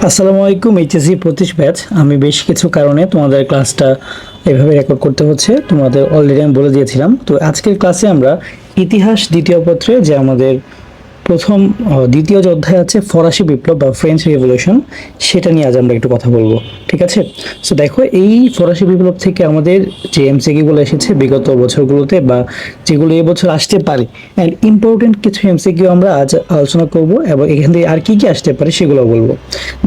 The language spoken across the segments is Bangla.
আসসালামু আলাইকুম। HSC 25 batch. আমি বেশ কিছু কারণে তোমাদের ক্লাসটা এভাবে রেকর্ড করতে হচ্ছে, তোমাদের অলরেডি আমি বলে দিয়েছিলাম। তো আজকের ক্লাসে আমরা ইতিহাস দ্বিতীয় পত্রে যে আমাদের দ্বিতীয় যে অধ্যায় আছে ফরাসি বিপ্লব বা ফ্রেঞ্চ রেভলিউশন, সেটা নিয়ে আজ আমরা একটু কথা বলবো। ঠিক আছে? সো দেখো, এই ফরাসি বিপ্লব থেকে আমাদের যে এমসিকিউগুলো এসেছে বিগত বছরগুলোতে বা যেগুলো এবছর আসতে পারে, অ্যান্ড ইম্পর্টেন্ট কিছু এমসিকিউ আমরা আজ আলোচনা করব এবং এখান থেকে আর কি কি আসতে পারে সেগুলো বলবো।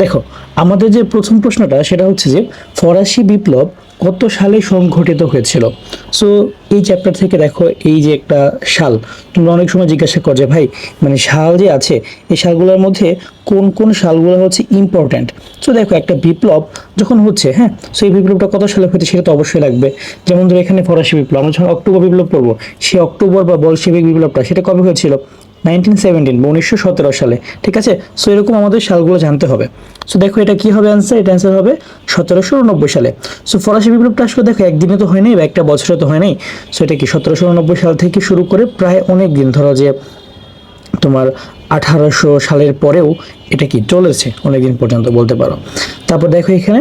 দেখো, আমাদের যে প্রথম প্রশ্নটা সেটা হচ্ছে যে ফরাসি বিপ্লব কত সালে সংঘটিত হয়েছিল। সো এই চ্যাপ্টার থেকে দেখো, এই যে একটা সাল, তোমরা অনেক সময় জিজ্ঞাসা করো যে ভাই, মানে সাল যে আছে এই সালগুলোর মধ্যে কোন কোন সালগুলো হচ্ছে ইম্পর্ট্যান্ট। সো দেখো, একটা বিপ্লব যখন হচ্ছে, হ্যাঁ, সো এই বিপ্লবটা কত সালে হচ্ছে সেটা তো অবশ্যই লাগবে। যেমন ধরো এখানে ফরাসি বিপ্লব, আমরা যখন অক্টোবর বিপ্লব করবো, সেই অক্টোবর বা বলশেভিক বিপ্লবটা সেটা কবে হয়েছিল? 1917 বা 1917 সালে। ঠিক আছে? সো এরকম আমাদের সালগুলো জানতে হবে। সো দেখো, এটা কি হবে অ্যান্সার? এটা অ্যান্সার হবে 1789 সালে। সো ফরাসি বিপ্লবটা আসলে দেখো একদিনে তো হয় নাই বা একটা বছরে তো হয় নাই। সো এটা কি 1789 সাল থেকে শুরু করে প্রায় অনেক দিন, ধরো যে তোমার 1800 সালের পরেও এটা কি চলেছে অনেকদিন পর্যন্ত বলতে পারো। তারপর দেখো এখানে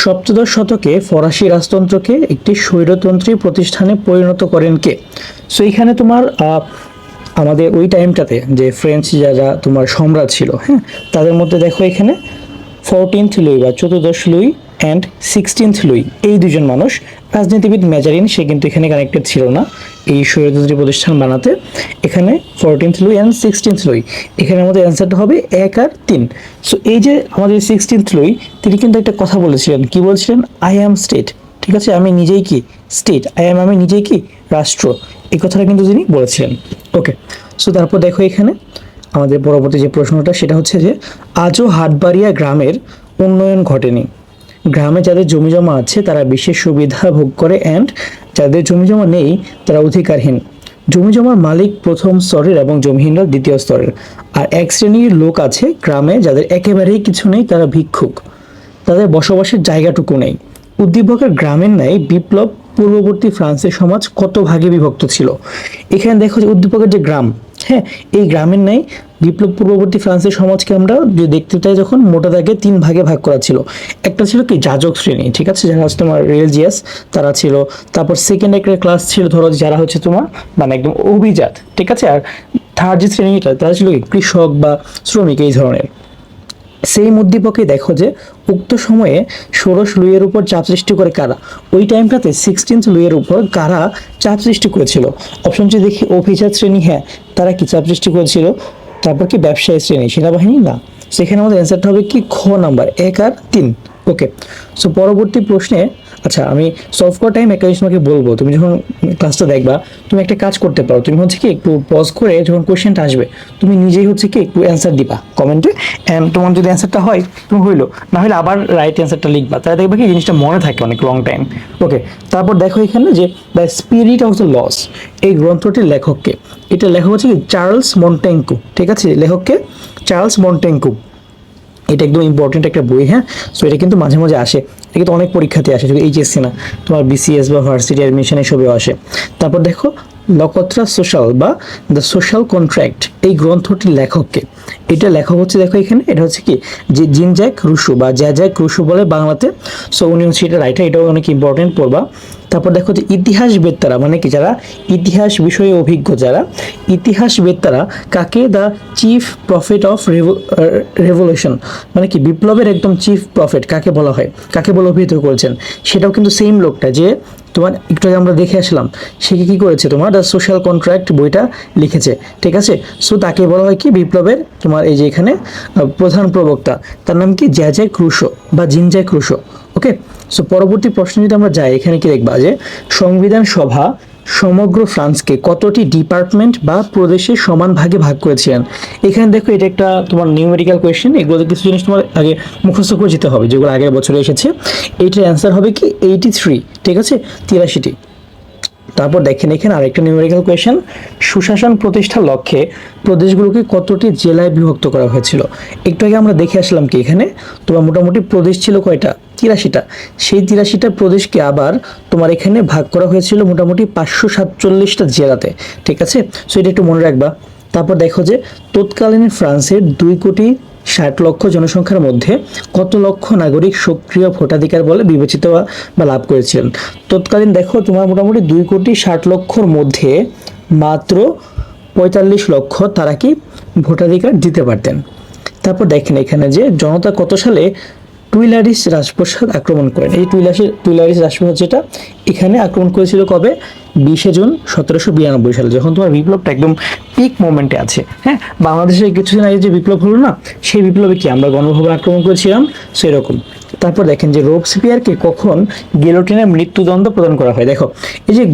সপ্তদশ শতকে ফরাসি রাজতন্ত্রকে একটি স্বৈরতন্ত্রী প্রতিষ্ঠানে পরিণত করেন কে? সো এখানে তোমার আমাদের ওই টাইমটাতে যে ফ্রেঞ্চ যারা তোমার সম্রাট ছিল, হ্যাঁ, তাদের মধ্যে দেখো এখানে 14th লুই বা 14দশ লুই অ্যান্ড 16th লুই, এই দুজন মানুষ, রাজনীতিবিদ মেজারিন সে কিন্তু এখানে কানেক্টেড ছিল না এই স্বৈরতন্ত্রী প্রতিষ্ঠান বানাতে। এখানে 14th Luis and 16th Luis, এখানে আমাদের অ্যান্সারটা হবে 1 আর 3। সো এই যে আমাদের 16th লুই, তিনি কিন্তু একটা কথা বলেছিলেন, কি বলছিলেন? I am state. ঠিক আছে, আমি নিজেই কি স্টেট, আমি নিজেই কি রাষ্ট্র, এই কথাটা কিন্তু তিনি বলেছিলেন। ওকে, সো তারপর দেখো এখানে আমাদের পরবর্তী যে প্রশ্নটা সেটা হচ্ছে যে আজও হাটবাড়িয়া গ্রামের উন্নয়ন ঘটেনি। গ্রামে যাদের জমি জমা আছে তারা বিশেষ সুবিধা ভোগ করে, অ্যান্ড যাদের জমি জমা নেই তারা অধিকারহীন। জমি জমার মালিক প্রথম স্তরের এবং জমিহীনরা দ্বিতীয় স্তরের। আর এক শ্রেণীর লোক আছে গ্রামে যাদের একেবারেই কিছু নেই, তারা ভিক্ষুক, তাদের বসবাসের জায়গাটুকু নেই। উদ্দীপকের গ্রামের ন্যায় বিপ্লব পূর্ববর্তী ফ্রান্সের সমাজ কত ভাগে বিভক্ত ছিল? এখানে দেখো যে উদ্দীপকের যে গ্রাম, হ্যাঁ, এই গ্রামের ন্যায় বিপ্লব পূর্ববর্তী ফ্রান্সের সমাজকে আমরা যে দেখতে চাই যখন মোটা দাগে 3 ভাগে ভাগ করা ছিল। একটা ছিল কি যাজক শ্রেণী, ঠিক আছে, যারা হচ্ছে তোমার রিলিজিয়াস তারা ছিল। তারপর সেকেন্ড একটা ক্লাস ছিল ধরো যারা হচ্ছে তোমার মানে একদম অভিজাত, ঠিক আছে। আর থার্ড যে শ্রেণীটা তারা ছিল কি কৃষক বা শ্রমিক এই ধরনের। সেই উদ্দীপকে দেখো যে উক্ত সময়ে ষোড়শ লুইয়ের উপর চাপ সৃষ্টি করে কারা? ওই টাইমটাতে 16th লুইয়ের উপর কারা চাপ সৃষ্টি করেছিল? অপশনটি দেখি অভিজাত শ্রেণী, হ্যাঁ, তারা কি চাপ সৃষ্টি করেছিল? তারপর কি ব্যবসায়ী শ্রেণী, সেনাবাহিনী না। সেখানে আমাদের অ্যান্সারটা হবে কি খ নাম্বার 1 আর 3। ওকে, সো পরবর্তী প্রশ্নে, আচ্ছা আমি সলভ করার টাইম একটা জিনিস তোমাকে বলবো, তুমি যখন ক্লাসটা দেখবা তুমি একটা কাজ করতে পারো, তুমি হচ্ছে কি একটু পজ করে যখন কোয়েশ্চেনটা আসবে তুমি নিজেই হচ্ছে কি একটু অ্যান্সার দিবা কমেন্টে, অ্যান্ড তোমার যদি অ্যান্সারটা হয় তুমি হইলো, না হলে আবার রাইট অ্যান্সারটা লিখবা, তাহলে দেখবে কি জিনিসটা মনে থাকে অনেক লং টাইম। ওকে, তারপর দেখো এখানে যে the spirit of the laws, এই গ্রন্থটির লেখককে? এটা লেখক হচ্ছে কি চার্লস মন্টেঙ্কু। ঠিক আছে, লেখককে চার্লস মন্টেঙ্কু। এটা একদম ইম্পর্টেন্ট একটা বই, হ্যাঁ। সো এটা কিন্তু মাঝে মাঝে আসে, এটা কিন্তু অনেক পরীক্ষাতে আসে, শুধু এইচএসসি না, তোমার বিসিএস বা ভার্সিটি অ্যাডমিশন এসবেও আসে। তারপর দেখো লকত্রা সোশ্যাল বা দ্য সোশ্যাল কন্ট্রাক্ট, এই গ্রন্থটির লেখককে? এটা লেখক হচ্ছে দেখো এখানে, এটা হচ্ছে কি যে জিন জ্যাক রুশো বা জ্যাক রুশো বলে বাংলাতে। সো উনি হচ্ছে এটা রাইটার, এটাও অনেক ইম্পর্টেন্ট পড়বা। তারপর দেখো যে ইতিহাসবেত্তারা মানে কি, যারা ইতিহাস বিষয়ে অভিজ্ঞ, যারা ইতিহাসবেত্তারা কাকে the chief prophet of revolution, মানে কি বিপ্লবের একদম চিফ প্রফেট কাকে বলা হয়, কাকে বলে অভিহিত করেছেন? সেটাও কিন্তু সেম লোকটা যে তোমার একটু আগে আমরা দেখে আসলাম, সে কি করেছে, তোমার দ্য সোশ্যাল কন্ট্রাক্ট বইটা লিখেছে। ঠিক আছে, সো তাকে বলা হয় কি বিপ্লবের তোমার এই যে এখানে প্রধান প্রবক্তা, তার নাম কি জ্যাক রুশো বা জিন জ্যাক রুশো। ওকে, সো পরবর্তী প্রশ্ন যদি আমরা যাই, এখানে কি দেখবা যে সংবিধান সভা সমগ্র ফ্রান্সকে কতটি ডিপার্টমেন্ট বা প্রদেশে সমান ভাগে ভাগ করেছিলেন? এখানে দেখো এটা একটা তোমার নিউমেরিক্যাল কোয়েশ্চেন, এগুলোতে কিছু জিনিস তোমার আগে মুখস্থ করে যেতে হবে যেগুলো আগের বছরে এসেছে। এইটার অ্যান্সার হবে কি 83, ঠিক আছে, 83টি। তারপর দেখেন এখানে আরেকটা নিউমেরিক্যাল কোয়েশ্চেন, সুশাসন প্রতিষ্ঠার লক্ষ্যে প্রদেশগুলোকে কতটি জেলায় বিভক্ত করা হয়েছিল? একটু আগে আমরা দেখে আসলাম কি এখানে তোমার মোটামুটি প্রদেশ ছিল কয়টা? 83টা। সেই 83টা প্রদেশকে আবার তোমার এখানে ভাগ করা হয়েছিল মোটামুটি 547টা জেলাতে। ঠিক আছে, সো এটা একটু মনে রাখবা। তারপর দেখো যে তৎকালীন ফ্রান্সের 2 কোটি 60 লক্ষ জনসংখ্যার মধ্যে কত লক্ষ নাগরিক সক্রিয় ভোটাধিকার বলে বিবেচিত বা লাভ করেছিলেন? তৎকালীন দেখো তোমার মোটামুটি 2,60,00,000-র মধ্যে মাত্র 45 লক্ষ তারা কি ভোটাধিকার দিতে পারতেন। তারপর দেখেন এখানে যে জনতা কত সালে টুইলারিস রাজপ্রাসাদ আক্রমণ করেন। এই টুইলারিস রাজপ্রাসাদ যেটা এখানে আক্রমণ করেছিল কবে? 20 জুন 1792 সালে, যখন তোমার বিপ্লবটা একদম পিক মোমেন্টে আছে। হ্যাঁ, বাংলাদেশে কিছুদিন আগে যে বিপ্লব হলো না, সেই বিপ্লবে কি আমরা গণভবন আক্রমণ করেছিলাম, সেরকম। তারপর দেখেন যে রোবসপিয়ারকে কখন গিলোটিনের মৃত্যুদণ্ড প্রদান করা হয়। দেখো এই যে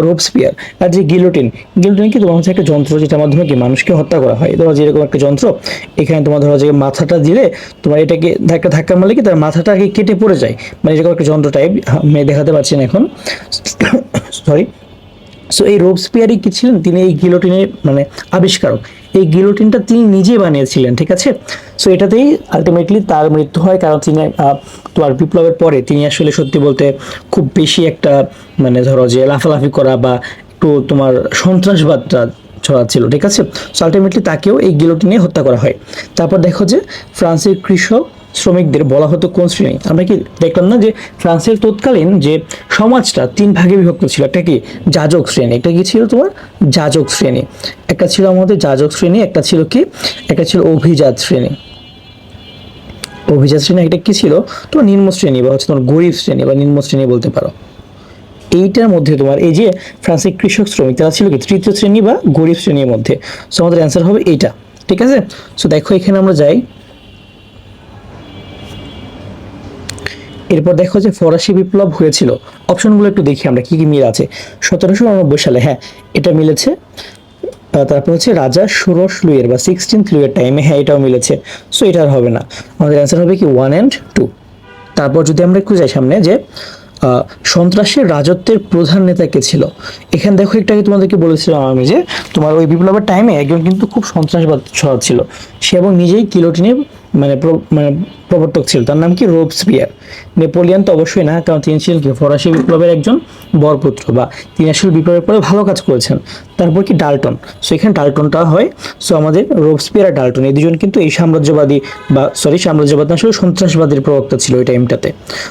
রোবসপিয়ার আর যে গিলোটিন কি তোমার হচ্ছে একটা যন্ত্র, যেটার মাধ্যমে কি মানুষকে হত্যা করা হয়। ধরো যেরকম একটা যন্ত্র, এখানে তোমার ধরো যে মাথাটা দিলে তোমার এটাকে ধাক্কা মারলে কি তার মাথাটা আগে কেটে পড়ে যায়, মানে এরকম একটা যন্ত্র টাইপ। আমি দেখাতে পারছি না এখন, সরি। সো এই রোবসপিয়ারই কি ছিলেন? তিনি এই গিলোটিনের মানে আবিষ্কারক। এই গিলোটিনটা তিনি নিজে বানিয়েছিলেন, ঠিক আছে। সো এটাতেই আলটিমেটলি তার মৃত্যু হয়, কারণ তিনি তোমার বিপ্লবের পরে তিনি আসলে সত্যি বলতে খুব বেশি একটা মানে ধরো যে লাফালাফি করা বা একটু তোমার সন্ত্রাসবাদটা ছড়াচ্ছিল, ঠিক আছে। সো আলটিমেটলি তাকেও এই গিলোটিনে হত্যা করা হয়। তারপর দেখো যে ফ্রান্সের কৃষক শ্রমিকদের বলা হতো কোন শ্রেণী? আমরা কি দেখলাম না যে ফ্রান্সের তৎকালীন যে সমাজটা 3 ভাগে বিভক্ত ছিল। একটা কি যাজক শ্রেণী, একটা কি ছিল তোমার যাজক শ্রেণী, একটা ছিল আমাদের যাজক শ্রেণী, একটা ছিল কি, একটা ছিল অভিজাত শ্রেণী। অভিজাত শ্রেণী একটা কি ছিল তোমার নিম্ন শ্রেণী বা হচ্ছে তোমার গরিব শ্রেণী বা নিম্ন শ্রেণী বলতে পারো। এইটার মধ্যে তোমার এই যে ফ্রান্সের কৃষক শ্রমিক তারা ছিল কি তৃতীয় শ্রেণী বা গরিব শ্রেণীর মধ্যে। সো আমাদের অ্যান্সার হবে এইটা, ঠিক আছে। সো দেখো এখানে আমরা যাই, এরপর দেখো যে ফরাসি বিপ্লব হয়েছিল। অপশনগুলো একটু দেখি আমরা কি কি মিল আছে। 1789 সালে, হ্যাঁ এটা মিলেছে। তারপর হচ্ছে রাজা ষোড়শ লুইয়ের বা 16th লুইয়ের টাইমে, হ্যাঁ এটাও মিলেছে। সো এটা আর হবে না, আমাদের অ্যান্সার হবে কি 1 and 2। তারপর যদি আমরা একটু যাই সামনে যে সন্ত্রাসের রাজত্বের প্রধান নেতা কে ছিল। এখানে দেখো একটু আগে তোমাদেরকে বলেছিলাম আমি যে তোমার ওই বিপ্লবের টাইমে একজন কিন্তু খুব সন্ত্রাসবাদ ছড়াচ্ছিল, সে এবং নিজেই গিলোটিনের মানে প্রবর্তক ছিল। তার নাম কি রোবসপিয়ার। নেপোলিয়ন তো অবশ্যই না, কারণ তিনি ছিলেন কি ফরাসি বিপ্লবের একজন বরপুত্র, বা তিনি আসলে বিপ্লবের পরে ভালো কাজ করেছেন। তারপর কি ডাল্টন, সো এখানে ডাল্টনটা হয়। সো আমাদের রোবসপিয়ার আর ডাল্টন এই দুজন কিন্তু এই সাম্রাজ্যবাদী বা সাম্রাজ্যবাদ না আসলে সন্ত্রাসবাদের প্রবক্তা ছিল ওই টাইমটাতে।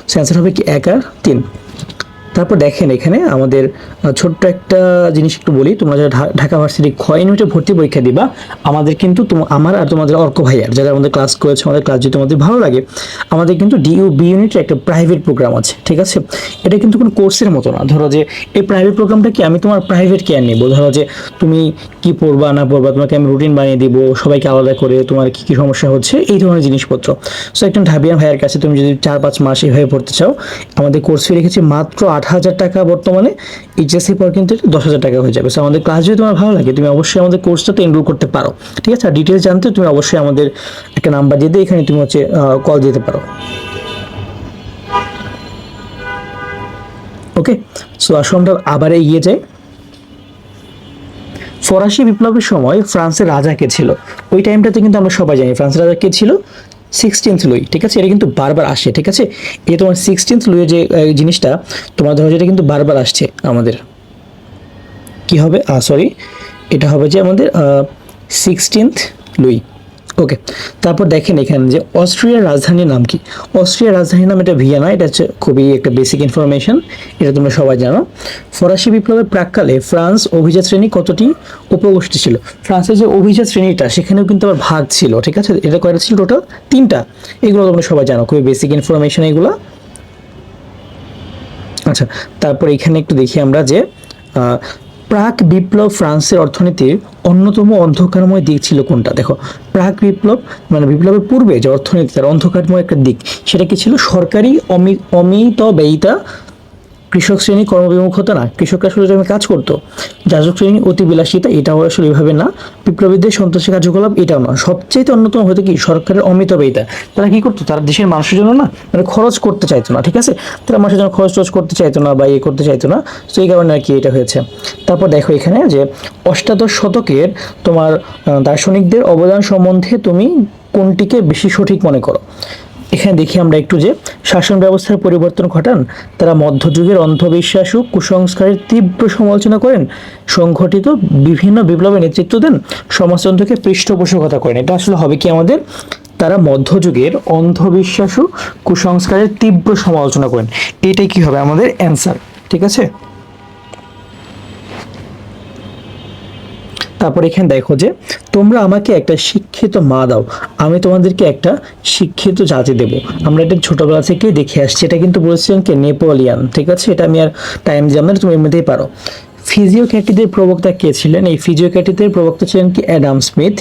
সো অ্যান্সার হবে কি 1 আর 3। তারপর দেখেন এখানে আমাদের ছোট্ট একটা জিনিস একটু বলি, তোমরা যারা ঢাকা ভার্সিটি খ ইউনিটে ভর্তি পরীক্ষা দিবা, আমাদের কিন্তু আমার আর তোমাদের অর্ক ভাইয়ার যারা আমাদের ক্লাস করেছে, আমাদের ক্লাস যদি তোমাদের ভালো লাগে, আমাদের কিন্তু ডিইউ বি ইউনিটের একটা প্রাইভেট প্রোগ্রাম আছে, ঠিক আছে। এটা কিন্তু কোনো কোর্সের মতো না। ধরো যে এই প্রাইভেট প্রোগ্রামটা কি আমি তোমার প্রাইভেট কেয়ার নিব, ধরো যে তুমি কি পড়বা না পড়বা, তোমাকে আমি রুটিন বানিয়ে দিব, সবাইকে আলাদা করে তোমার কি কি সমস্যা হচ্ছে এই ধরনের জিনিসপত্র। সো একজন ঢাবিয়ান ভাইয়ের কাছে তুমি যদি 4-5 মাস এইভাবে পড়তে চাও, আমাদের কোর্স ফি রেখেছি মাত্র 8,000 টাকা। বর্তমানে এইচএসসি পর কিন্তু 10,000 টাকা হয়ে যাবে। সো আমাদের ক্লাস যদি তোমার ভালো লাগে, তুমি অবশ্যই আমাদের কোর্সটাতে এনরোল করতে পারো, ঠিক আছে। আর ডিটেলস জানতে তুমি অবশ্যই আমাদের একটা নাম্বার দিয়ে দিয়ে এখানে তুমি হচ্ছে কল দিতে পারো। ওকে, সো আসলে আমরা আবার এগিয়ে যাই। ফরাসি বিপ্লবের সময় ফ্রান্সের রাজা কে ছিল? ওই টাইমটাতে কিন্তু আমরা সবাই জানি ফ্রান্সের রাজা কে ছিল, 16th লুই, ঠিক আছে। এটা কিন্তু বারবার আসে, ঠিক আছে। এই তোমার 16th লুইয়ের যে জিনিসটা তোমার ধরো যেটা কিন্তু বারবার আসছে আমাদের, কি হবে সরি, এটা হবে যে আমাদের 16th লুই। ওকে, তারপর দেখেন এখানে যে অস্ট্রিয়ার রাজধানীর নাম কি। অস্ট্রিয়ার রাজধানীর নাম এটা ভিয়েনা, এটা হচ্ছে খুবই একটা বেসিক ইনফরমেশন, এটা তোমরা সবাই জানো। ফরাসি বিপ্লবের প্রাককালে ফ্রান্স অভিজাত শ্রেণী কতটি উপগোষ্ঠী ছিল? ফ্রান্সের যে অভিজাত শ্রেণীটা সেখানেও কিন্তু আবার ভাগ ছিল, ঠিক আছে। এটা কয়টা ছিল টোটাল? 3টা। এগুলো তোমরা সবাই জানো, খুবই বেসিক ইনফরমেশন এগুলো। আচ্ছা, তারপর এখানে একটু দেখি আমরা যে প্রাক বিপ্লব ফ্রান্সের অর্থনীতির অন্যতম অন্ধকারময় দিক ছিল কোনটা? দেখো প্রাক বিপ্লব মানে বিপ্লবের পূর্বে যে অর্থনীতি তার অন্ধকারময় একটা দিক, সেটা কি ছিল? সরকারি অমিতব্যয়িতা, কৃষক শ্রেণী কর্মবিমুখতা না, কৃষকরা আসলে জমি কাজ করতো, যাজক শ্রেণী অতি বিলাসিতা, এটাও আসলে এভাবে না, বিপ্লবীদের সন্ত্রাসী কার্যকলাপ, এটাও না। সবচেয়ে অন্যতম হয়তো কি সরকারের অমিতব্যয়িতা। তারা কি করতো? তারা দেশের মানুষের জন্য না মানে খরচ করতে চাইতো না, ঠিক আছে। তারা মানুষের জন্য খরচ করতে চাইতো না বা করতে চাইতো না। তো এই কারণে আর কি এটা হয়েছে। তারপর দেখো এখানে যে অষ্টাদশ শতকের তোমার দার্শনিকদের অবদান সম্বন্ধে তুমি কোনটিকে বেশি সঠিক মনে করো? এখানে দেখি আমরা একটু যে শাসন ব্যবস্থার পরিবর্তন ঘটান, তারা মধ্যযুগের অন্ধবিশ্বাস ও কুসংস্কারের তীব্র সমালোচনা করেন, সংঘটিত বিভিন্ন বিপ্লবে নেতৃত্ব দেন, সমাজতন্ত্রকে পৃষ্ঠপোষকতা করেন। এটা আসলে হবে কি আমাদের তারা মধ্যযুগের অন্ধবিশ্বাস ও কুসংস্কারের তীব্র সমালোচনা করেন। এটাই কি হবে আমাদের অ্যান্সার, ঠিক আছে। তারপর এখানে দেখো যে তোমরা আমাকে একটা শিক্ষিত মা দাও, আমি তোমাদেরকে একটা শিক্ষিত জাতি দেব। আমরা এটা ছোটবেলা থেকে দেখে আসছি, এটা কিন্তু বলেছিলেন কে, নেপোলিয়ান, ঠিক আছে। এটা আমি আর টাইম দিলাম না, তুমি এমনিতেই পারো। ফিজিওক্র্যাটিদের প্রবক্তা কে ছিলেন? এই ফিজিওক্র্যাটিদের প্রবক্তা ছিলেন কি, অ্যাডাম স্মিথ।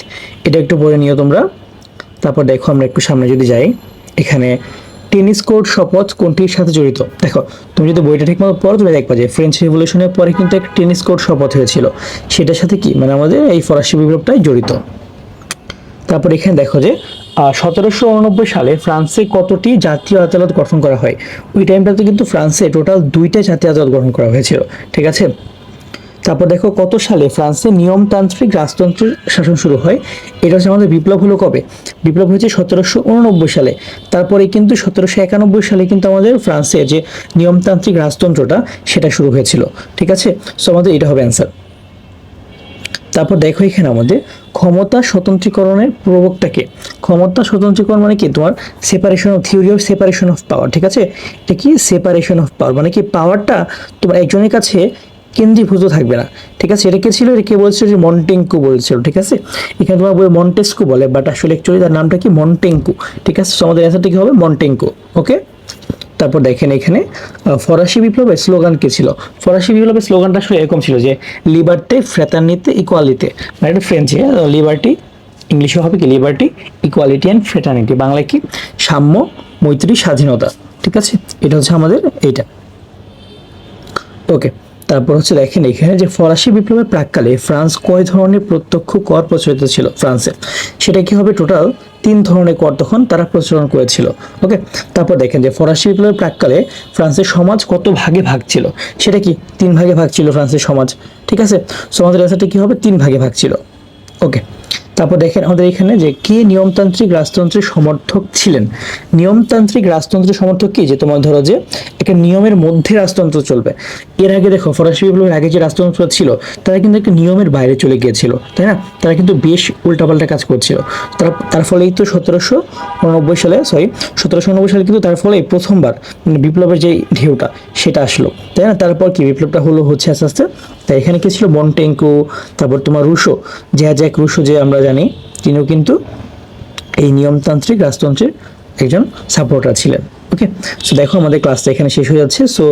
এটা একটু পড়ে নিও তোমরা। তারপর দেখো আমরা একটু সামনে যদি যাই, এখানে টেনিস কোর্ট শপথ কোনটির সাথে জড়িত? দেখো তুমি যদি বইটা ঠিকমতো পড়ো তুমি দেখবা যে ফ্রেঞ্চ রিভলিউশনের পরে কিন্তু একটা টেনিস কোর্ট শপথ হয়েছিল, সেটার সাথে কি মানে আমাদের এই ফরাসি বিপ্লবটাই জড়িত। তারপর এখানে দেখো যে 1789 সালে ফ্রান্সে কতটি জাতীয় আদালত গঠন করা হয়? ওই টাইমটাতে কিন্তু ফ্রান্সে টোটাল 2টা জাতীয় আদালত গঠন করা হয়েছিল, ঠিক আছে। তারপর দেখো কত সালে ফ্রান্সে নিয়মতান্ত্রিক রাজতন্ত্রের শাসন শুরু হয়? এটা হচ্ছে আমাদের বিপ্লব হলো কবে? বিপ্লব হয়েছে 1789 সালে। তারপরে কিন্তু 1791 সালে কিন্তু আমাদের ফ্রান্সে যে নিয়মতান্ত্রিক রাজতন্ত্রটা সেটা শুরু হয়েছিল, ঠিক আছে। সো আমাদের এটা হবে অ্যান্সার। তারপর দেখো এখানে আমাদের ক্ষমতা স্বতন্ত্রীকরণের প্রবক্তাকে। ক্ষমতা স্বতন্ত্রীকরণ মানে কি, তোমার separation of, theory of separation of power, ঠিক আছে। এটা কি সেপারেশন অফ পাওয়ার মানে কি, পাওয়ারটা তোমার একজনের কাছে কেন্দ্রীভূত থাকবে না, ঠিক আছে। এটা কে ছিল? এটা কে বলছিল? যে মন্টেঙ্কু বলছিল, ঠিক আছে। এখানে তোমার বই মন্টেস্কু বলে, বাট আসলে অ্যাকচুয়ালি তার নামটা কি, মন্টেঙ্কু, ঠিক আছে। সো আমাদের অ্যান্সারটা কি হবে? মন্টেঙ্কু, ওকে। তারপর দেখেন এখানে ফরাসি বিপ্লবের স্লোগান কি ছিল? ফরাসি বিপ্লবের স্লোগানটা আসলে এরকম ছিল যে লিবার্টি ফ্র্যাটার্নিতে ইকুয়ালিতে, মানে এটা ফ্রেঞ্চে, লিবার্টি ইংলিশে হবে কি, লিবার্টি ইকুয়ালিটি অ্যান্ড ফ্র্যাটার্নিটি, বাংলায় কি, সাম্য মৈত্রী স্বাধীনতা, ঠিক আছে। এটা হচ্ছে আমাদের এইটা, ওকে। তারপর হচ্ছে দেখেন এখানে যে ফরাসি বিপ্লবের প্রাককালে ফ্রান্স কয় ধরনের প্রত্যক্ষ কর প্রচলিত ছিল ফ্রান্সে? সেটা কি হবে? টোটাল 3 ধরনের কর তখন তারা প্রচলন করেছিল, ওকে। তারপর দেখেন যে ফরাসি বিপ্লবের প্রাককালে ফ্রান্সের সমাজ কত ভাগে ভাগ ছিল? সেটা কি 3 ভাগে ভাগ ছিল ফ্রান্সের সমাজ, ঠিক আছে। সো আমাদের অ্যান্সারটা কি হবে? 3 ভাগে ভাগ ছিল, ওকে। তারপর দেখেন আমাদের এখানে যে কে নিয়মতান্ত্রিক রাজতন্ত্রের সমর্থক ছিলেন? নিয়মতান্ত্রিক রাজতন্ত্রের সমর্থক কি, যে তোমার ধরো যে একটা নিয়মের মধ্যে রাজতন্ত্র চলবে। এর আগে দেখো ফরাসি বিপ্লবের আগে যে রাজতন্ত্র ছিল তারা কিন্তু একটা নিয়মের বাইরে চলে গিয়েছিল, তাই না? তারা কিন্তু বেশ উল্টাপাল্টা কাজ করছিল। তার ফলেই তো 1789 সালে কিন্তু তার ফলে প্রথমবার মানে বিপ্লবের যে ঢেউটা সেটা আসলো, তাই না? তারপর কি বিপ্লবটা হলো হচ্ছে আস্তে আস্তে। তাই এখানে কি ছিল? মন্টেঙ্কু, তারপর তোমার রুশো, জ্যাক রুশো যে আমরা জানি, তিনিও কিন্তু এই নিয়মতান্ত্রিক রাজতন্ত্রের একজন সাপোর্টার ছিলেন, ওকে। সো দেখো আমাদের ক্লাসটা এখানে শেষ হয়ে যাচ্ছে। সো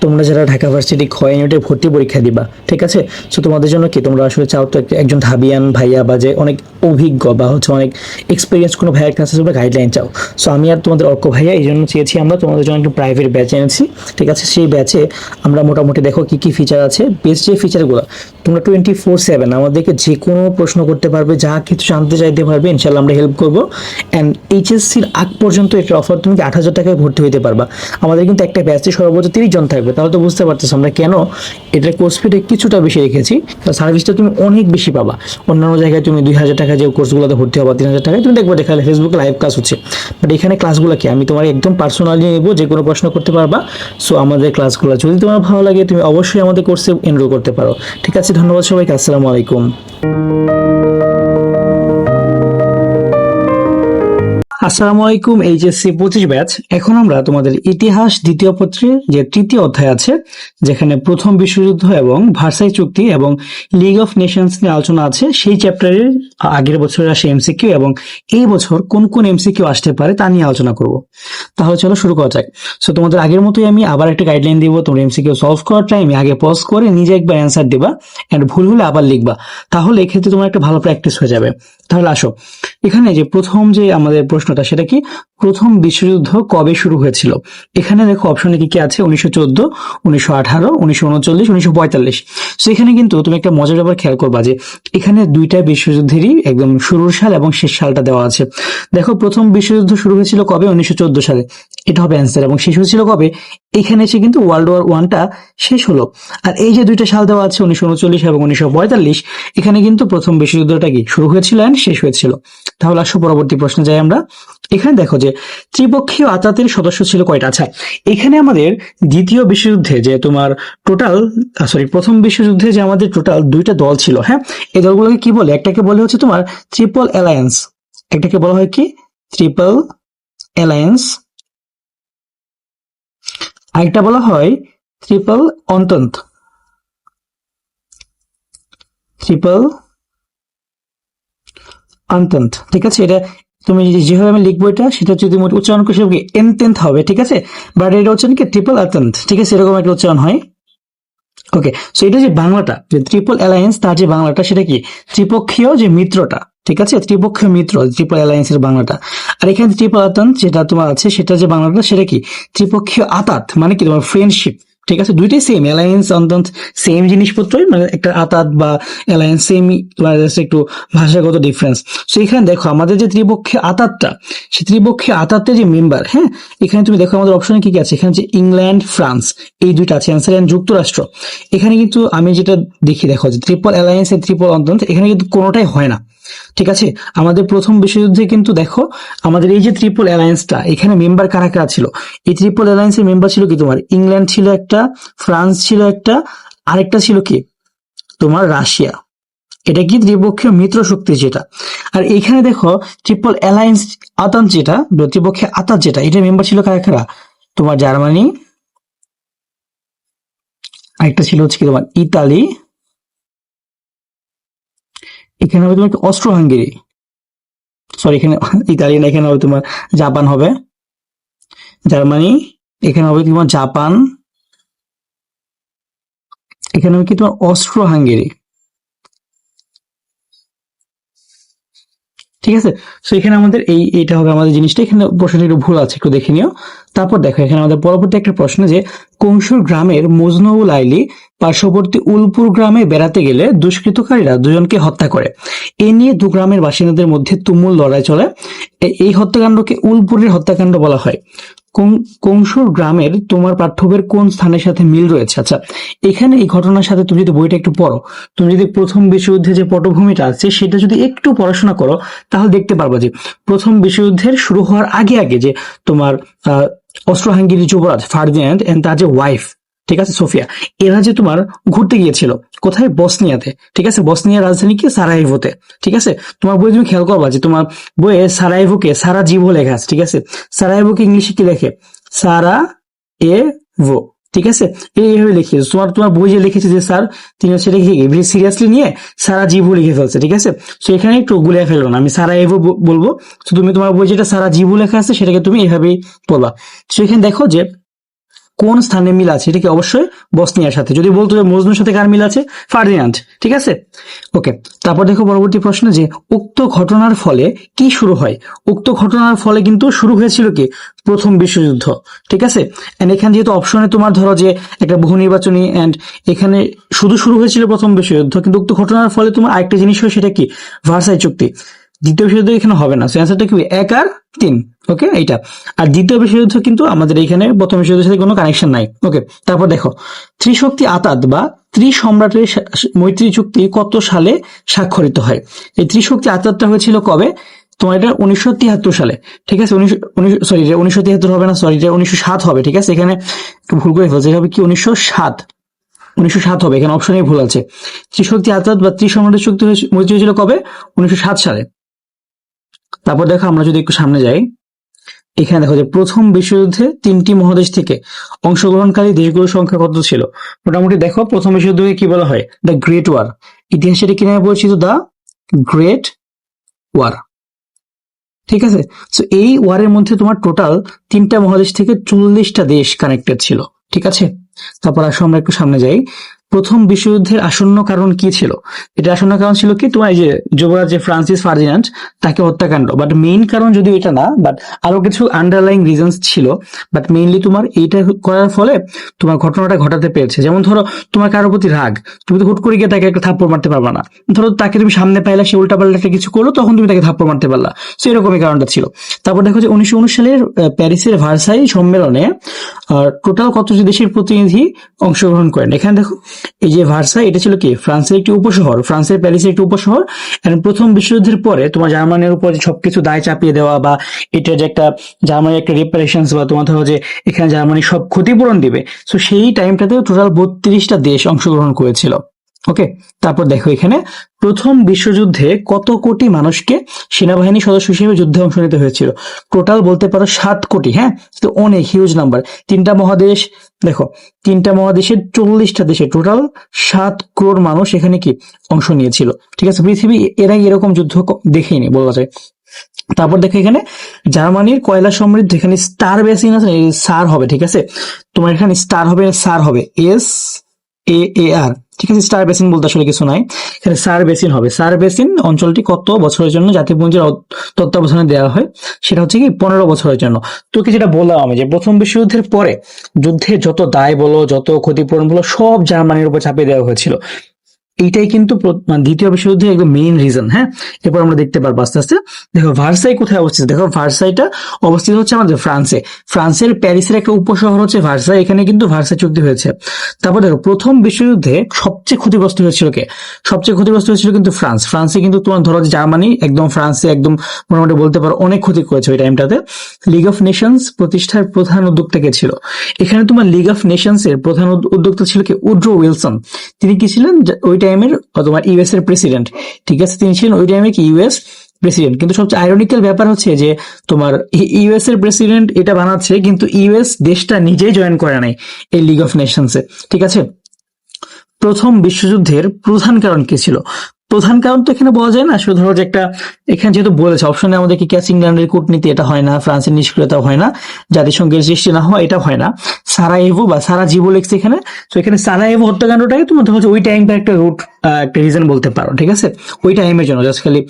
তোমরা যারা ঢাকা ভার্সিটি খ ইউনিটে ভর্তি পরীক্ষা দিবা, ঠিক আছে। সো তোমাদের জন্য কি, তোমরা আসলে চাও তো একজন ঢাবিয়ান ভাইয়া বা যে অনেক অভিজ্ঞ বা হচ্ছে অনেক এক্সপিরিয়েন্স কোনো ভাইয়ের কাছে তোমরা গাইডলাইন চাও। সো আমি আর তোমাদের অর্ক ভাইয়া এই জন্য চেয়েছি আমরা তোমাদের জন্য একটা প্রাইভেট ব্যাচ এনেছি, ঠিক আছে। সেই ব্যাচে আমরা মোটামুটি দেখো কি কি ফিচার আছে, বেস্ট যে ফিচারগুলো তোমরা 24/7 আমাদেরকে যে কোনো প্রশ্ন করতে পারবে, যা কিছু জানতে চাইতে পারবে, ইনশাল্লাহ আমরা হেল্প করবো। অ্যান্ড এইচএসসির আগ পর্যন্ত এটার অফার তুমি 8,000 টাকায় ভর্তি হতে পারবা। আমাদের কিন্তু একটা ব্যাচে সর্বোচ্চ 30 জন থাকবে, তাহলে তো বুঝতে পারতেছো আমরা কেন এটার কোর্স ফিটা কিছুটা বেশি রেখেছি। সার্ভিসটা তুমি অনেক বেশি পাবা। অন্যান্য জায়গায় তুমি 2,000 টাকা যে কোর্সগুলোতে ভর্তি হবা, 3,000 টাকায় তুমি দেখবো দেখালে ফেসবুকে লাইভ ক্লাস হচ্ছে, বাট এখানে ক্লাসগুলো কি আমি তোমার একদম পার্সোনালি নেবো, যে কোনো প্রশ্ন করতে পারবা। সো আমাদের ক্লাসগুলো যদি তোমার ভালো লাগে তুমি অবশ্যই আমাদের কোর্সে এনরোল করতে পারো, ঠিক আছে। ধন্যবাদ সবাইকে, আসসালামু আলাইকুম। আসসালামু আলাইকুম, এইচএসসি 25 ব্যাচ। এখন আমরা তোমাদের ইতিহাস দ্বিতীয় পত্রের যে 3য় অধ্যায় আছে, যেখানে প্রথম বিশ্বযুদ্ধ এবং ভার্সাই চুক্তি এবং লিগ অফ নেশনস নিয়ে আলোচনা আছে, সেই চ্যাপ্টারের আগের বছরের আসে এমসিকিউ এবং এই বছর কোন কোন এমসিকিউ আসতে পারে তা নিয়ে আলোচনা করব। তাহলে চলো শুরু করা যাক। সো তোমাদের আগের মতোই আমি আবার একটা গাইডলাইন দিব, তোমরা এমসিকিউ সলভ করার টাইমে আগে পজ করে নিজে একবার অ্যান্সার দিবা, এন্ড ভুল হলে আবার লিখবা, তাহলে এক্ষেত্রে তোমার একটা ভালো প্র্যাকটিস হয়ে যাবে। তাহলে আসো, এখানে যে প্রথম যে আমাদের প্রশ্নটা সেটা কি, প্রথম বিশ্বযুদ্ধ কবে শুরু হয়েছিল? এখানে দেখো অপশনে কি কি আছে, 1914, 1918, 1939, 1945। সো এখানে কিন্তু তুমি একটা মজার ব্যাপার খেয়াল করবা যে এখানে 2টা বিশ্বযুদ্ধেরই একদম শুরুর সাল এবং শেষ সালটা দেওয়া আছে। দেখো প্রথম বিশ্বযুদ্ধ শুরু হয়েছিল কবে? 1914 সালে, এটা হবে অ্যান্সার। এবং শেষ হয়েছিল কবে? এখানে এসে কিন্তু ওয়ার্ল্ড ওয়ার 1টা শেষ হলো। আর এই যে 2টা সাল দেওয়া আছে 1939 এবং 1945, এখানে কিন্তু প্রথম বিশ্বযুদ্ধটা কি শুরু হয়েছিল এন্ড শেষ হয়েছিল। তাহলে আসো পরবর্তী প্রশ্নে যাই আমরা। এখানে দেখো যে ত্রিপক্ষীয় আতাতের সদস্য ছিল কয়টা? আচ্ছা, এখানে আমাদের দ্বিতীয় বিশ্বযুদ্ধে যে তোমার টোটাল প্রথম বিশ্বযুদ্ধে যে আমাদের টোটাল 2টা দল ছিল, হ্যাঁ, এই দলগুলোকে কি বলে? একটাকে বলে হচ্ছে তোমার ট্রিপল অ্যালায়েন্স, একটাকে বলা হয় কি ট্রিপল অ্যালায়েন্স, আরেকটা বলা হয় ট্রিপল অন্তন্ত, ট্রিপল অন্তন্ত। ঠিক আছে, এটা তুমি যেভাবে আমি লিখবো এটা, সেটা যদি উচ্চারণ করে সেভাবে এনতেন্থ হবে, ঠিক আছে, বাট এটা উচ্চারণ কি ট্রিপল অন্তন্ত, ঠিক আছে, এরকম একটা উচ্চারণ হয়। ওকে, সো এটা যে বাংলাটা, যে ট্রিপল অ্যালায়েন্স, তার যে বাংলাটা সেটা কি ত্রিপক্ষীয় যে মিত্রটা, ঠিক আছে, ত্রিপক্ষীয় মিত্র ট্রিপল অ্যালায়েন্সের বাংলাটা। আর এখানে ট্রিপল আতাত যেটা তোমার আছে, সেটা যে বাংলাটা সেটা কি ত্রিপক্ষীয় আতাত, মানে কি তোমার ফ্রেন্ডশিপ, ঠিক আছে, দুইটাই সেম, অ্যালায়েন্স অন্তত সেম জিনিসপত্রই, মানে একটা আতাত বা অ্যালায়েন্স সেমই, তোমার একটু ভাষাগত ডিফারেন্স। সো এখানে দেখো আমাদের যে ত্রিপক্ষীয় আতাতটা, সেই ত্রিপক্ষীয় আতাতের যে মেম্বার, হ্যাঁ, এখানে তুমি দেখো আমাদের অপশনে কি কি আছে, এখানে যে ইংল্যান্ড, ফ্রান্স, এই দুইটা আছে অ্যান্সার, এন্ড যুক্তরাষ্ট্র। এখানে কিন্তু আমি যেটা দেখি, দেখো যে ট্রিপল অ্যালায়েন্স এর ট্রিপল অন্তত, এখানে কিন্তু কোনোটাই হয় না, ঠিক আছে। আমাদের প্রথম বিশ্বযুদ্ধে কিন্তু দেখো আমাদের এই যে ট্রিপল অ্যালায়েন্সটা, এখানে মেম্বার কারা কারা ছিল, এই ট্রিপল অ্যালায়েন্সের মেম্বার ছিল কি তোমার ইংল্যান্ড ছিল একটা, ফ্রান্স ছিল একটা, আরেকটা ছিল কি তোমার রাশিয়া। এটা কি ত্রিপক্ষীয় মিত্র শক্তি যেটা। আর এখানে দেখো ট্রিপল অ্যালায়েন্স আতাত যেটা, ত্রিপক্ষীয় আতাত যেটা, এটা মেম্বার ছিল কারা কারা, তোমার জার্মানি, আরেকটা ছিল হচ্ছে কি তোমার ইতালি, এখানে হবে তোমার অস্ট্রো হাঙ্গেরি, সরি এখানে ইতালি না, এখানে হবে তোমার জাপান হবে, জার্মানি, এখানে হবে তোমার জাপান, এখানে হবে কি তোমার অস্ট্রো হাঙ্গেরি, ঠিক আছে। সো এখানে আমাদের এইটা হবে আমাদের জিনিসটা, এখানে প্রশ্নটা একটু ভুল আছে, একটু দেখে নিও। তারপর দেখো এখানে আমাদের পরবর্তী একটা প্রশ্ন, যে কংসুর গ্রামের মজনু ও লাইলি পার্শ্ববর্তী উলপুর গ্রামে বেড়াতে গেলে দুষ্কৃতকারীরা দুজনকে হত্যা করে। এ নিয়ে দু গ্রামের বাসিন্দাদের মধ্যে তুমুল লড়াই চলে। এই হত্যাকাণ্ডকে উলপুরের হত্যাকাণ্ড বলা হয়। কংসুর গ্রামের তোমার পাঠ্যবের কোন স্থানের সাথে মিল রয়েছে? আচ্ছা, এখানে এই ঘটনার সাথে তুমি যদি বইটা একটু পড়ো, তুমি যদি প্রথম বিশ্বযুদ্ধে যে পটভূমিটা আছে সেটা যদি একটু পড়াশোনা করো, তাহলে দেখতে পারবা যে প্রথম বিশ্বযুদ্ধের শুরু হওয়ার আগে আগে যে তোমার অস্ট্রো হাঙ্গেরি যুবরাজ ফার্দিন্যান্ড এন্ড তার যে ওয়াইফ, ঠিক আছে, সোফিয়া, এরা যে তোমার ঘুরতে গিয়েছিল কোথায়, বসনিয়াতে, ঠিক আছে, বসনিয়ার রাজধানী কি সারাইভোতে, ঠিক আছে। তোমার বই তুমি খেয়াল করবা যে তোমার বইয়ে সারাইভোকে সারা জীবো লেখা আছে, ঠিক আছে, সারাইভোকে ইংলিশে কি লেখে, সারা এ ভো, ঠিক আছে, এইভাবে লিখিয়েছে। তোমার তোমার বই যে লিখেছে যে স্যার, তিনি হচ্ছে এটা কি সিরিয়াসলি নিয়ে সারা জীবো লিখে ফেলছে, ঠিক আছে। তো এখানে একটু গুলিয়ে ফেললো না, আমি সারা এভো বলবো। তো তুমি তোমার বই যেটা সারা জীবো লেখা আছে সেটাকে তুমি এইভাবেই বলবা। তো এখানে দেখো যে কোন স্থানে মিল আছে, এটা কি অবশ্যই বসনিয়ার সাথে। যদি বলতো যে মজনুর সাথে কার মিল আছে, ফার্দিন্যান্ড, ঠিক আছে। ওকে, তারপর দেখো পরবর্তী প্রশ্ন, যে উক্ত ঘটনার ফলে কি শুরু হয়। উক্ত ঘটনার ফলে কিন্তু শুরু হয়েছিল কি প্রথম বিশ্বযুদ্ধ, ঠিক আছে। এন্ড এখানে যেহেতু অপশনে তোমার ধরো যে একটা বহু নির্বাচনী, এন্ড এখানে শুরু হয়েছিল প্রথম বিশ্বযুদ্ধ, কিন্তু উক্ত ঘটনার ফলে তোমার আরেকটা জিনিস হয়, সেটা কি ভার্সাই চুক্তি। দ্বিতীয় বিশ্বযুদ্ধ এখানে হবে না, অ্যান্সারটা কি 1 আর 3, ওকে এইটা। আর দ্বিতীয় বিশ্বযুদ্ধ কিন্তু আমাদের এখানে প্রথম বিশ্বযুদ্ধের সাথে কোনো কানেকশন নাই, ওকে। তারপর দেখো ত্রিশক্তি আতাত বা ত্রিসম্রাটের মৈত্রী চুক্তি কত সালে স্বাক্ষরিত হয়। এই ত্রিশক্তি আতাতটা হয়েছিল কবে, তোমার এটা 1973 সালে, ঠিক আছে। 1973 হবে না, সরি, এটা 1907 হবে, ঠিক আছে, এখানে একটু ভুল করে ফেলছে, হবে কি 1907 হবে, এখানে অপশনেই ভুল আছে। ত্রিশক্তি আতাত বা ত্রিসম্রাটের চুক্তি মৈত্রী হয়েছিল কবে, 1907 সালে। তারপর দেখো আমরা যদি একটু সামনে যাই, এখানে দেখো যে প্রথম বিশ্বযুদ্ধে 3টি মহাদেশ থেকে অংশগ্রহণকারী দেশগুলোর সংখ্যা কত ছিল। মোটামুটি দেখো প্রথম বিশ্বযুদ্ধকে কি বলা হয়, দ্য গ্রেট ওয়ার, ইতিহাসে কি নামে পরিচিত, দ্য গ্রেট ওয়ার, ঠিক আছে। তো এই ওয়ারের মধ্যে তোমার টোটাল 3টা মহাদেশ থেকে 40টা দেশ কানেক্টেড ছিল, ঠিক আছে। তারপর আসো আমরা একটু সামনে যাই, প্রথম বিশ্বযুদ্ধের আসন্ন কারণ কি ছিল। এটা আসন্ন কারণ ছিল কি তোমার এই যে যুবরাজ যে ফ্রান্সিস ফার্দিন্যান্ড, তাকে হত্যাকাণ্ড, বাট মেইন কারণ যদিও এটা না, বাট আরো কিছু আন্ডারলাইং রিজনস ছিল, বাট মেইনলি তোমার এইটা করার ফলে তোমার ঘটনাটা ঘটাতে পেরেছে। যেমন ধরো তোমার কারোর প্রতি রাগ, তুমি তো হুট করে গিয়ে তাকে একটা থাপ্পড় মারতে পারবা না, ধরো তাকে তুমি সামনে পাইলা, সে উল্টাপাল্টা কিছু করলো, তখন তুমি তাকে থাপ্পড় মারতে পারলা, তো এরকমই কারণটা ছিল। তারপর দেখো যে 1919 সালের প্যারিসের ভার্সাই সম্মেলনে টোটাল কতটি দেশের প্রতিনিধি অংশগ্রহণ করেন। এখানে দেখো এই যে ভার্সাই, এটা ছিল কি ফ্রান্সের একটি উপশহর, ফ্রান্সের প্যারিসের একটি উপশহর। প্রথম বিশ্বযুদ্ধের পরে তোমার জার্মানির উপর সবকিছু দায় চাপিয়ে দেওয়া, বা এটা যে একটা জার্মানির একটা রিপারেশনস, বা তোমার ধরো যে এখানে জার্মানি সব ক্ষতিপূরণ দিবে, তো সেই টাইমটাতে টোটাল 32টা দেশ অংশগ্রহণ করেছিল। ওকে, তারপর দেখো এখানে প্রথম বিশ্বযুদ্ধে কত কোটি মানুষকে সেনাবাহিনী সদস্য হিসেবে যুদ্ধে অংশ নিতে হয়েছিল? টোটাল বলতে পারো 7 কোটি। হ্যাঁ, তো অনেক হিউজ নাম্বার। তিনটা মহাদেশ, দেখো তিনটা মহাদেশের 40টা দেশে টোটাল 7 করোড় মানুষ এখানে কি অংশ নিয়েছিল। ঠিক আছে, পৃথিবী এর আগে এরকম যুদ্ধ দেখেনি বলা যায়। তারপর দেখো এখানে জার্মানির কয়লা সমৃদ্ধ, এখানে স্টার বেসিন আছে, সার হবে। ঠিক আছে, তোমার এখানে স্টার হবে, সার হবে, SAAR। ঠিক আছে, স্টার বেসিন বলতে আসলে কিছু নাই, এখানে সার বেসিন হবে। সার বেসিন অঞ্চলটি কত বছরের জন্য জাতিপুঞ্জের তত্ত্বাবধানে দেওয়া হয়? সেটা হচ্ছে কি 15 বছরের জন্য। তোকে যেটা বললাম আমি, যে প্রথম বিশ্বযুদ্ধের পরে যুদ্ধে যত দায় বলো, যত ক্ষতিপূরণ বলো, সব জার্মানির উপর চাপিয়ে দেওয়া হয়েছিল। এইটাই কিন্তু মানে দ্বিতীয় বিশ্বযুদ্ধের একদম মেইন রিজন। হ্যাঁ, এরপর আমরা দেখতে পারবো আস্তে আস্তে। দেখো ভার্সাই কোথায় অবস্থিত, দেখো ভার্সাইটা অবস্থিত হচ্ছে আমাদের ফ্রান্সে। ফ্রান্সের প্যারিসের একটা উপশহর হচ্ছে ভার্সাই, এখানে কিন্তু ভার্সাই চুক্তি হয়েছে। তারপর দেখো প্রথম বিশ্বযুদ্ধে সবচেয়ে ক্ষতিগ্রস্ত হয়েছিল কে? সবচেয়ে ক্ষতিগ্রস্ত হয়েছিল কিন্তু ফ্রান্স। ফ্রান্সে কিন্তু তোমার ধরো যে জার্মানি একদম ফ্রান্সে একদম মোটামুটি বলতে পারো অনেক ক্ষতি করেছে ওই টাইমটাতে। লিগ অফ নেশনস প্রতিষ্ঠার প্রধান উদ্যোক্তা কে ছিল? এখানে তোমার লিগ অফ নেশনস এর প্রধান উদ্যোক্তা ছিল কি? Woodrow Wilson. তিনি কি ছিলেন? ওই টাইমের তোমার ইউএস এর প্রেসিডেন্ট। ঠিক আছে, তিনি ছিলেন ওই টাইমে কি ইউএস প্রেসিডেন্ট। কিন্তু সবচেয়ে আইরনিক্যাল ব্যাপার হচ্ছে যে তোমার ইউএস এর প্রেসিডেন্ট এটা বানাচ্ছে, কিন্তু ইউএস দেশটা নিজেই জয়েন করে নাই এই লিগ অফ নেশনসে। ঠিক আছে, প্রথম বিশ্বযুদ্ধের প্রধান কারণ কি ছিল? প্রধান কারণ তো এখানে বলা যায় না, শুধু ধরো যে একটা, এখানে যেহেতু বলেছে অপশনে আমাদের কি ক্যাচ ইংল্যান্ডের কূটনীতি, এটা হয় না, ফ্রান্সের নিষ্ক্রিয়তা হয় না, জাতিসংঘের সৃষ্টি না হওয়া, এটা হয় না, সারায়েভো বা সারাজীবো লেখছে এখানে। তো এখানে সারায়েভো হত্যাকাণ্ডটাকে তোমার হচ্ছে ওই টাইমটা একটা রুট, একটা রিজন বলতে পারো। ঠিক আছে, ওই টাইমের জন্য জাস্ট খালি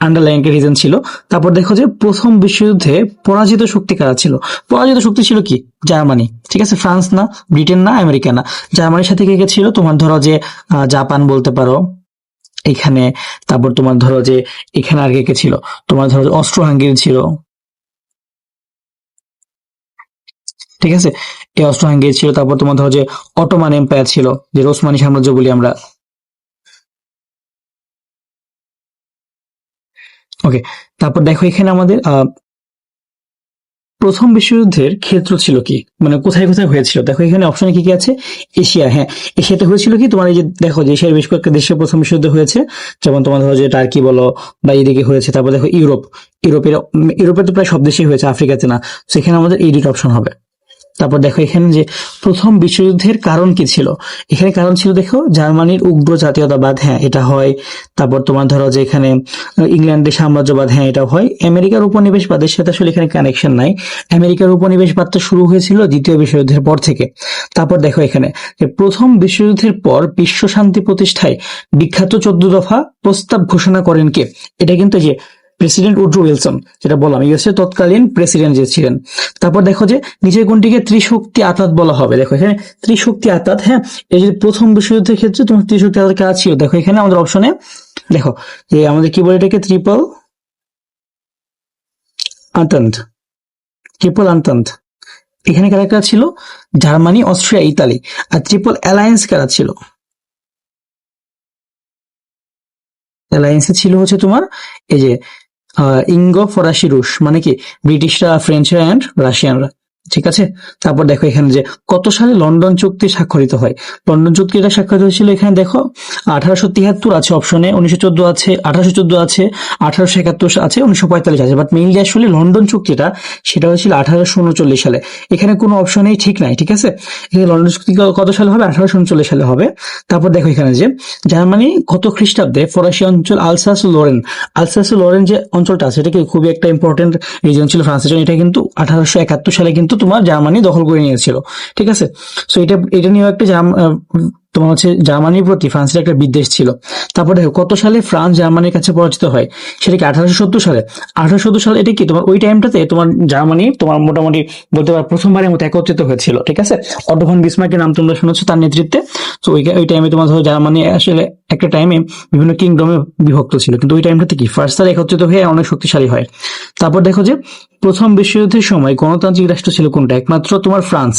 আন্ডারলাইন রিজন ছিল। তারপর দেখো যে প্রথম বিশ্বযুদ্ধে পরাজিত শক্তি কারা ছিল? পরাজিত শক্তি ছিল কি? জার্মানি। ঠিক আছে, ফ্রান্স না, ব্রিটেন না, আমেরিকা না, জার্মানির সাথে কে কে ছিল? তোমার ধরো যে জাপান বলতে পারো এখানে। তারপর তোমার ধরো যে এখানে আর কে কে ছিল? তোমার ধরো যে অস্ট্রো হাঙ্গেরি ছিল। ঠিক আছে, এই অস্ট্রো হাঙ্গেরি ছিল। তারপর তোমার ধরো যে অটোমান এম্পায়ার ছিল, যে ওসমানী সাম্রাজ্য বলি আমরা। ওকে, তারপর দেখো এখানে আমাদের প্রথম বিশ্বযুদ্ধের ক্ষেত্র ছিল কি, মানে কোথায় কোথায় হয়েছিল? দেখো এখানে অপশনে কি কি আছে? এশিয়া। হ্যাঁ, এশিয়াতে হয়েছিল কি তোমার এই যে দেখো যে এশিয়ার বেশ কয়েকটা দেশে প্রথম বিশ্বযুদ্ধ হয়েছে, যেমন তোমার ধরো যে টার্কি বলো বা এদিকে হয়েছে। তারপর দেখো ইউরোপের তো প্রায় সব দেশেই হয়েছে, আফ্রিকাতে না। সেখানে আমাদের এই দুটো অপশন হবে। তারপর দেখো এখানে যে প্রথম বিশ্বযুদ্ধের কারণ কি ছিল? এখানে কারণ ছিল দেখো জার্মানির উগ্র জাতীয়তাবাদ। হ্যাঁ, এটা হয়। তারপর তোমার ধরো যে এখানে ইংল্যান্ডের সাম্রাজ্যবাদ। হ্যাঁ, এটা হয়। আমেরিকার উপনিবেশবাদের সাথে আসলে এখানে কানেকশন নাই। আমেরিকার উপনিবেশবাদটা শুরু হয়েছিল দ্বিতীয় বিশ্বযুদ্ধের পর থেকে। তারপর দেখো এখানে যে প্রথম বিশ্বযুদ্ধের পর বিশ্ব শান্তি প্রতিষ্ঠায় বিখ্যাত 14 দফা প্রস্তাব ঘোষণা করেন কে? এটা কিন্তু যে প্রেসিডেন্ট উড্রো উইলসন, যেটা বললাম ইউএসএ তৎকালীন প্রেসিডেন্ট যে ছিলেন। তারপর দেখো যে নিচের কোনটিকে ত্রিশক্তি আতাত বলা হবে? দেখো এখানে ত্রিশক্তি আতাত। হ্যাঁ, এই যে প্রথম বিশ্বযুদ্ধের ক্ষেত্রে তোমার ত্রিশক্তি আতাত কাজ ছিল। দেখো এখানে আমাদের অপশনে দেখো যে আমাদের কি বলে এটাকে, আন্তন্ত ট্রিপল আন্তন্ত। এখানে কারা কারা ছিল? Germany, Austria, Italy. আর ট্রিপল অ্যালায়েন্স কারা ছিল? অ্যালায়েন্সে ছিল হচ্ছে তোমার এই যে ইঙ্গ ফরাসি রুশ, মানে কি ব্রিটিশরা, ফ্রেঞ্চরা অ্যান্ড রাশিয়ানরা। ঠিক আছে, তারপর দেখো এখানে যে কত সালে লন্ডন চুক্তি স্বাক্ষরিত হয়? লন্ডন চুক্তিটা স্বাক্ষরিত হয়েছিল এখানে দেখো 1873 আছে অপশনে, 1914 আছে, 1814 আছে, 1871 আছে, 1945 আছে। বাট মেইনলি আসলে লন্ডন চুক্তিটা সেটা হয়েছিল 1839 সালে। এখানে কোনো অপশনেই ঠিক নাই। ঠিক আছে, এখানে লন্ডন চুক্তি কত সালে হবে? 1839 সালে হবে। তারপর দেখো এখানে যে জার্মানি কত খ্রিস্টাব্দে ফরাসি অঞ্চল আলসাস লরেন যে অঞ্চলটা আছে, এটা কি খুবই একটা ইম্পর্টেন্ট রিজন ছিল ফ্রান্সের জন্য। এটা কিন্তু 1871 সালে কিন্তু তোমার জার্মানি দখল করে নিয়েছিল। ঠিক আছে, সো এটা নিয়েও একটা তোমার হচ্ছে জার্মানির প্রতি ফ্রান্সের একটা বিদ্বেষ ছিল। তারপর দেখো কত সালে ফ্রান্স জার্মানির কাছে পরাজিত হয়? সেটা কি 1870 সালে? 1870 সালে এটা কি তোমার ওই টাইমটাতে তোমার জার্মানি তোমার মোটামুটি বলতে পারো প্রথমবারের মতো একত্রিত হয়েছিল। ঠিক আছে, অটো ভন বিসমার্কের নাম তোমরা শুনেছো, তার নেতৃত্বে। তো ওই টাইমে তোমার ধরো জার্মানি আসলে একটা টাইমে বিভিন্ন কিংডমে বিভক্ত ছিল, কিন্তু ওই টাইমটাতে কি ফার্স্ট তারা একত্রিত হয়ে অনেক শক্তিশালী হয়। তারপর দেখো যে প্রথম বিশ্বযুদ্ধের সময় গণতান্ত্রিক রাষ্ট্র ছিল কোনটা? একমাত্র তোমার ফ্রান্স।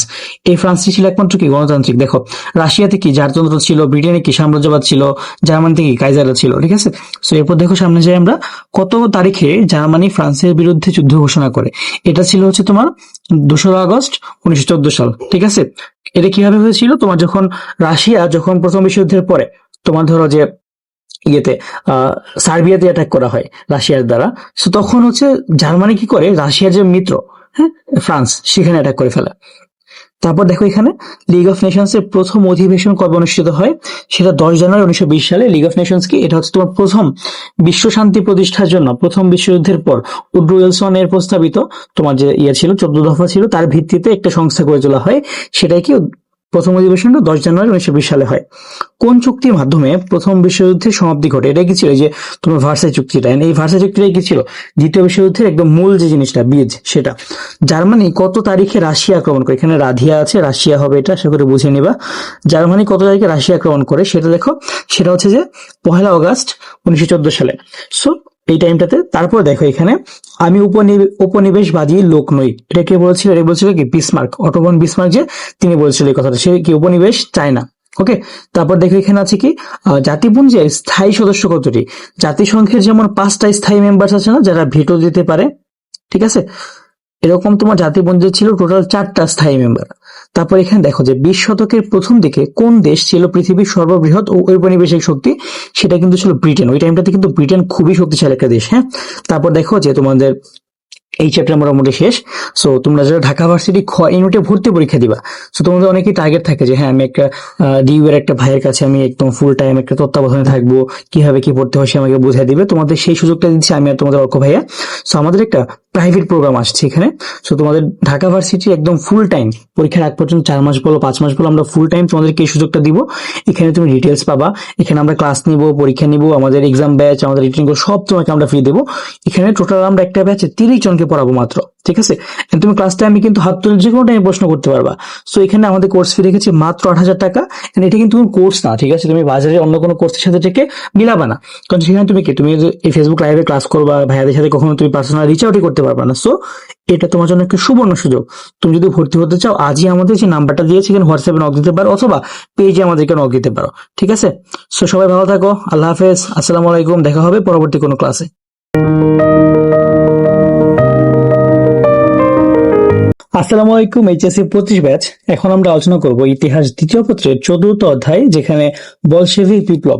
এই ফ্রান্সটি ছিল একমাত্র কি গণতান্ত্রিক। দেখো রাশিয়াতে কি জারতন্ত্র ছিল, ব্রিটেনে কি সাম্রাজ্যবাদ ছিল, জার্মানিতে কি কাইজাররা ছিল। ঠিক আছে, সো এরপর দেখো সামনে যাই আমরা, কত তারিখে জার্মানি ফ্রান্সের বিরুদ্ধে যুদ্ধ ঘোষণা করে? এটা ছিল হচ্ছে তোমার 2 আগস্ট 1914 সাল। ঠিক আছে, এটা কিভাবে হয়েছিল? তোমার যখন রাশিয়া যখন প্রথম বিশ্বযুদ্ধের পরে তোমার ধরো যে ইয়েতে সার্বিয়াতে অ্যাটাক করা হয় রাশিয়ার দ্বারা, সো তখন হচ্ছে জার্মানি কি করে, রাশিয়ার যে মিত্র, হ্যাঁ, ফ্রান্স, সেখানে অ্যাটাক করে ফেলে। তারপর দেখো এখানে লিগ অফ নেশনস এর প্রথম অধিবেশন কবে অনুষ্ঠিত হয়, সেটা 10 জানুয়ারি 1920 সালে। লিগ অফ নেশনস কি, এটা হচ্ছে তোমার প্রথম বিশ্ব শান্তি প্রতিষ্ঠার জন্য প্রথম বিশ্বযুদ্ধের পর উড্রো উইলসন এর প্রস্তাবিত তোমার যে ইয়ে ছিল, 14 দফা ছিল, তার ভিত্তিতে একটা সংস্থা গড়ে তোলা হয়। সেটাই কি, প্রথম অধিবেশনটা 10 জানুয়ারি 1920 সালে হয়। কোন চুক্তির মাধ্যমে প্রথম বিশ্বযুদ্ধের সমাপ্তি ঘটে, এটা কি ছিল, এই যে তোমার ভার্সাই চুক্তিটা, এই ভার্সাই চুক্তিটাই কি ছিল দ্বিতীয় বিশ্বযুদ্ধের একদম মূল যে জিনিসটা, বীজ সেটা। জার্মানি কত তারিখে রাশিয়া আক্রমণ করে, এখানে রাধিয়া আছে, রাশিয়া হবে এটা, আশা করে বুঝে নিবা। জার্মানি কত তারিখে রাশিয়া আক্রমণ করে সেটা দেখো, সেটা হচ্ছে যে 1 আগস্ট 1914 সালে। সো এই টাইমটাতে। তারপর দেখো এখানে, আমি উপনিবেশবাদী লোক নই, এটা কে বলেছিল, এটা বলছিল কি বিসমার্ক, অটো ভন বিসমার্ক, যে তিনি বলেছিল এই কথাটা, সে কি উপনিবেশ চায় না। ওকে, তারপর দেখো এখানে আছে কি, জাতিপুঞ্জের স্থায়ী সদস্য কতটি, জাতিসংঘের যেমন 5টা স্থায়ী মেম্বার আছে না, যারা ভেটো দিতে পারে, ঠিক আছে, এরকম তোমার জাতিপুঞ্জের ছিল টোটাল 4টা স্থায়ী মেম্বার। তারপর এখানে দেখো যে 20 শতকের প্রথম দিকে কোন দেশ ছিল পৃথিবীর সর্ববৃহৎ ঔপনিবেশিক শক্তি, সেটা কিন্তু ছিল ব্রিটেন। ওই টাইমটাতে কিন্তু ব্রিটেন খুবই শক্তিশালী একটা দেশ, হ্যাঁ। তারপর দেখো যে তোমাদের এই চ্যাপ্টার মোটামুটি শেষ। সো তোমরা যারা ঢাকা ভার্সিটি খ ইউনিটে ভর্তি পরীক্ষা দিবা, সো তোমাদের অনেকেই টার্গেট থাকে যে হ্যাঁ আমি একটা ডিইউ এর একটা ভাইয়ের কাছে আমি একদম ফুল টাইম একটা তত্ত্বাবধানে থাকবো, কিভাবে কি পড়তে হয় সে আমাকে বুঝিয়ে দিবে। তোমাদের সেই সুযোগটা দিচ্ছি আমি আর তোমাদের অর্ক ভাইয়া। সো আমাদের একটা প্রাইভেট প্রোগ্রাম আসছে এখানে। সো তোমাদের ঢাকা ভার্সিটি একদম ফুল টাইম পরীক্ষার আগ পর্যন্ত 4 মাস বলো 5 মাস বলো, আমরা ফুল টাইম তোমাদেরকে এই সুযোগটা দিব। এখানে তুমি ডিটেলস পাবা, এখানে আমরা ক্লাস নিব, পরীক্ষা নিব, আমাদের এক্সাম ব্যাচ, আমাদের রিটেন সব তোমাকে আমরা ফ্রি দেবো। এখানে টোটাল আমরা একটা ব্যাচে 30 জনকে পড়াবো মাত্র, ঠিক আছে। And তুমি ক্লাস টাইমে কিন্তু হাত তুলে যে কোনো টাইমে প্রশ্ন করতে পারবা। সো এখানে আমাদের কোর্স ফি রেখেছি মাত্র 8,000 টাকা। And এটা কিন্তু কোর্স না, ঠিক আছে, তুমি বাজারে অন্য কোনো কোর্সের সাথে থেকে মিলাবা না, কারণ সেখানে তুমি কি, তুমি এই ফেসবুক লাইভে ক্লাস করবা, ভাইয়াদের সাথে কখনো তুমি পার্সোনাল রিচ আউটই করতে পারবা না। সো এটা তোমার জন্য একটা সুবর্ণ সুযোগ। তুমি যদি ভর্তি হতে চাও, আজই আমাদের যে নাম্বারটা দিয়েছি এখানে হোয়াটসঅ্যাপে নক দিতে পারো, অথবা পেজে আমাদেরকে নক দিতে পারো, ঠিক আছে। সো সবাই ভালো থাকো, আল্লাহ হাফেজ, আসসালামু আলাইকুম, দেখা হবে পরবর্তী কোনো ক্লাসে। আসসালামু আলাইকুম, এইচএসসি 25 ব্যাচ। এখন আমরা আলোচনা করব ইতিহাস দ্বিতীয় পত্রের 14th অধ্যায়, যেখানে বলশেভিক বিপ্লব,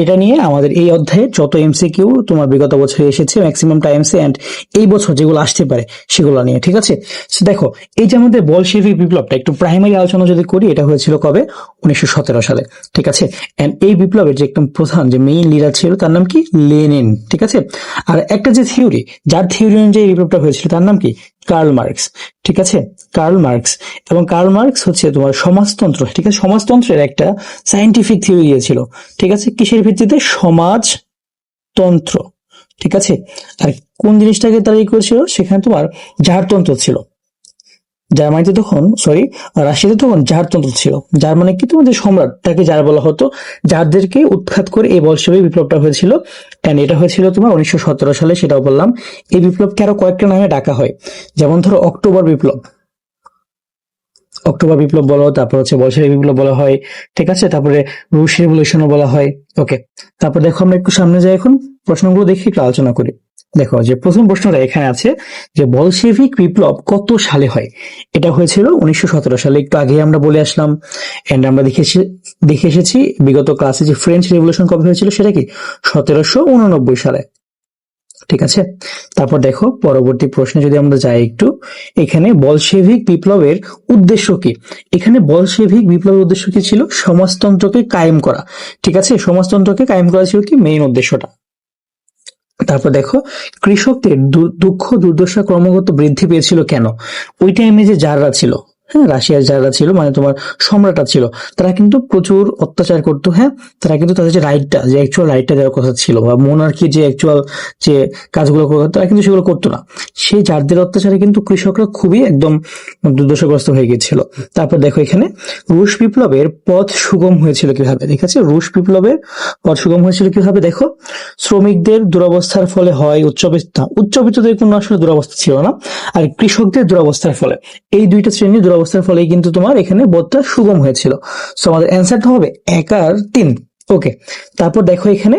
এটা নিয়ে আমাদের এই অধ্যায়ে যত এমসিকিউ তোমার বিগত বছরে এসেছে ম্যাক্সিমাম টাইমসে, এন্ড এই বছর যেগুলো আসতে পারে সেগুলো নিয়ে, ঠিক আছে। সো দেখো, এই যে আমাদের বলশেভিক বিপ্লবটা একটু প্রাইমারি আলোচনা যদি করি, এটা হয়েছিল কবে, 1917 সালে, ঠিক আছে। এন্ড এই বিপ্লবের যে একদম প্রধান যে মেইন লিডার ছিল তার নাম কি, লেনিন, ঠিক আছে। আর একটা যে থিওরি, যার থিওরি অনুযায়ী এই বিপ্লবটা হয়েছিল তার নাম কি, কার্ল মার্কস, ঠিক আছে, কার্ল মার্কস। এবং কার্ল মার্কস হচ্ছে তোমার সমাজতন্ত্র, ঠিক আছে, সমাজতন্ত্রের একটা সায়েন্টিফিক থিওরি দিয়েছিল, ঠিক আছে, কিসের ভিত্তিতে, সমাজতন্ত্র, ঠিক আছে। আর কোন জিনিসটাকে তারা ই করেছিল, সেখানে তোমার জারতন্ত্র ছিল। জার্মানিতে তখন, সরি, রাশিয়াতে তখন জারতন্ত্র ছিল। যার মানে কি, তোমাদের সম্রাট, তাকে যার বলা হতো, যাদেরকে উৎখাত করে এই বলশেভিক বিপ্লবটা হয়েছিল। এন্ড এটা হয়েছিল তোমার 1917 সালে, সেটাও বললাম। এই বিপ্লবকে আরো কয়েকটা নামে ডাকা হয়, যেমন ধরো অক্টোবর বিপ্লব, অক্টোবর বিপ্লব বলো, তারপর হচ্ছে বলশেভিক বিপ্লব বলা হয়, ঠিক আছে, তারপরে রুশ রেভলিউশনও বলা হয়। ওকে, তারপর দেখো আমরা একটু সামনে যাই, এখন প্রশ্নগুলো দেখি একটু আলোচনা করি। দেখো যে প্রথম প্রশ্নটা এখানে আছে যে বলশেভিক বিপ্লব কত সালে হয়, এটা হয়েছিল 1917 সালে, একটু আগে আমরা বলে আসলাম। এন্ড আমরা দেখে এসেছি বিগত ক্লাসে যে ফ্রেঞ্চ রেভলিউশন কবে হয়েছিল, সেটা কি 1789 সালে, ঠিক আছে। তারপর দেখো পরবর্তী প্রশ্নে যদি আমরা যাই একটু, এখানে বলশেভিক বিপ্লবের উদ্দেশ্য কি, এখানে বলশেভিক বিপ্লবের উদ্দেশ্য কি ছিল, সমাজতন্ত্রকে কায়েম করা, ঠিক আছে, সমাজতন্ত্রকে কায়েম করা ছিল কি মেইন উদ্দেশ্যটা। তারপর দেখো, কৃষকদের দুঃখ দুর্দশা ক্রমাগত বৃদ্ধি পেয়েছিল কেন, ওই টাইমে যে জাররা ছিল, হ্যাঁ, রাশিয়ার যারা ছিল, মানে তোমার সম্রাটরা ছিল, তারা কিন্তু প্রচুর অত্যাচার করতো, হ্যাঁ, তারা কিন্তু তাদের যে রাইটটা, যে অ্যাকচুয়াল রাইটটা দেওয়ার কথা ছিল, বা মোনার্কি যে অ্যাকচুয়াল যে কাজগুলো করতো, তারা কিন্তু সেগুলো করতো না। সেই জারদের অত্যাচারে কিন্তু কৃষকরা খুবই একদম দুর্দশাগ্রস্ত হয়ে গিয়েছিল। তারপর দেখো এখানে, রুশ বিপ্লবের পথ সুগম হয়েছিল কিভাবে, ঠিক আছে, রুশ বিপ্লবের পথ সুগম হয়েছিল কিভাবে, দেখো, শ্রমিকদের দুরবস্থার ফলে হয়, উচ্চবিত্তদের কোনো আসলে দুরবস্থা ছিল না, আর কৃষকদের দুরবস্থার ফলে, এই দুইটা শ্রেণীর দুরবস্থার ফলেই কিন্তু তোমার এখানে পথটা সুগম হয়েছিল। সো আমাদের অ্যান্সারটা হবে 1 আর 3। ওকে, তারপর দেখো এখানে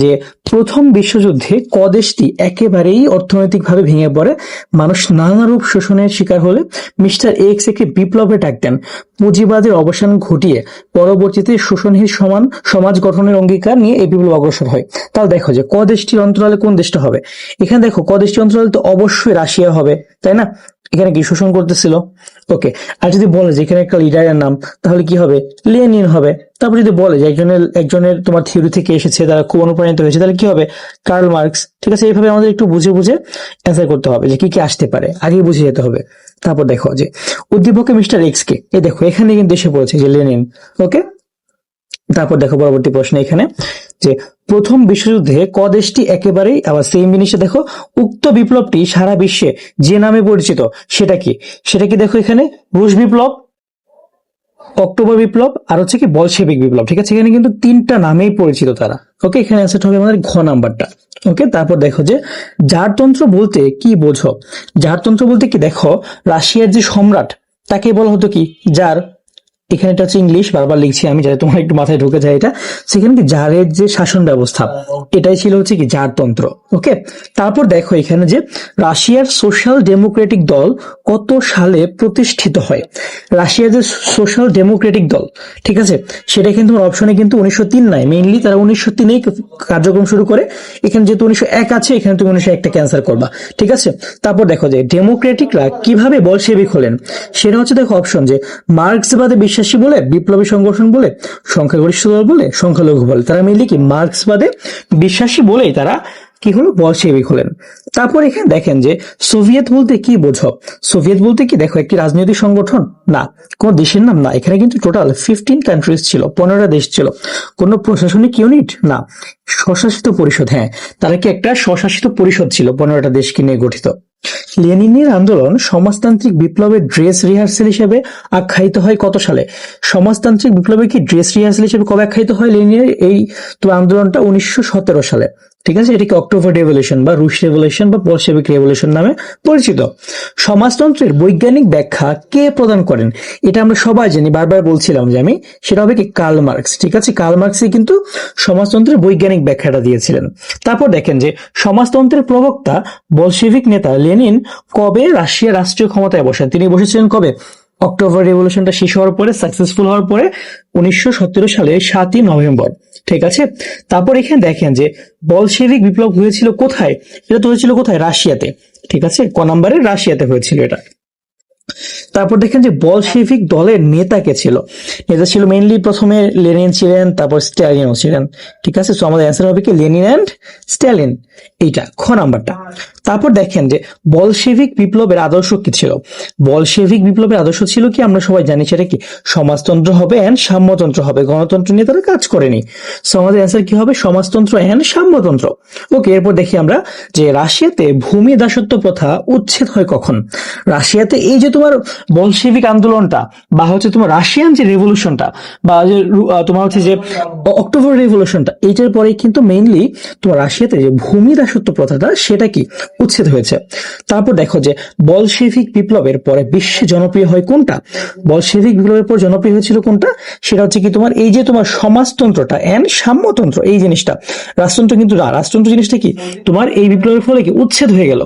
যে প্রথম বিশ্বযুদ্ধে ক দেশটি একেবারেই অর্থনৈতিকভাবে ভেঙে পড়ে, মানুষ নানারূপ শোষণের শিকার হলে মিস্টার এক্স একটি বিপ্লবের ডাক দেন, পুঁজিবাদের অবসান ঘটিয়ে পরবর্তীতে শোষণহীন সমাজ গঠনের অঙ্গীকার নিয়ে এই বিপ্লব অগ্রসর হয়। তাহলে দেখো যে ক দেশটির অন্তরালে কোন দেশটা হবে, এখানে দেখো ক দেশটির অন্তরালে তো অবশ্যই রাশিয়া হবে, তাই না? এখানে কি শোষণ করতেছিল? ওকে, আর যদি বলে যে এখানে একটা লিডারের নাম, তাহলে কি হবে? লেনিন হবে। তারপর যদি বলে যে একজনের তোমার থিওরি থেকে এসেছে, তারা খুব অনুপ্রাণিত হয়েছে, তাহলে কি হবে? Karl Marx. ঠিক আছে, এইভাবে আমাদের একটু বুঝে বুঝে অ্যান্সার করতে হবে যে কি কি আসতে পারে, আগে বুঝে যেতে হবে। তারপর দেখো যে উদ্দীপকে মিস্টার এক্স কে, এই দেখো এখানে কিন্তু এসে পড়েছে যে লেনিন। ওকে, তারপর দেখো পরবর্তী প্রশ্ন এখানে যে প্রথম বিশ্বযুদ্ধে ক দেশটি একেবারেই, আবার সেম জিনিসটা দেখো, উক্ত বিপ্লবটি সারা বিশ্বে যে নামে পরিচিত সেটা কি? সেটা কি দেখো এখানে রুশ বিপ্লব, অক্টোবর বিপ্লব, আর হচ্ছে কি বলশেভিক বিপ্লব। ঠিক আছে, এখানে কিন্তু তিনটা নামেই পরিচিত তারা। ওকে, এখানে অ্যান্সার হবে আমাদের ঘ নাম্বারটা। ওকে, তারপর দেখো যে জারতন্ত্র বলতে কি বোঝো? জারতন্ত্র বলতে কি, দেখো রাশিয়ার যে সম্রাট তাকে বলা হতো কি জার। এখানে এটা হচ্ছে ইংলিশ, বারবার লিখছি আমি যাতে তোমার একটু মাথায় ঢুকে যায় এটা। সেখানে কি জারের যে শাসন ব্যবস্থা, এটাই ছিল হচ্ছে কি জারতন্ত্র। ওকে, তারপর দেখো এখানে যে রাশিয়ার সোশ্যাল ডেমোক্রেটিক দল কত সালে প্রতিষ্ঠিত হয়? রাশিয়ার যে সোশ্যাল ডেমোক্রেটিক দল, ঠিক আছে, সেটা কিন্তু অপশনে কিন্তু 1903 নাই, মেইনলি তারা 1903-এই কার্যক্রম শুরু করে। এখানে যেহেতু 1901 আছে, এখানে তুমি 1901টা ক্যান্সেল করবা। ঠিক আছে, তারপর দেখো যে ডেমোক্রেটিকরা কিভাবে বলশেভিক হলেন, সেটা হচ্ছে দেখো অপশন যে মার্ক্সবাদে বিশ্বাসী বলে, বিপ্লবী সংগঠন বলে, সংখ্যাগরিষ্ঠ দল বলে, সংখ্যালঘু বলে। তারা মিলে কি মার্ক্সবাদে বিশ্বাসী বলেই তারা কি হলো, বলশেভিক হলেন। তারপর এখানে দেখেন যে সোভিয়েত বলতে কি বোঝো? সোভিয়েত বলতে কি দেখো একটি রাজনৈতিক সংগঠন না, কোন দেশের নাম না, এখানে কিন্তু টোটাল 15 কান্ট্রিজ ছিল, 15টা দেশ ছিল। কোন প্রশাসনিক ইউনিট না, স্বশাসিত পরিষদ। হ্যাঁ, তারা কি একটা স্বশাসিত পরিষদ ছিল 15টা দেশকে নিয়ে গঠিত। লেনিনের আন্দোলন সমাজতান্ত্রিক বিপ্লবের ড্রেস রিহার্সেল হিসেবে আখ্যায়িত হয় কত সালে? সমাজতান্ত্রিক বিপ্লবের কি ড্রেস রিহার্সেল হিসেবে কবে আখ্যায়িত হয় লেনিনের এই তো আন্দোলনটা? 1917 সালে। ঠিক আছে, এটাকে অক্টোবর রেভলিউশন বা রুশ রেভলিউশন বা বলশেভিক রেভলিউশন নামে পরিচিত। সমাজতন্ত্রের বৈজ্ঞানিক ব্যাখ্যা কে প্রদান করেন? এটা আমরা সবাই জানি, বারবার বলছিলাম যে আমি, সেটা হবে কি কার্ল মার্কস। ঠিক আছে, কার্ল মার্কসই কিন্তু সমাজতন্ত্রের বৈজ্ঞানিক ব্যাখ্যাটা দিয়েছিলেন। তারপর দেখেন যে সমাজতন্ত্রের প্রবক্তা বলশেভিক নেতা লেনিন কবে রাশিয়ার রাষ্ট্রীয় ক্ষমতায় বসেন? তিনি বসেছিলেন কবে? অক্টোবর রেভলিউশনটা শেষ হওয়ার পরে, সাকসেসফুল হওয়ার পরে 1917 সালে 7ই নভেম্বর। ঠিক আছে, তারপর এখানে দেখেন যে বলশেভিক বিপ্লব হয়েছিল কোথায়? এটা তো হয়েছিল কোথায়? রাশিয়াতে। ঠিক আছে, ক নম্বরে? রাশিয়াতে হয়েছিল এটা। তারপর দেখেন যে বলশেভিক দলের নেতা কে ছিল? নেতা ছিল মেইনলি প্রথমে লেনিন ছিলেন, তারপর স্ট্যালিনও ছিলেন। ঠিক আছে, সো আমাদের অ্যান্সার হবে কি লেনিন এন্ড স্ট্যালিন, এইটা খ নাম্বারটা। তারপর দেখেন যে বলশেভিক বিপ্লবের আদর্শ কি ছিল? বলশেভিক বিপ্লবের আদর্শ ছিল কি, আমরা সবাই জানি সেটা কি, সমাজতন্ত্র হবে এন্ড সাম্যতন্ত্র হবে। গণতন্ত্র নিয়ে তারা কাজ করেনি। সো আমাদের অ্যান্সার কি হবে? সমাজতন্ত্র এন্ড সাম্যতন্ত্র। ওকে, এরপর দেখি আমরা যে রাশিয়াতে ভূমি দাসত্ব প্রথা উচ্ছেদ হয় কখন? রাশিয়াতে এই যে তোমার বলশেভিক আন্দোলনটা, বা হচ্ছে তোমার রাশিয়ান যে রেভলিউশনটা, বা যে তোমার হচ্ছে যে অক্টোবর রেভলিউশনটা, এইটার পরে কিন্তু মেইনলি তোমার রাশিয়াতে যে ভূমি দাসত্ব প্রথাটা, সেটা কি উচ্ছেদ হয়েছে। তারপর দেখো যে বলশেভিক বিপ্লবের পরে বিশ্বে জনপ্রিয় হয় কোনটা? বলশেভিক বিপ্লবের পর জনপ্রিয় হয়েছিল কোনটা? সেটা হচ্ছে কি তোমার এই যে তোমার সমাজতন্ত্রটা এন্ড সাম্যতন্ত্র, এই জিনিসটা। রাজতন্ত্র কিন্তু না, রাজতন্ত্র জিনিসটা কি তোমার এই বিপ্লবের ফলে কি উচ্ছেদ হয়ে গেল।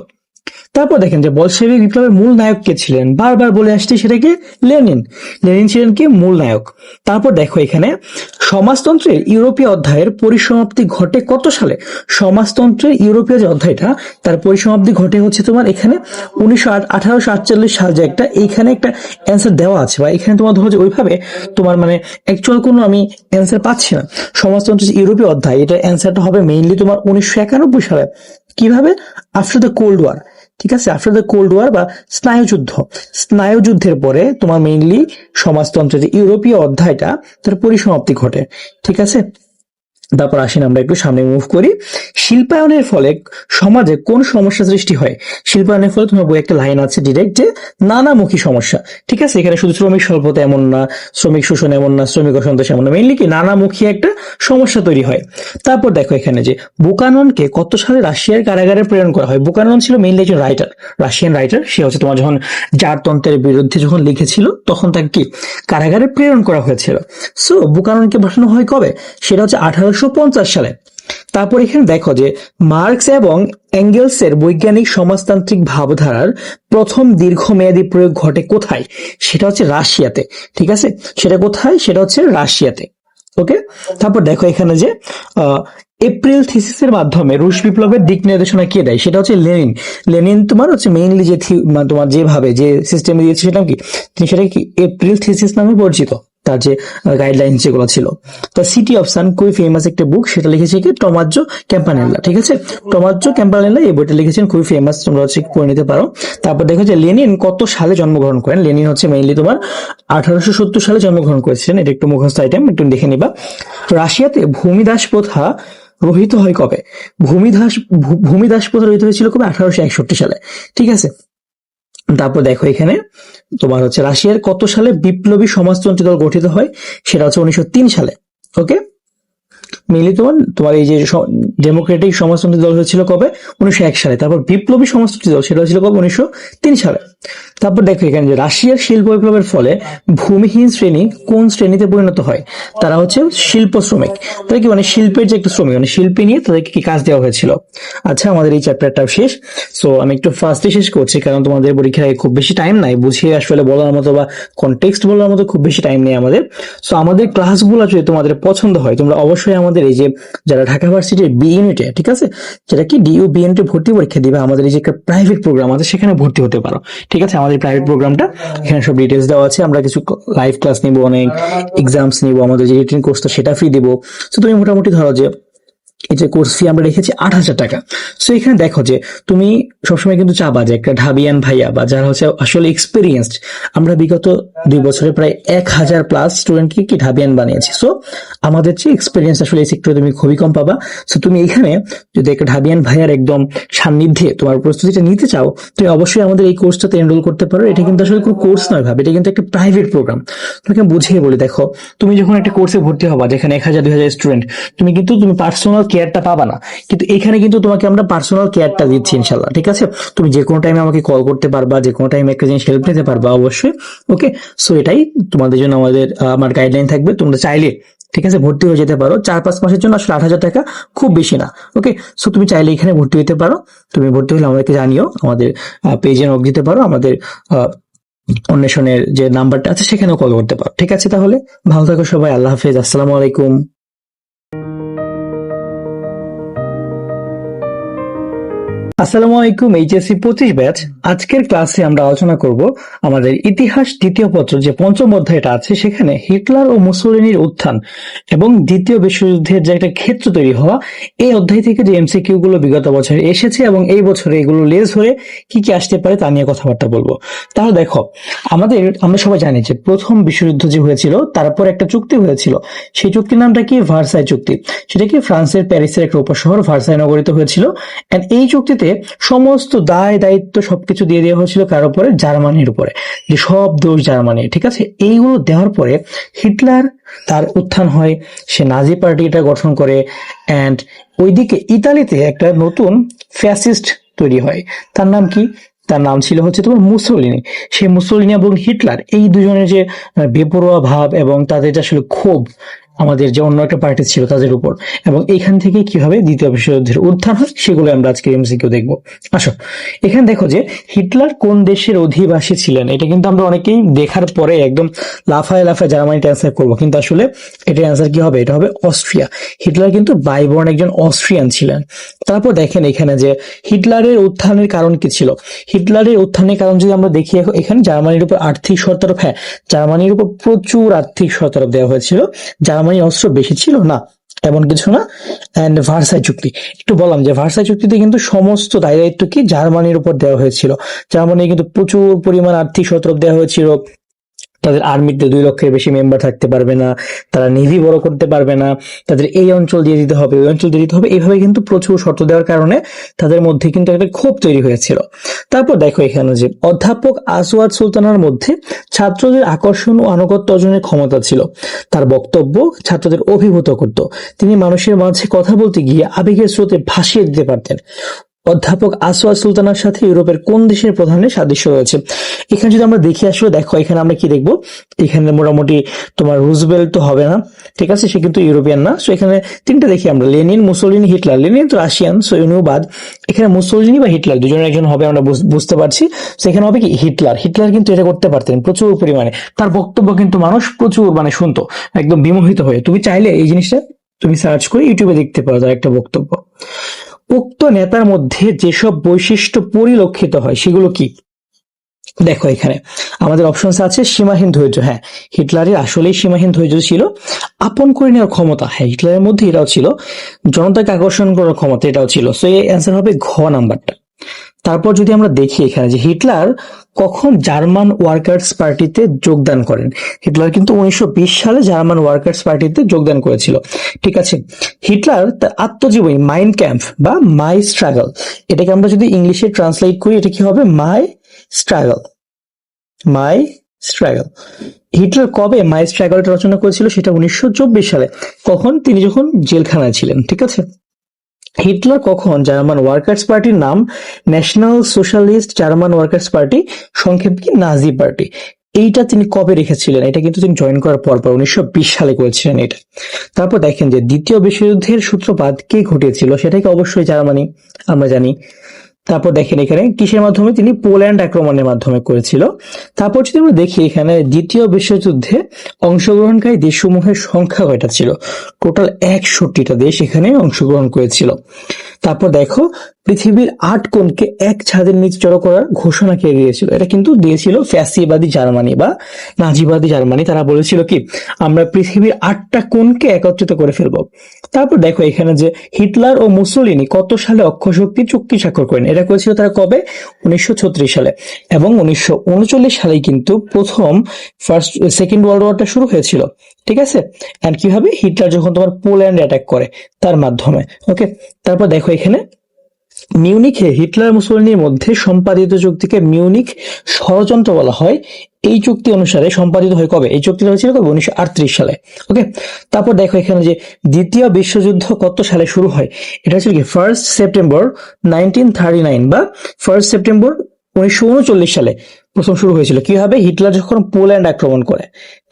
তারপর দেখেন যে বলশেভিক বিপ্লবের মূল নায়ক কে ছিলেন? বারবার বলে আসছি সেটাকে লেনিন। লেনিন ছিলেন কি মূল নায়ক। তারপর দেখো এখানে সমাজতন্ত্রের ইউরোপীয় অধ্যায়ের পরিসমাপ্তি ঘটে কত সালে? সমাজতন্ত্রের ইউরোপীয় যে অধ্যায়টা, তার পরিসমাপ্তি ঘটে হচ্ছে তোমার এখানে 1848 সাল, যে একটা এইখানে একটা অ্যান্সার দেওয়া আছে, বা এখানে তোমার ধরো যে ওইভাবে তোমার মানে অ্যাকচুয়াল কোনো আমি অ্যান্সার পাচ্ছি না। সমাজতন্ত্রের ইউরোপীয় অধ্যায়, এটা অ্যান্সারটা হবে মেইনলি তোমার 1991 সালে। কিভাবে? After the cold war. ঠিক আছে, আফটার দ্য কোল্ড ওয়ার বা স্নায়ুযুদ্ধের পরে তোমার মেইনলি সমাজতন্ত্রের যে ইউরোপীয় অধ্যায়টা, তার পরিসমাপ্তি ঘটে। ঠিক আছে, তারপর আসেন আমরা একটু সামনে মুভ করি। শিল্পায়নের ফলে সমাজে কোন সমস্যা সৃষ্টি হয়? শিল্পায়নের ফলে তোমার বই একটা লাইন আছে ডিরেক্ট যে নানামুখী সমস্যা। ঠিক আছে, এখানে শুধু শ্রমিক স্বল্পতা এমন না, শ্রমিক শোষণ এমন না, শ্রমিক অসন্তোষ এমন না, মেইনলি কি নানামুখী একটা সমস্যা তৈরি হয়। তারপর দেখো এখানে যে বুকাননকে কত সালে রাশিয়ার কারাগারে প্রেরণ করা হয়? বুকানন ছিল মেইনলি একজন রাইটার, রাশিয়ান রাইটার। সে হচ্ছে তোমার যখন জারতন্ত্রের বিরুদ্ধে যখন লিখেছিল তখন তাকে কি কারাগারে প্রেরণ করা হয়েছিল। সো বুকাননকে বসানো হয় কবে? সেটা হচ্ছে 1850 সালে। তারপর এখানে দেখো যে মার্কস এবং এঙ্গেলসের বৈজ্ঞানিক সমাজতান্ত্রিক ভাবধারার প্রথম দীর্ঘমেয়াদী প্রয়োগ ঘটে কোথায়? সেটা হচ্ছে রাশিয়াতে। ঠিক আছে, সেটা কোথায়? সেটা হচ্ছে রাশিয়াতে। ওকে, তারপর দেখো এখানে যে এপ্রিল থিসিসের মাধ্যমে রুশ বিপ্লবের দিক নির্দেশনা কে দেয়? সেটা হচ্ছে লেনিন। লেনিন তোমার হচ্ছে মেইনলি যে তোমার যেভাবে যে সিস্টেমে দিয়েছে সেটা কি, তিনি সেটা কি এপ্রিল থিসিস নামে পরিচিত, তার যে গাইডলাইন যেগুলো ছিল। তো সিটি অফ সান খুবই ফেমাস একটা বুক, সেটা লিখেছে কি টমাজ্জো ক্যাম্পানেল্লা। ঠিক আছে, টমাজ্জো ক্যাম্পানেল্লা এই বইটা লিখেছেন, খুবই ফেমাস, তোমরা হচ্ছে পড়ে নিতে পারো। তারপর দেখো যে লেনিন কত সালে জন্মগ্রহণ করেন? লেনিন হচ্ছে মেইনলি তোমার 1870 সালে জন্মগ্রহণ করেছিলেন। এটা একটু মুখস্থ আইটেম, একটু দেখে নিবা। রাশিয়াতে ভূমিদাস প্রথা রহিত হয় কবে? ভূমিদাস প্রথা রহিত হয়েছিল কবে? 1861 সালে। ঠিক আছে, তারপর দেখো এখানে তোমার হচ্ছে রাশিয়ার কত সালে বিপ্লবী সমাজতন্ত্রী দল গঠিত হয়? সেটা হচ্ছে 1903 সালে। ওকে, মেইনলি তোমার তোমার এই যে ডেমোক্রেটিক সমাজতন্ত্রী দল হয়েছিল কবে? 1901 সালে। তারপর বিপ্লবী সমাজতন্ত্রী দল সেটা হয়েছিল কবে? 1903 সালে। তারপর দেখো এখানে যে রাশিয়ার শিল্প বিপ্লবের ফলে ভূমিহীন শ্রেণী কোন শ্রেণীতে পরিণত হয়? তারা হচ্ছে শিল্প শ্রমিক। তারা কি মানে শিল্পের যে একটা শ্রমিক, মানে শিল্পী নিয়ে তাদেরকে কি কাজ দেওয়া হয়েছিল। আচ্ছা, আমাদের এই চ্যাপ্টারটাও শেষ। সো আমি একটু ফার্স্টে শেষ করছি, কারণ তোমাদের পরীক্ষার আগে খুব বেশি টাইম নাই বুঝিয়ে আসলে বলার মতো বা কনটেক্সট বলার মতো খুব বেশি টাইম নেই আমাদের। সো আমাদের ক্লাসগুলো যদি তোমাদের পছন্দ হয়, তোমরা অবশ্যই আমাদের এই যে যারা ঢাকা ভার্সিটির বি ইউনিটে, ঠিক আছে, যেটা কি ডিইউ বি ইউনিটে ভর্তি পরীক্ষা দিবে, আমাদের এই যে একটা প্রাইভেট প্রোগ্রাম আছে সেখানে ভর্তি হতে পারো। ঠিক আছে, আমাদের প্রাইভেট প্রোগ্রামটা এখানে সব ডিটেলস দেওয়া আছে। আমরা কিছু লাইভ ক্লাস নিব, অনেক এক্সামস নিব, আমাদের যে রিটেন কোর্সটা সেটা ফ্রি দিব। তো তুমি মোটামুটি ধরো যে এই যে কোর্স ফি আমরা রেখেছি 8,000 টাকা। সো এখানে দেখো যে তুমি সবসময় কিন্তু চাবা যে একটা ঢাবিয়ান ভাইয়া বা যারা হচ্ছে আসলে এক্সপিরিয়েন্সড, আমরা বিগত 2 বছরে প্রায় 1,000 প্লাস স্টুডেন্টকে কি ঢাবিয়ান বানিয়েছি। সো আমাদের যে এক্সপিরিয়েন্স আসলে এই সেক্টরে তুমি খুবই কম পাবা। সো তুমি এখানে যদি একটা ঢাবিয়ান ভাইয়ার একদম সান্নিধ্যে তোমার প্রস্তুতিটা নিতে চাও, তুমি অবশ্যই আমাদের এই কোর্সটাতে এনরোল করতে পারো। এটা কিন্তু আসলে কোনো কোর্স নয় ভাবে, এটা কিন্তু একটা প্রাইভেট প্রোগ্রাম। তোমাকে বুঝিয়ে বলি, দেখো তুমি যখন একটা কোর্সে ভর্তি হবা যেখানে 1,000-2,000 স্টুডেন্ট, তুমি পার্সোনাল কেয়ারটা পাবা না, কিন্তু এখানে কিন্তু তোমাকে আমরা পার্সোনাল কেয়ারটা দিচ্ছি ইনশাল্লাহ। ঠিক আছে, তুমি যে কোনো টাইমে আমাকে কল করতে পারবা, যে কোনো টাইমে একটা জিনিস হেল্প নিতে পারবা অবশ্যই। ওকে, সো এটাই তোমাদের জন্য আমার গাইডলাইন থাকবে। তোমরা চাইলে ঠিক আছে ভর্তি হয়ে যেতে পারো 4-5 মাসের জন্য, আসলে 8,000 টাকা খুব বেশি না। ওকে, সো তুমি চাইলে এখানে ভর্তি হতে পারো। তুমি ভর্তি হলে আমাদেরকে জানিও, আমাদের পেজে নক দিতে পারো, আমাদের অন্বেষণের যে নাম্বারটা আছে সেখানেও কল করতে পারো। ঠিক আছে, তাহলে ভালো থাকো সবাই, আল্লাহ হাফেজ, আসসালামু আলাইকুম। আসসালামু আলাইকুম, এইচএসসি 25 ব্যাচ। আজকের ক্লাসে আমরা আলোচনা করব আমাদের ইতিহাস দ্বিতীয় পত্র যে পঞ্চম অধ্যায়টা আছে, সেখানে হিটলার ও মুসোলিনির উত্থান এবং দ্বিতীয় বিশ্বযুদ্ধের যে একটা ক্ষেত্র তৈরি হওয়া, এই অধ্যায় থেকে যে এমসিকিউ গুলো বিগত বছরে এসেছে এবং এই বছরে এগুলো লেজ হয়ে কি কি আসতে পারে তা নিয়ে কথাবার্তা বলবো। তাহলে দেখো, আমরা সবাই জানি যে প্রথম বিশ্বযুদ্ধ যে হয়েছিল তারপর একটা চুক্তি হয়েছিল। সেই চুক্তির নামটা কি? ভার্সাই চুক্তি। সেটা কি ফ্রান্সের প্যারিসের একটা উপশহর ভার্সাই নগরীতে হয়েছিল। এন্ড এই চুক্তিতে সমস্ত দায় দায়িত্ব সবকিছু দিয়ে দেওয়া হয়েছিল কার উপরে? জার্মানির উপরে, যে সব দোষ জার্মানি। ঠিক আছে, এইগুলো দেওয়ার পরে হিটলার তার উত্থান হয়, সে নাজি পার্টিটা গঠন করে। এন্ড ওইদিকে ইতালিতে একটা নতুন ফ্যাসিস্ট তৈরি হয়। তার নাম কি? তার নাম ছিল হচ্ছে তোমার মুসোলিনি। সেই মুসোলিনি এবং হিটলার এই দুজনের যে বেপরোয়া ভাব এবং তাদের যে আসলে ক্ষোভ আমাদের যে অন্য একটা পার্টি ছিল তাদের উপর, এবং এইখান থেকে কিভাবে দ্বিতীয় বিশ্বযুদ্ধের উত্থান হয় সেগুলো আমরা আজকে এমসিকিউ দেখবো। আসো, এখানে দেখো যে হিটলার কোন দেশের অধিবাসী ছিলেন। এটা কিন্তু আমরা অনেকেই দেখার পরে একদম লাফায় লাফায় জার্মানিতে অ্যান্সার করবো, কিন্তু আসলে এটার অ্যান্সার কি হবে? এটা হবে অস্ট্রিয়া। হিটলার কিন্তু বাইবর্ন একজন অস্ট্রিয়ান ছিলেন। তারপর দেখেন এখানে যে হিটলারের উত্থানের কারণ কি ছিল। হিটলারের উত্থানের কারণ যদি আমরা দেখি, এখানে জার্মানির উপর আর্থিক শর্তারোপ, হ্যাঁ জার্মানির উপর প্রচুর আর্থিক শর্তারোপ দেওয়া হয়েছিল। জার্মানি অস্ত্র বেশি ছিল না এমন কিছু না। এন্ড ভার্সাই চুক্তি, একটু বললাম যে ভার্সাই চুক্তিতে কিন্তু সমস্ত দায় দায়িত্ব কি জার্মানির উপর দেওয়া হয়েছিল। জার্মানি কিন্তু প্রচুর পরিমাণ আর্থিক শর্তারোপ দেওয়া হয়েছিল। তাদের আর্মিতে 2 লক্ষের বেশি মেম্বার থাকতে পারবে না, তারা নেভি বড় করতে পারবে না, তাদের এই অঞ্চল দিয়ে দিতে হবে, ওই অঞ্চল দিয়ে দিতে হবে, এইভাবে কিন্তু প্রচুর শর্ত দেওয়ার কারণে তাদের মধ্যে কিন্তু একটা ক্ষোভ তৈরি হয়েছিল। তারপর দেখো এখানে যে অধ্যাপক আসওয়াদ সুলতানার মধ্যে ছাত্রদের আকর্ষণ ও আনুগত্য অর্জনের ক্ষমতা ছিল। তার বক্তব্য ছাত্রদের অভিভূত করত। তিনি মানুষের মাঝে কথা বলতে গিয়ে আবেগের স্রোতে ভাসিয়ে দিতে পারতেন। অধ্যাপক আসওয়াদ সুলতানার সাথে ইউরোপের কোন দেশের প্রধানের সাদৃশ্য রয়েছে? এখানে যদি আমরা দেখি, আসলে দেখো এখানে আমরা কি দেখবো, এখানে মোটামুটি তোমার রুজভেল্ট তো হবে না, ঠিক আছে, সে কিন্তু ইউরোপিয়ান না। সো এখানে তিনটা দেখি আমরা, লেনিন, মুসোলিনি, হিটলার। লেনিন তো রাশিয়ান, সো ইউনিও বাদ। এখানে মুসোলিনি বা হিটলার দুজনের একজন হবে, আমরা বুঝতে পারছি। সেখানে হবে কি হিটলার। হিটলার কিন্তু এটা করতে পারতেন প্রচুর পরিমাণে, তার বক্তব্য কিন্তু মানুষ প্রচুর শুনতো একদম বিমোহিত হয়ে। তুমি চাইলে এই জিনিসটা তুমি সার্চ করে ইউটিউবে দেখতে পারো তার একটা বক্তব্য। উক্ত নেতার মধ্যে যেসব বৈশিষ্ট্য পরিলক্ষিত হয় সেগুলো কি? দেখো এখানে আমাদের অপশনস আছে সীমাহীন ধৈর্য, হ্যাঁ হিটলারের আসলেই সীমাহীন ধৈর্য ছিল। আপন করে নেওয়ার ক্ষমতা, হ্যাঁ হিটলারের মধ্যে এটাও ছিল। জনতাকে আকর্ষণ করার ক্ষমতা, এটাও ছিল। সো এই অ্যান্সার হবে ঘ নাম্বারটা। তারপর যদি আমরা দেখি এখানে যে হিটলার কখন জার্মান ওয়ার্কার্স পার্টিতে যোগদান করেন। হিটলার কিন্তু 1920 সালে জার্মান ওয়ার্কার্স পার্টিতে যোগদান করেছিল, ঠিক আছে। হিটলার তার আত্মজীবনী মাইন ক্যাম্প বা মাই স্ট্রাগল, এটাকে আমরা যদি ইংলিশে ট্রান্সলেট করি, এটা কি হবে? মাই স্ট্রাগল। মাই স্ট্রাগল। হিটলার কবে মাই স্ট্রাগলটা রচনা করেছিল? সেটা 1924 সালে, কখন? তিনি যখন জেলখানায় ছিলেন, ঠিক আছে। হিটলার কখন জার্মান ওয়ার্কার্স পার্টির নাম national socialist German workers party, সংক্ষেপ কি নাজি পার্টি, এইটা তিনি কবে রেখেছিলেন? এটা কিন্তু তিনি জয়েন করার পর 1920 সালে করেছিলেন এটা। তারপর দেখেন যে দ্বিতীয় বিশ্বযুদ্ধের সূত্রপাত কে ঘটিয়েছিল? সেটাকে অবশ্যই জার্মানি, আমরা জানি। তারপর দেখেন এখানে কিসের মাধ্যমে? তিনি পোল্যান্ড আক্রমণের মাধ্যমে করেছিল। তারপর যদি আমরা দেখি এখানে দ্বিতীয় বিশ্বযুদ্ধে অংশগ্রহণকারী দেশসমূহের সংখ্যা কয়টা ছিল? টোটাল 61টা দেশ এখানে অংশগ্রহণ করেছিল। তারপর দেখো পৃথিবীর 8 কোণকে এক ছাদের নিচে জড়ো করার ঘোষণা কে দিয়েছিল? এটা কিন্তু দিয়েছিল ফ্যাসিবাদী জার্মানি বা নাজিবাদী জার্মানি। তারা বলেছিল কি, আমরা পৃথিবীর 8টা কোণকে একত্রিত করে ফেলবো। তারপর দেখো এখানে যে হিটলার ও মুসোলিনি কত সালে অক্ষশক্তি চুক্তি স্বাক্ষর করেন? এটা করেছিল তারা কবে? 1936 সালে। এবং 1939 সালেই কিন্তু প্রথম সেকেন্ড ওয়ার্ল্ড ওয়ারটা শুরু হয়েছিল, ঠিক আছে। এন্ড কিভাবে? হিটলার যখন তোমার পোল্যান্ড অ্যাটাক করে তার মাধ্যমে, ওকে। তারপর দেখো এখানে মিউনিখে হিটলার মুসোলিনির মধ্যে সম্পাদিত চুক্তিকে মিউনিখ ষড়যন্ত্র বলা হয়। এই চুক্তি অনুসারে সম্পাদিত হয় কবে? এই চুক্তিটা হয়েছিল কবে? 1938 সালে, ওকে। তারপর দেখো এখানে যে দ্বিতীয় বিশ্বযুদ্ধ কত সালে শুরু হয়? এটা হচ্ছে কি 1 সেপ্টেম্বর 1939 বা 1 সেপ্টেম্বর 1939 সালে প্রথম শুরু হয়েছিল। কিভাবে? হিটলার যখন পোল্যান্ড আক্রমণ করে,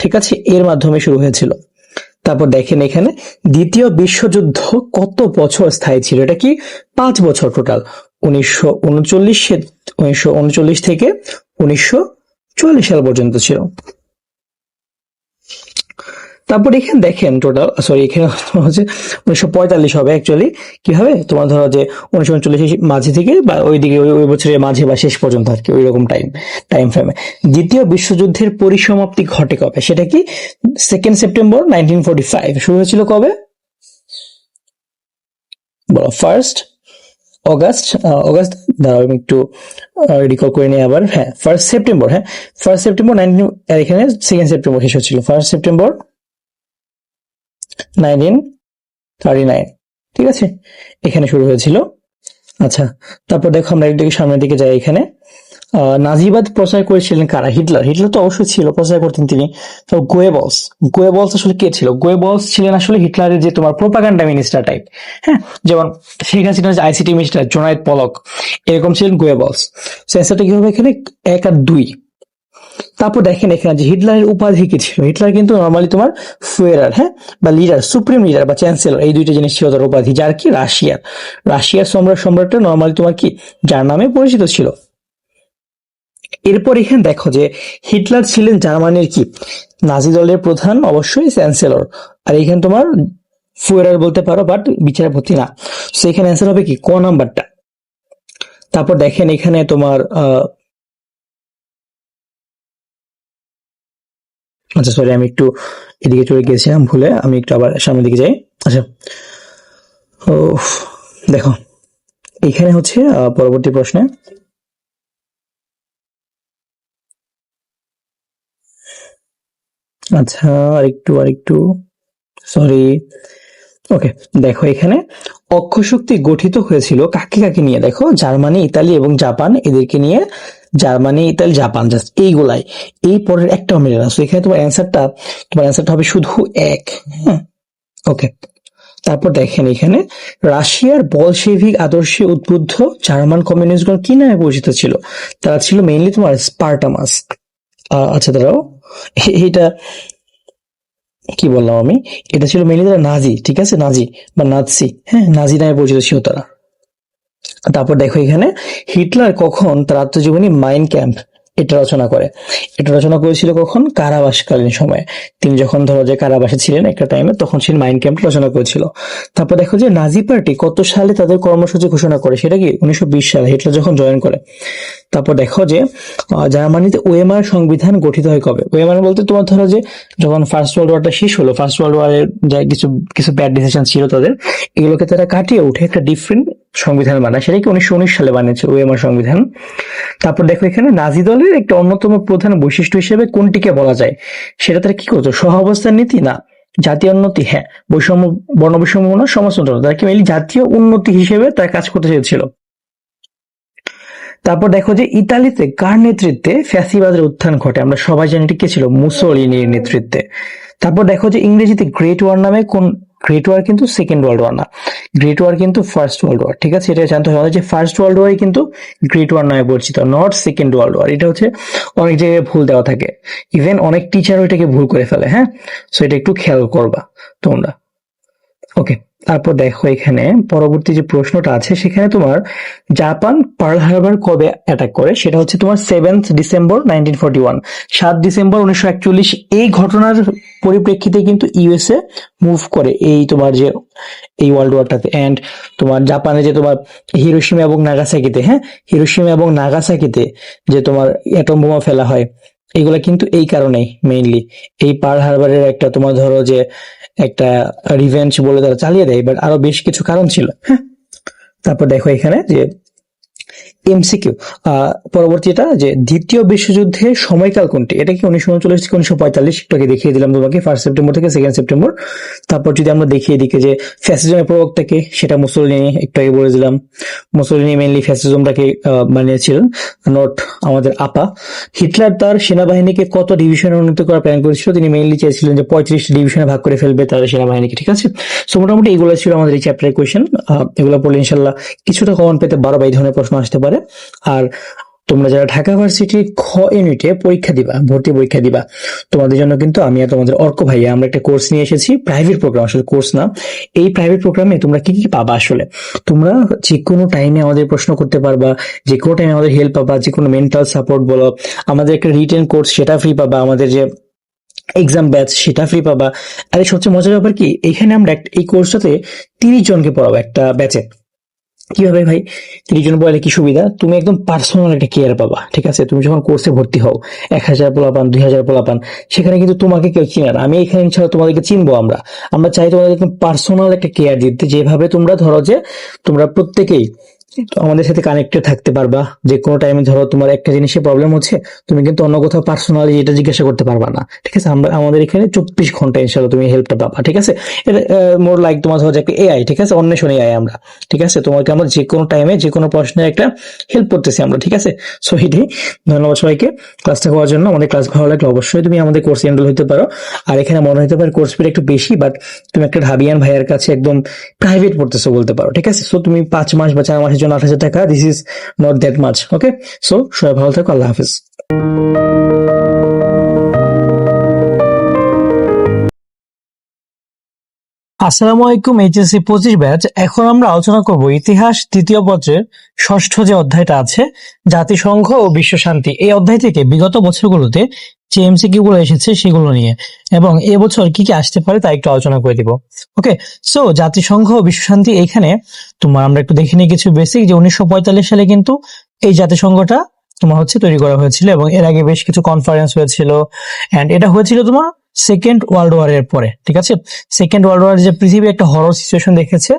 ঠিক আছে, এর মাধ্যমে শুরু হয়েছিল। তারপর দেখেন এখানে দ্বিতীয় বিশ্বযুদ্ধ কত বছর স্থায়ী ছিল? এটা কি 5 বছর টোটাল, 1939 থেকে 1944 সাল পর্যন্ত ছিল। তারপর এখানে দেখেন টোটাল, সরি এখানে হচ্ছে 1945 হবে অ্যাকচুয়ালি। কি হবে? তোমার ধরো যে 1939 মাঝে থেকে বা ওইদিকে ওই বছরের মাঝে বা শেষ পর্যন্ত আর কি, ওই রকম টাইম ফ্রেমে দ্বিতীয় বিশ্বযুদ্ধের পরিসমাপ্তি ঘটে কবে? সেটা কি 2 সেপ্টেম্বর 1945। শুরু হয়েছিল কবে? বলো। অগাস্ট। দাঁড়াও আমি একটু রিকল করে নিই আবার। হ্যাঁ 1 সেপ্টেম্বর, হ্যাঁ 1 সেপ্টেম্বর 19, এখানে 2 সেপ্টেম্বর শেষ হচ্ছিল। 1 সেপ্টেম্বর 1939, ঠিক আছে, এখানে শুরু হয়েছিল। আচ্ছা, তারপর দেখো আমরা একদিকে সামনের দিকে যাই। এখানে নাজিবাদ প্রচার করেছিলেন কারা? হিটলার। হিটলার তো অবশ্যই ছিল, প্রচার করতেন তিনি। তো গোয়েবলস আসলে কে ছিল? গোয়েবলস ছিলেন আসলে হিটলারের যে তোমার প্রোপাগান্ডা মিনিস্টার টাইপ, হ্যাঁ, যেমন শেখ হাসিনার যে আইসিটি মিনিস্টার জোনায়েদ পলক, এরকম ছিলেন গোয়েবলস। সেন্সারটা কি হবে এখানে? 1 আর 2। তারপর দেখেন এখানে যে হিটলারের উপাধি কি ছিল? হিটলার কিন্তু নর্মালি তোমার ফুয়েরার, হ্যাঁ, বা লিডার, সুপ্রিম লিডার বা চ্যান্সেলর, এই দুইটা জিনিস ছিল তার উপাধি। যার কি রাশিয়ার সম্রাটটা নর্মালি তোমার কি, যার নামে পরিচিত ছিল। এরপর এখানে দেখো যে হিটলার ছিলেন জার্মানির কি, নাজি দলের প্রধান, অবশ্যই চ্যান্সেলর। আর এখানে তোমার ফুয়েরার বলতে পারো, বাট বিচারপতি না। সো এখানে অ্যান্সার হবে কি ক নাম্বারটা। তারপর দেখেন এখানে তোমার আচ্ছা সরি, আমি একটু এদিকে চলে গেছিলাম ভুলে, আমি একটু আবার সামনের দিকে যাই। আচ্ছা, ও দেখো এখানে হচ্ছে পরবর্তী প্রশ্নে আচ্ছা, আরেকটু সরি। ওকে, দেখো এখানে অক্ষশক্তি গঠিত হয়েছিল কাকে কাকে নিয়ে, দেখো জার্মানি, ইতালি এবং জাপান, এদেরকে নিয়ে। জার্মানি, ইতালি, জাপান, জাস্ট এইগুলাই। এই পরের একটাও মিলে না, তো এখানে তোমার অ্যান্সারটা হবে শুধু এক। হ্যাঁ, ওকে। তারপর দেখেন এখানে রাশিয়ার বলশেভিক আদর্শে উদ্বুদ্ধ জার্মান কমিউনিস্টগণ কি নামে পরিচিত ছিল? তারা ছিল মেইনলি তোমার স্পার্টামাস। আচ্ছা দাঁড়াও, এটা কি বললাম আমি? এটা ছিল মেইনলি তারা নাজি, ঠিক আছে, নাজি বা নাৎসি, হ্যাঁ, নাজি নামে পরিচিত ছিল তারা। তারপর দেখো এখানে হিটলার কখন তার আত্মজীবনী মাইন ক্যাম্প এটা রচনা করে? এটা রচনা করেছিল কখন? কারাবাসকালীন সময়ে। তিনি যখন ধরো যে কারাবাসে ছিলেন একটা টাইমে, তখন সে মাইন ক্যাম্প রচনা করেছিল। তারপর দেখো যে নাজি পার্টি কত সালে তাদের কর্মসূচি ঘোষণা করে? সেটা কি 1920 সালে, হিটলার যখন জয়েন করে। তারপর দেখো যে জার্মানিতে ওয়েমার সংবিধান গঠিত হয় কবে? ওয়েমার বলতে তোমার ধরো যে যখন ফার্স্ট ওয়ার্ল্ড ওয়ারটা শেষ হলো, ফার্স্ট ওয়ার্ল্ড ওয়ারের যা কিছু কিছু ব্যাড ডিসিশন ছিল তাদের, এগুলোকে তারা কাটিয়ে উঠে একটা ডিফারেন্ট সংবিধান বানায়, সেটা কি 1919 সালে বানিয়েছে ওয়েমার সংবিধান। তারপর দেখো এখানে নাজি দলের একটা অন্যতম প্রধান বৈশিষ্ট্য হিসেবে কোনটিকে বলা যায়? সেটা তারা কি করতো? সহাবস্থান নীতি না জাতীয় উন্নতি? হ্যাঁ, বৈষম্য, বর্ণ বৈষম্য না সমাজতন্ত্র? তারা কি মেনলি জাতীয় উন্নতি হিসেবে তারা কাজ করতে চেয়েছিল। তারপর দেখো যে ইতালিতে কার নেতৃত্বে ফ্যাসিবাদের উত্থান ঘটে? আমরা সবাই জানি এটা কে ছিল? মুসোলিনির নেতৃত্বে। তারপর দেখো যে ইংরেজিতে গ্রেট ওয়ার নামে কোন, গ্রেট ওয়ার কিন্তু সেকেন্ড ওয়ার্ল্ড ওয়ার না, গ্রেট ওয়ার কিন্তু ফার্স্ট ওয়ার্ল্ড ওয়ার, ঠিক আছে, এটা জানতে হবে আমাদের যে ফার্স্ট ওয়ার্ল্ড ওয়ারই কিন্তু গ্রেট ওয়ার নামে পরিচিত, নট সেকেন্ড ওয়ার্ল্ড ওয়ার। এটা হচ্ছে অনেক জায়গায় ভুল দেওয়া থাকে, ইভেন অনেক টিচার ওইটাকে ভুল করে ফেলে, হ্যাঁ, সো এটা একটু খেয়াল করবা তোমরা। ওকে, তারপর দেখো এখানে পরবর্তী যে প্রশ্নটা আছে সেখানে তোমার জাপান পার্ল হারবার কবে অ্যাটাক করে? সেটা হচ্ছে তোমার 7th ডিসেম্বর 1941, 7 ডিসেম্বর 1941। এই ঘটনার পরিপ্রেক্ষিতে কিন্তু ইউএসএ মুভ করে এই তোমার যে এই ওয়ার্ল্ড ওয়ারটাতে। এন্ড তোমার জাপানে যে তোমার হিরোশিমা এবং নাগাসাকিতে, হ্যাঁ, হিরোশিমা এবং নাগাসাকিতে যে তোমার অ্যাটম বোমা ফেলা হয়, এগুলা কিন্তু এই কারণেই মেইনলি, এই পার্ল হারবারের একটা তোমার ধরো যে একটা রিভেঞ্জ বলে তারা চালিয়ে দেয়, বাট আরো বেশ কিছু কারণ ছিল, হ্যাঁ। তারপর দেখো এখানে যে এমসিকিউ, পরবর্তীটা যে দ্বিতীয় বিশ্বযুদ্ধের সময়কাল কোনটি? এটা কি 1939 থেকে 1945? একটু আগে দেখিয়ে দিলাম তোমাকে, 1 সেপ্টেম্বর থেকে 2 সেপ্টেম্বর। তারপর যদি আমরা দেখি এদিকে যে ফ্যাসিজমের প্রবক্তাকে, সেটা মুসোলিনি, একটু আগে বলে দিলাম। মুসোলিনি মেইনলি ফ্যাসিজমটাকে বানিয়েছিলেন, নট আমাদের আপা। হিটলার তার সেনাবাহিনীকে কত ডিভিশনে উন্নীত করার প্ল্যান করেছিল? তিনি মেইনলি চেয়েছিলেন যে 35 ডিভিশনে ভাগ করে ফেলবে তার সেনাবাহিনীকে, ঠিক আছে। সো মোটামুটি এগুলো ছিল আমাদের এই চ্যাপ্টারের কোয়েশ্চেন। এগুলো পড়লে ইনশাল্লাহ কিছুটা কমন পেতে পারো বা এই ধরনের প্রশ্ন আসতে পারে। আর তোমরা যারা ঢাকা ভার্সিটির খ ইউনিটে পরীক্ষা দিবা, ভর্তি পরীক্ষা দিবা, তোমাদের জন্য কিন্তু আমি আর তোমাদের অর্ক ভাইয়া আমরা একটা কোর্স নিয়ে এসেছি, প্রাইভেট প্রোগ্রাম, আসলে কোর্স না। এই প্রাইভেট প্রোগ্রামে তোমরা কি কি পাবা? আসলে তোমরা যে কোনো টাইমে আমাদের প্রশ্ন করতে পারবা, যে কোনো টাইমে আমাদের হেল্প পাবা, যে কোনো মেন্টাল সাপোর্ট বলো, আমাদের একটা রিটেন কোর্স সেটা ফ্রি পাবা, আমাদের যে এক্সাম ব্যাচ সেটা ফ্রি পাবা। আর এই সবচেয়ে মজার ব্যাপার কি, এখানে আমরা এই কোর্সটাতে 30 জনকে পড়াবো একটা ব্যাচে। কিভাবে ভাই? 30 জন পড়ালে কি সুবিধা? তুমি একদম পার্সোনাল একটা কেয়ার পাবা, ঠিক আছে। তুমি যখন কোর্সে ভর্তি হও, 1000 পোলাপান, 2000 পোলাপান, সেখানে কিন্তু তোমাকে কেউ চিনে না, আমি এখানে ইনশাল্লাহ তোমাদেরকে চিনবো। আমরা চাই তোমাদের একদম পার্সোনাল একটা কেয়ার দিতে, যেভাবে তোমরা ধরো যে তোমরা প্রত্যেকেই তো আমাদের সাথে কানেক্টেড থাকতে পারবা। যে কোনো টাইমে ধরো তোমার একটা জিনিসে প্রবলেম হচ্ছে, তুমি কিন্তু অন্য কোথাও পার্সোনালি এটা জিজ্ঞাসা করতে পারবা না, ঠিক আছে। আমাদের এখানে 24 ঘন্টা ইনশাল্লাহ তুমি হেল্পটা পাবা, ঠিক আছে। এটা মোর লাইক তোমার ধরো যে একটা এআই, ঠিক আছে, অন্বেষণ এআই আমরা, ঠিক আছে। তোমাকে আমরা যে কোনো টাইমে যে কোনো প্রশ্নের একটা হেল্প করতেছি আমরা, ঠিক আছে। সো এটাই, ধন্যবাদ সবাইকে ক্লাসটা করার জন্য। আমাদের ক্লাস ভালো লাগলে অবশ্যই তুমি আমাদের কোর্সে এনরোল হতে পারো। আর এখানে মনে হতে পারে কোর্স ফি একটু বেশি, বাট তুমি একটা ঢাবিয়ান ভাইয়ের কাছে একদম প্রাইভেট পড়তেছো বলতে পারো, ঠিক আছে। সো তুমি 5 মাস বা 4 মাসের জন্য 8,000 টাকা, this is not that much. Okay, so সবাই ভালো থাকো, আল্লাহ হাফিজ। আসসালামু আলাইকুম, এইচএসসি 25 ব্যাচ। এখন আমরা আলোচনা করব ইতিহাস দ্বিতীয় পত্রের ষষ্ঠ যে অধ্যায়টা আছে, জাতিসংঘ ও বিশ্ব শান্তি। এই অধ্যায় থেকে বিগত বছরগুলোতে যে এমসিকিউ গুলো এসেছে সেগুলো নিয়ে, এবং এবছর কি কি আসতে পারে তা একটু আলোচনা করে দিব। ওকে, সো জাতিসংঘ ও বিশ্ব শান্তি, এইখানে তোমার আমরা একটু দেখে নিই কিছু বেসিক। যে 1945 সালে কিন্তু এই জাতিসংঘটা তোমার হচ্ছে তৈরি করা হয়েছিল, এবং এর আগে বেশ কিছু কনফারেন্স হয়েছিল। এন্ড এটা হয়েছিল তোমার সেকেন্ড ওয়ার্ল্ড ওয়ার এর পরে, ঠিক আছে। সেকেন্ড ওয়ার্ল্ড ওয়ার যে পৃথিবী একটা হরর সিচুয়েশন দেখেছে,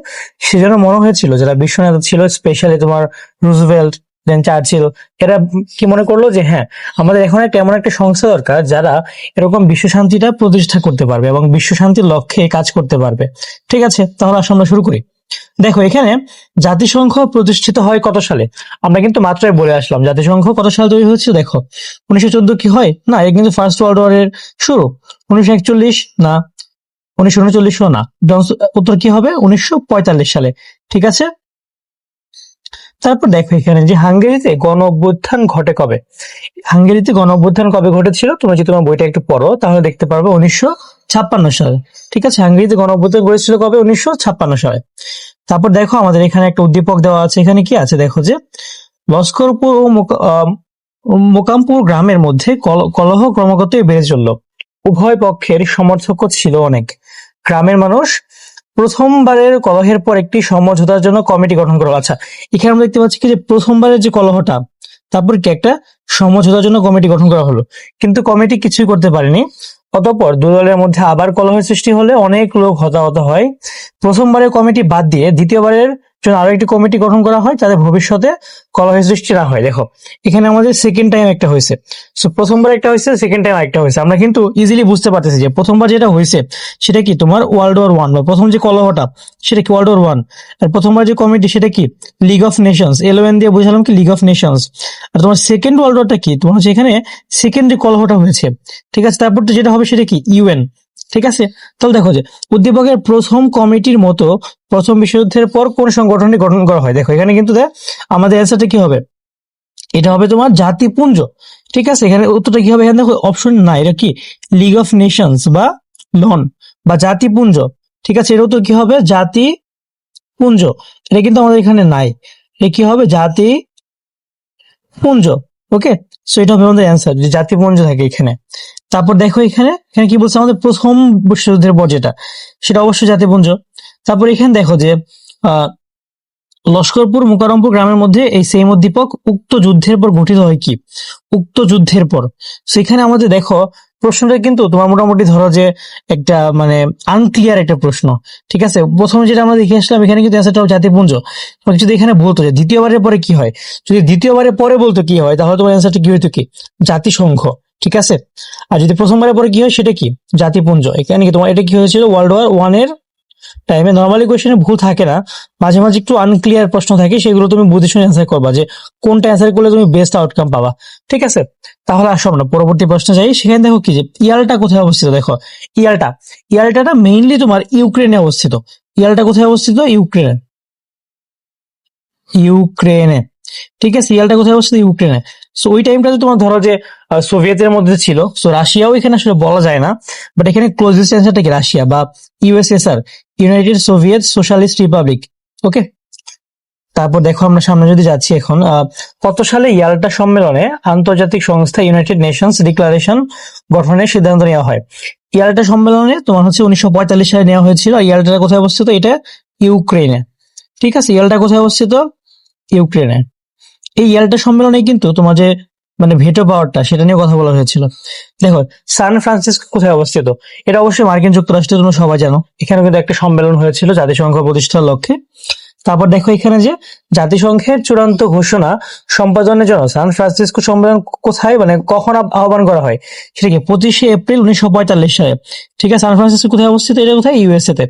সেজন্য মনে হয়েছিল যারা বিশ্ব নেতা ছিল, স্পেশালি তোমার রুজভেল্ট, দেন চার্চিল, এরা কি মনে করলো যে হ্যাঁ, আমাদের এখন একটা এমন একটা সংস্থা দরকার যারা এরকম বিশ্ব শান্তিটা প্রতিষ্ঠা করতে পারবে এবং বিশ্ব শান্তির লক্ষ্যে কাজ করতে পারবে। ঠিক আছে, তাহলে আসলে আমরা শুরু করি। দেখো এখানে জাতিসংঘ প্রতিষ্ঠিত হয় কত সালে? আমরা কিন্তু মাত্রই বলে আসলাম জাতিসংঘ কত সালে তৈরি হয়েছে। দেখো 1914 কি হয় না, এটা কিন্তু ফার্স্ট ওয়ার্ল্ড ওয়ারের শুরু। 1941 না, 1939 না, উত্তর কি হবে 1945 সালে। ঠিক আছে, তারপর দেখো এখানে যে হাঙ্গেরিতে গণ অভ্যুত্থান ঘটে কবে? হাঙ্গেরিতে গণ অভ্যুত্থান কবে ঘটেছিল? তুমি যদি তোমার বইটা একটু পড়ো তাহলে দেখতে পারবে 1956 সালে। ঠিক আছে, হাঙ্গেরিতে গণ অভ্যুত্থান ঘটেছিল কবে? 1956 সালে। তারপর দেখো আমাদের এখানে একটা উদ্দীপক দেওয়া আছে, এখানে কি আছে দেখো যে লস্করপুর ও মোকামপুর গ্রামের মধ্যে কলহ ক্রমাগতই বেড়ে চলল, উভয় পক্ষের সমর্থক ছিল অনেক। গ্রামের মানুষ প্রথমবারের কলহের পর একটি সমঝোতার জন্য কমিটি গঠন করলো। আচ্ছা, এখানে আমরা দেখতে পাচ্ছি কি যে প্রথমবারের যে কলহটা, তারপর কি একটা সমঝোতার জন্য কমিটি গঠন করা হলো, কিন্তু কমিটি কিছুই করতে পারেনি। অতঃপর দু দলের মধ্যে আবার কলহের সৃষ্টি হলে অনেক লোক হতাহত হয়। প্রথমবারের কমিটি বাদ দিয়ে দ্বিতীয়বারের জন্য আরো একটি কমিটি গঠন করা হয় যাতে ভবিষ্যতে কলহের সৃষ্টি না হয়। দেখো এখানে আমাদের সেকেন্ড টাইম একটা হয়েছে, সো প্রথমবার একটা হয়েছে, সেকেন্ড টাইম একটা হয়েছে। আমরা কিন্তু ইজিলি বুঝতে পারতেছি যে প্রথমবার যেটা হয়েছে সেটা কি তোমার ওয়ার্ল্ড ওয়ার ওয়ান, বা প্রথম যে কলহটা সেটা কি ওয়ার্ল্ড ওয়ার ওয়ান। আর প্রথমবার যে কমিটি সেটা কি লিগ অফ নেশনস, এলওএন দিয়ে বুঝালাম কি লিগ অফ নেশনস। আর তোমার সেকেন্ড ওয়ার্ল্ড ওয়ারটা কি তোমার হচ্ছে এখানে সেকেন্ড যে কলহটা হয়েছে। ঠিক আছে, তারপর তো যেটা হবে সেটা কি ইউএন। ঠিক আছে, তাহলে দেখো যে উদ্দীপকের প্রথম কমিটির মতো প্রথম বিশ্বযুদ্ধের পর কোন সংগঠনটি গঠন করা হয়? দেখো এখানে কিন্তু আমাদের অ্যান্সারটা কি হবে, এটা হবে তোমার জাতিপুঞ্জ। ঠিক আছে, এখানে উত্তরটা কি হবে? এখানে দেখো অপশন না, এটা কি লিগ অফ নেশনস বা লন বা জাতিপুঞ্জ। ঠিক আছে, এর উত্তর কি হবে? জাতিপুঞ্জ। এটা কিন্তু আমাদের এখানে নাই, এটা কি হবে? জাতিপুঞ্জ। ওকে, সো এটা হবে আমাদের অ্যান্সার, যে জাতিপুঞ্জ থাকে এখানে। তারপর দেখো এখানে এখানে কি বলছে, আমাদের প্রথম বিশ্বযুদ্ধের পর যেটা, সেটা অবশ্যই জাতিপুঞ্জ। তারপর এখানে দেখো যে আহ লস্করপুর মোকাররমপুর গ্রামের মধ্যে এই সেম উদ্দীপক উক্ত যুদ্ধের পর গঠিত হয় কি? উক্ত যুদ্ধের পর। সেখানে আমাদের দেখো প্রশ্নটা কিন্তু তোমার মোটামুটি ধরো যে একটা মানে আনক্লিয়ার একটা প্রশ্ন। ঠিক আছে, প্রথমে যেটা আমরা দেখে আসলাম এখানে কিন্তু অ্যান্সারটা জাতিপুঞ্জ। তোমাকে যদি এখানে বলতো যে দ্বিতীয়বারের পরে কি হয়, যদি দ্বিতীয়বারের পরে বলতো কি হয়, তাহলে তোমার অ্যান্সারটা কি হইতো? কি জাতিসংঘ। ঠিক আছে, আর যদি প্রথমবারের পরে কি হয় সেটা কি জাতিপুঞ্জ। এখানে কি তোমার এটা কি হয়েছিল ওয়ার্ল্ড ওয়ার ওয়ান এর টাইমে। নর্মালি কোয়েশ্চেনে ভুল থাকে না, মাঝে মাঝে একটু আনক্লিয়ার প্রশ্ন থাকে, সেগুলো তুমি বুঝে শুনে অ্যান্সার করবা যে কোনটা অ্যান্সার করলে তুমি বেস্ট আউটকাম পাবা। ঠিক আছে, তাহলে আসো আমরা পরবর্তী প্রশ্নে যাই। সেখানে দেখো কি যে ইয়ালটা কোথায় অবস্থিত। দেখো ইয়ালটা, ইয়ালটাটা মেইনলি তোমার ইউক্রেনে অবস্থিত। ইয়ালটা কোথায় অবস্থিত? ইউক্রেনে, ইউক্রেনে। ঠিক আছে, ইয়ালটা কোথায় অবস্থিত? ইউক্রেনে। সো ওই টাইমটাতে তোমার ধরো যে সোভিয়েতের মধ্যে ছিল, সো রাশিয়াও এখানে আসলে বলা যায় না, বাট এখানে ক্লোজেস্ট অ্যান্সারটা কি রাশিয়া বা USSR, united soviet socialist republic. Okay, তারপর দেখো আমরা সামনে যদি যাচ্ছি এখন, কত সালে ইয়াল্টা সম্মেলনে আন্তর্জাতিক সংস্থা ইউনাইটেড নেশনস ডিক্লারেশন গঠনের সিদ্ধান্ত নেওয়া হয়? ইয়াল্টা সম্মেলনে তোমার হচ্ছে 1945 সালে নেওয়া হয়েছিল। আর ইয়াল্টাটা কোথায় অবস্থিত? এটা ইউক্রেনে। ঠিক আছে, ইয়াল্টা কোথায় অবস্থিত? ইউক্রেনে। এই ইয়াল্টা সম্মেলনে কিন্তু তোমার যে মানে ভেটো পাওয়ারটা সেটা নিয়ে কথা বলা হয়েছিল। দেখো সান ফ্রান্সিসকো কোথায় অবস্থিত? এটা অবশ্যই মার্কিন যুক্তরাষ্ট্রে, তোমরা সবাই জানো। এখানে কিন্তু একটা সম্মেলন হয়েছিল জাতিসংঘ প্রতিষ্ঠার লক্ষ্যে। তারপর দেখো এখানে যে জাতিসংঘের চূড়ান্ত ঘোষণা সম্পাদনের জন্য সান ফ্রান্সিসকো সম্মেলন কোথায় মানে কখন আহ্বান করা হয়? সেটা কি 25 এপ্রিল 1945 সালে। ঠিক আছে, সান ফ্রান্সিসকো কোথায় অবস্থিত? এটা কোথায়? ইউএসএ তে।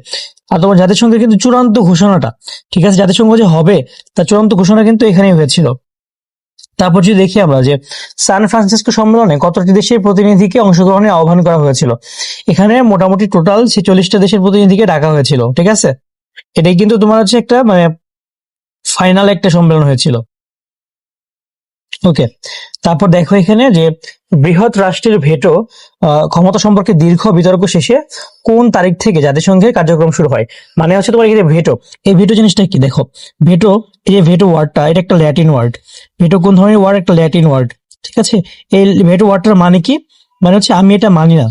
আর তোমার জাতিসংঘের কিন্তু চূড়ান্ত ঘোষণাটা, ঠিক আছে, জাতিসংঘ যে হবে তার চূড়ান্ত ঘোষণা কিন্তু এখানেই হয়েছিল। তারপর যদি দেখি আমরা যে সান ফ্রান্সিসকো সম্মেলনে কতটি দেশের প্রতিনিধিকে অংশগ্রহণের আহ্বান করা হয়েছিল? এখানে মোটামুটি টোটাল 46টা দেশের প্রতিনিধিকে ডাকা হয়েছিল। ঠিক আছে, এটাই কিন্তু তোমার হচ্ছে একটা মানে ফাইনাল একটা সম্মেলন হয়েছিল। ওকে, তারপর দেখো এখানে যে বৃহৎ রাষ্ট্রের ভেটো ক্ষমতা সম্পর্কে দীর্ঘ বিতর্ক শেষে কোন তারিখ থেকে জাতিসংঘের কার্যক্রম শুরু হয়? মানে হচ্ছে তোমার এই যে ভেটো, এই ভেটো জিনিসটা কি? দেখো ভেটো, এই যে ভেটো ওয়ার্ডটা, এটা একটা ল্যাটিন ওয়ার্ড। ভেটো কোন ধরনের ওয়ার্ড? একটা ল্যাটিন ওয়ার্ড। ঠিক আছে, এই ভেটো ওয়ার্ডটার মানে কি? মানে হচ্ছে আমি এটা মানি না,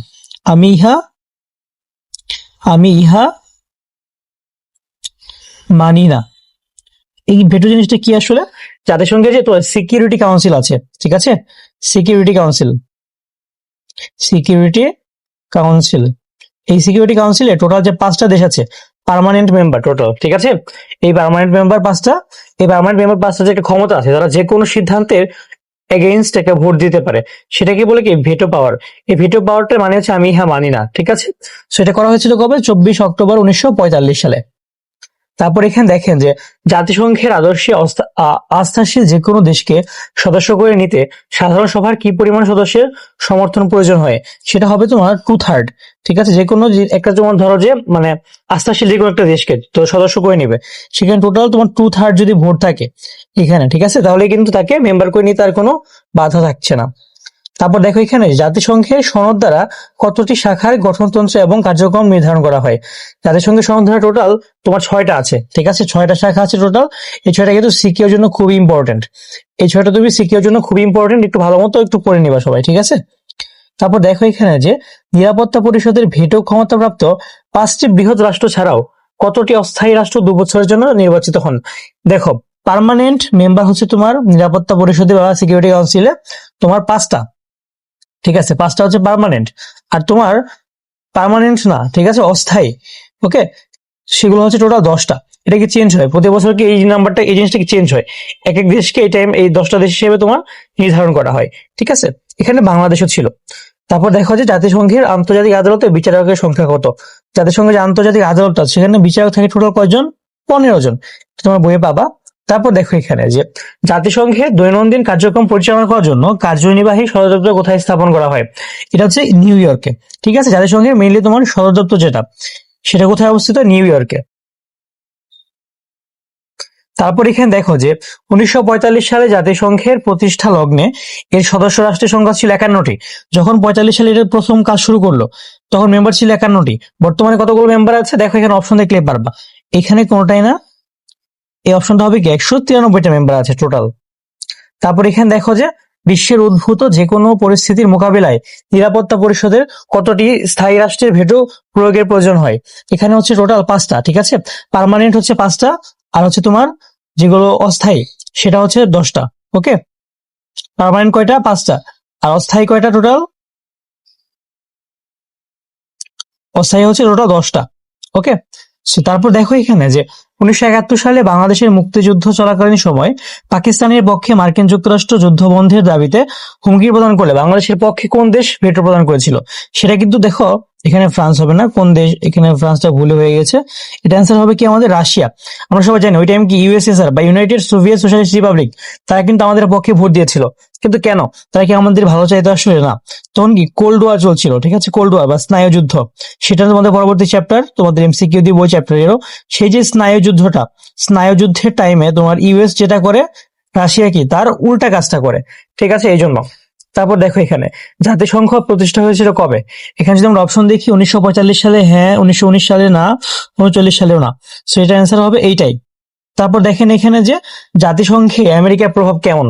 আমি ইহা মানি না। এই ভেটো জিনিসটা কি আসলে? জাতিসংঘের যে সিকিউরিটি কাউন্সিল আছে, ঠিক আছে, সিকিউরিটি কাউন্সিল, সিকিউরিটি কাউন্সিল, এই সিকিউরিটি কাউন্সিলে টোটাল যে 5টা দেশ আছে পার্মানেন্ট মেম্বার টোটাল, ঠিক আছে। এই পার্মানেন্ট মেম্বার পাঁচটা, এই পার্মানেন্ট মেম্বার পাঁচটা যে একটা ক্ষমতা আছে, তারা যে কোনো সিদ্ধান্তের এগেইনস্ট একটা ভোট দিতে পারে, সেটাকে বলে কি ভেটো পাওয়ার। এই ভেটো পাওয়ারটা মানে হচ্ছে আমি হ্যাঁ মানি না, ঠিক আছে। সেটা করা হয়েছিল কবে? 24 অক্টোবর 1945 সালে। তারপর এখানে দেখেন যে জাতিসংঘের আদর্শে আস্থাশীল যে কোনো দেশকে সদস্য করে নিতে সাধারণ সভার কি পরিমাণ সদস্যের সমর্থন প্রয়োজন হয়? সেটা হবে তোমার 2/3, ঠিক আছে। যে কোনো একটা তোমার ধরো যে মানে আস্থাশীল যে কোনো একটা দেশকে তো সদস্য করে নিবে, সেখানে টোটাল তোমার 2/3 যদি ভোট থাকে এখানে, ঠিক আছে, তাহলে কিন্তু তাকে মেম্বার করে নিতে আর কোনো বাধা থাকছে না। তারপর দেখো এখানে জাতিসংঘের সনদ দ্বারা কতটি শাখার গঠনতন্ত্র এবং কার্যক্রম নির্ধারণ করা হয়। জাতিসংঘের সনদ দ্বারা টোটাল তোমার 6টা আছে, ঠিক আছে, 6টা শাখা আছে টোটাল। এই 6টা কিন্তু সিকিউর জন্য খুবই ইম্পর্টেন্ট। এই 6টা তুমি সিকিউর জন্য খুবই ইম্পর্টেন্ট, একটু ভালো মতো একটু পড়ে নিবা সবাই, ঠিক আছে। তারপর দেখো এখানে যে নিরাপত্তা পরিষদের ভেটো ক্ষমতাপ্রাপ্ত 5টি বৃহৎ রাষ্ট্র ছাড়াও কতটি অস্থায়ী রাষ্ট্র 2 বছরের জন্য নির্বাচিত হন? দেখো পার্মানেন্ট মেম্বার হচ্ছে তোমার নিরাপত্তা পরিষদে বা সিকিউরিটি কাউন্সিলে তোমার 5টা, ঠিক আছে, 5টা হচ্ছে পার্মানেন্ট। আর তোমার পার্মানেন্ট না, ঠিক আছে, অস্থায়ী, ওকে, সেগুলো হচ্ছে টোটাল 10টা। এটা কি চেঞ্জ হয় প্রতি বছর? কি এই নাম্বারটা, এই জিনিসটা কি চেঞ্জ হয়? এক এক দেশকে এই টাইম এই 10টা দেশ হিসেবে তোমার নির্ধারণ করা হয়, ঠিক আছে। এখানে বাংলাদেশও ছিল। তারপর দেখো যে জাতিসংঘের আন্তর্জাতিক আদালতে বিচারকের সংখ্যা কত? জাতিসংঘের যে আন্তর্জাতিক আদালত আছে সেখানে বিচারক থাকে টোটাল কয়জন? 15 জন, তোমার বইয়ে পাবা। তারপর দেখো এখানে যে জাতিসংঘের দৈনন্দিন কার্যক্রম পরিচালনা করার জন্য কার্যনির্বাহী সদর দপ্তর কোথায় স্থাপন করা হয়? এটা হচ্ছে নিউ ইয়র্কে, ঠিক আছে। জাতিসংঘের মেইনলি তোমার সদর দপ্তর যেটা, সেটা কোথায় অবস্থিত? নিউ ইয়র্কে। তারপর এখানে দেখো যে 1945 সালে জাতিসংঘের প্রতিষ্ঠা লগ্নে এর সদস্য রাষ্ট্রের সংখ্যা ছিল 51টি। যখন 45 সালে এর প্রথম কাজ শুরু করলো তখন মেম্বার ছিল 51টি। বর্তমানে কতগুলো মেম্বার আছে দেখো, এখানে অপশন দেখলে পারবা। এখানে কোনোটাই না, এই অপশনটা হবে কি 193টা মেম্বার আছে টোটাল। তারপর এখানে দেখো যে বিশ্বের উদ্ভূত যে কোনো পরিস্থিতির মোকাবিলায় নিরাপত্তা পরিষদের কতটি স্থায়ী রাষ্ট্রের ভেটো প্রয়োগের প্রয়োজন হয়? এখানে হচ্ছে টোটাল 5টা, ঠিক আছে। পার্মানেন্ট হচ্ছে 5টা, আর হচ্ছে তোমার যেগুলো অস্থায়ী সেটা হচ্ছে 10টা, ওকে। পার্মানেন্ট কয়টা? 5টা। আর অস্থায়ী কয়টা টোটাল? অস্থায়ী হচ্ছে টোটাল 10টা, ওকে। তারপর দেখো এখানে যে 1971 সালে বাংলাদেশের মুক্তিযুদ্ধ চলাকালীন সময় পাকিস্তানের পক্ষে মার্কিন যুক্তরাষ্ট্র যুদ্ধ বন্ধের দাবিতে হুমকি প্রদান করলে বাংলাদেশের পক্ষে কোন দেশ ভেটো প্রদান করেছিল? সেটা কিন্তু দেখো এখানে ফ্রান্স হবে না, কোন দেশ, এখানে ফ্রান্সটা ভুলে হয়ে গেছে। এটা অ্যান্সার হবে কি আমাদের রাশিয়া। আমরা সবাই জানি ওই টাইম কি ইউএসএসআর বা ইউনাইটেড সোভিয়েত সোশ্যালিস্ট রিপাবলিক, তারা কিন্তু আমাদের পক্ষে ভোট দিয়েছিল। কিন্তু কেন? তারা কি আমাদের ভালো চাইতে? আসলে না। তখন কি কোল্ড ওয়ার চলছিল, ঠিক আছে, কোল্ড ওয়ার বা স্নায়ুযুদ্ধ। সেটা তোমাদের পরবর্তী চ্যাপ্টার, তোমাদের এমসিকিউ দিব ওই চ্যাপ্টারেরও। সেই যে স্নায়ুযুদ্ধটা, স্নায়ুযুদ্ধের টাইমে তোমার ইউএস যেটা করে, রাশিয়া কি তার উল্টা কাজটা করে, ঠিক আছে, এই জন্য। তারপর দেখো এখানে জাতিসংঘ প্রতিষ্ঠা হয়েছিল কবে? এখানে যদি আমরা অপশন দেখি 1945 সালে হ্যাঁ, 1919 সালে না, 39 সালেও না। সো এটা অ্যান্সার হবে এইটাই। তারপর দেখেন এখানে যে জাতিসংঘে আমেরিকার প্রভাব কেমন?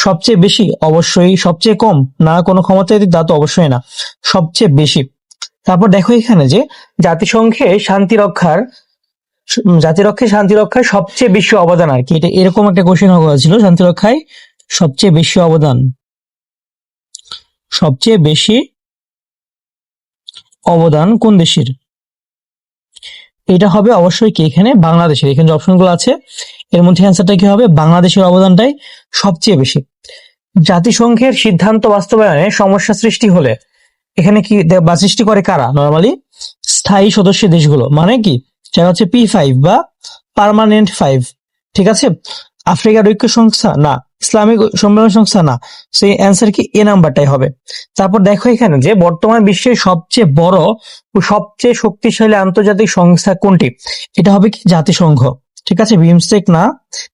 সবচেয়ে বেশি? অবশ্যই। সবচেয়ে কম? না, কোনো ক্ষমতায় তা তো অবশ্যই না, সবচেয়ে বেশি। তারপর দেখো এখানে যে জাতিসংঘে শান্তি রক্ষায় সবচেয়ে বেশি অবদান আর কি, এটা এরকম একটা কোশ্চেন হয়েছিল। শান্তি রক্ষায় সবচেয়ে বেশি অবদান, সবচেয়ে বেশি অবদান কোন দেশের? এটা হবে অবশ্যই কি এখানে বাংলাদেশের। এখানে যে অপশনগুলো আছে এর মধ্যে অ্যান্সারটা কি হবে? বাংলাদেশের অবদানটাই সবচেয়ে বেশি। জাতিসংঘের সিদ্ধান্ত বাস্তবায়নে সমস্যা সৃষ্টি হলে এখানে কি বা সৃষ্টি করে কারা? নরমালি স্থায়ী সদস্য দেশগুলো, মানে কি যারা হচ্ছে P5 বা পার্মানেন্ট 5, ঠিক আছে। আফ্রিকার ঐক্য সংস্থা না, ইসলামিক সম্মেলন সংস্থা না, সেই অ্যান্সার কি এ নাম্বারটাই হবে। তারপর দেখো এখানে যে বর্তমান বিশ্বের সবচেয়ে বড় ও সবচেয়ে শক্তিশালী আন্তর্জাতিক সংস্থা কোনটি? এটা হবে কি জাতিসংঘ, ঠিক আছে। বিমস্টেক না,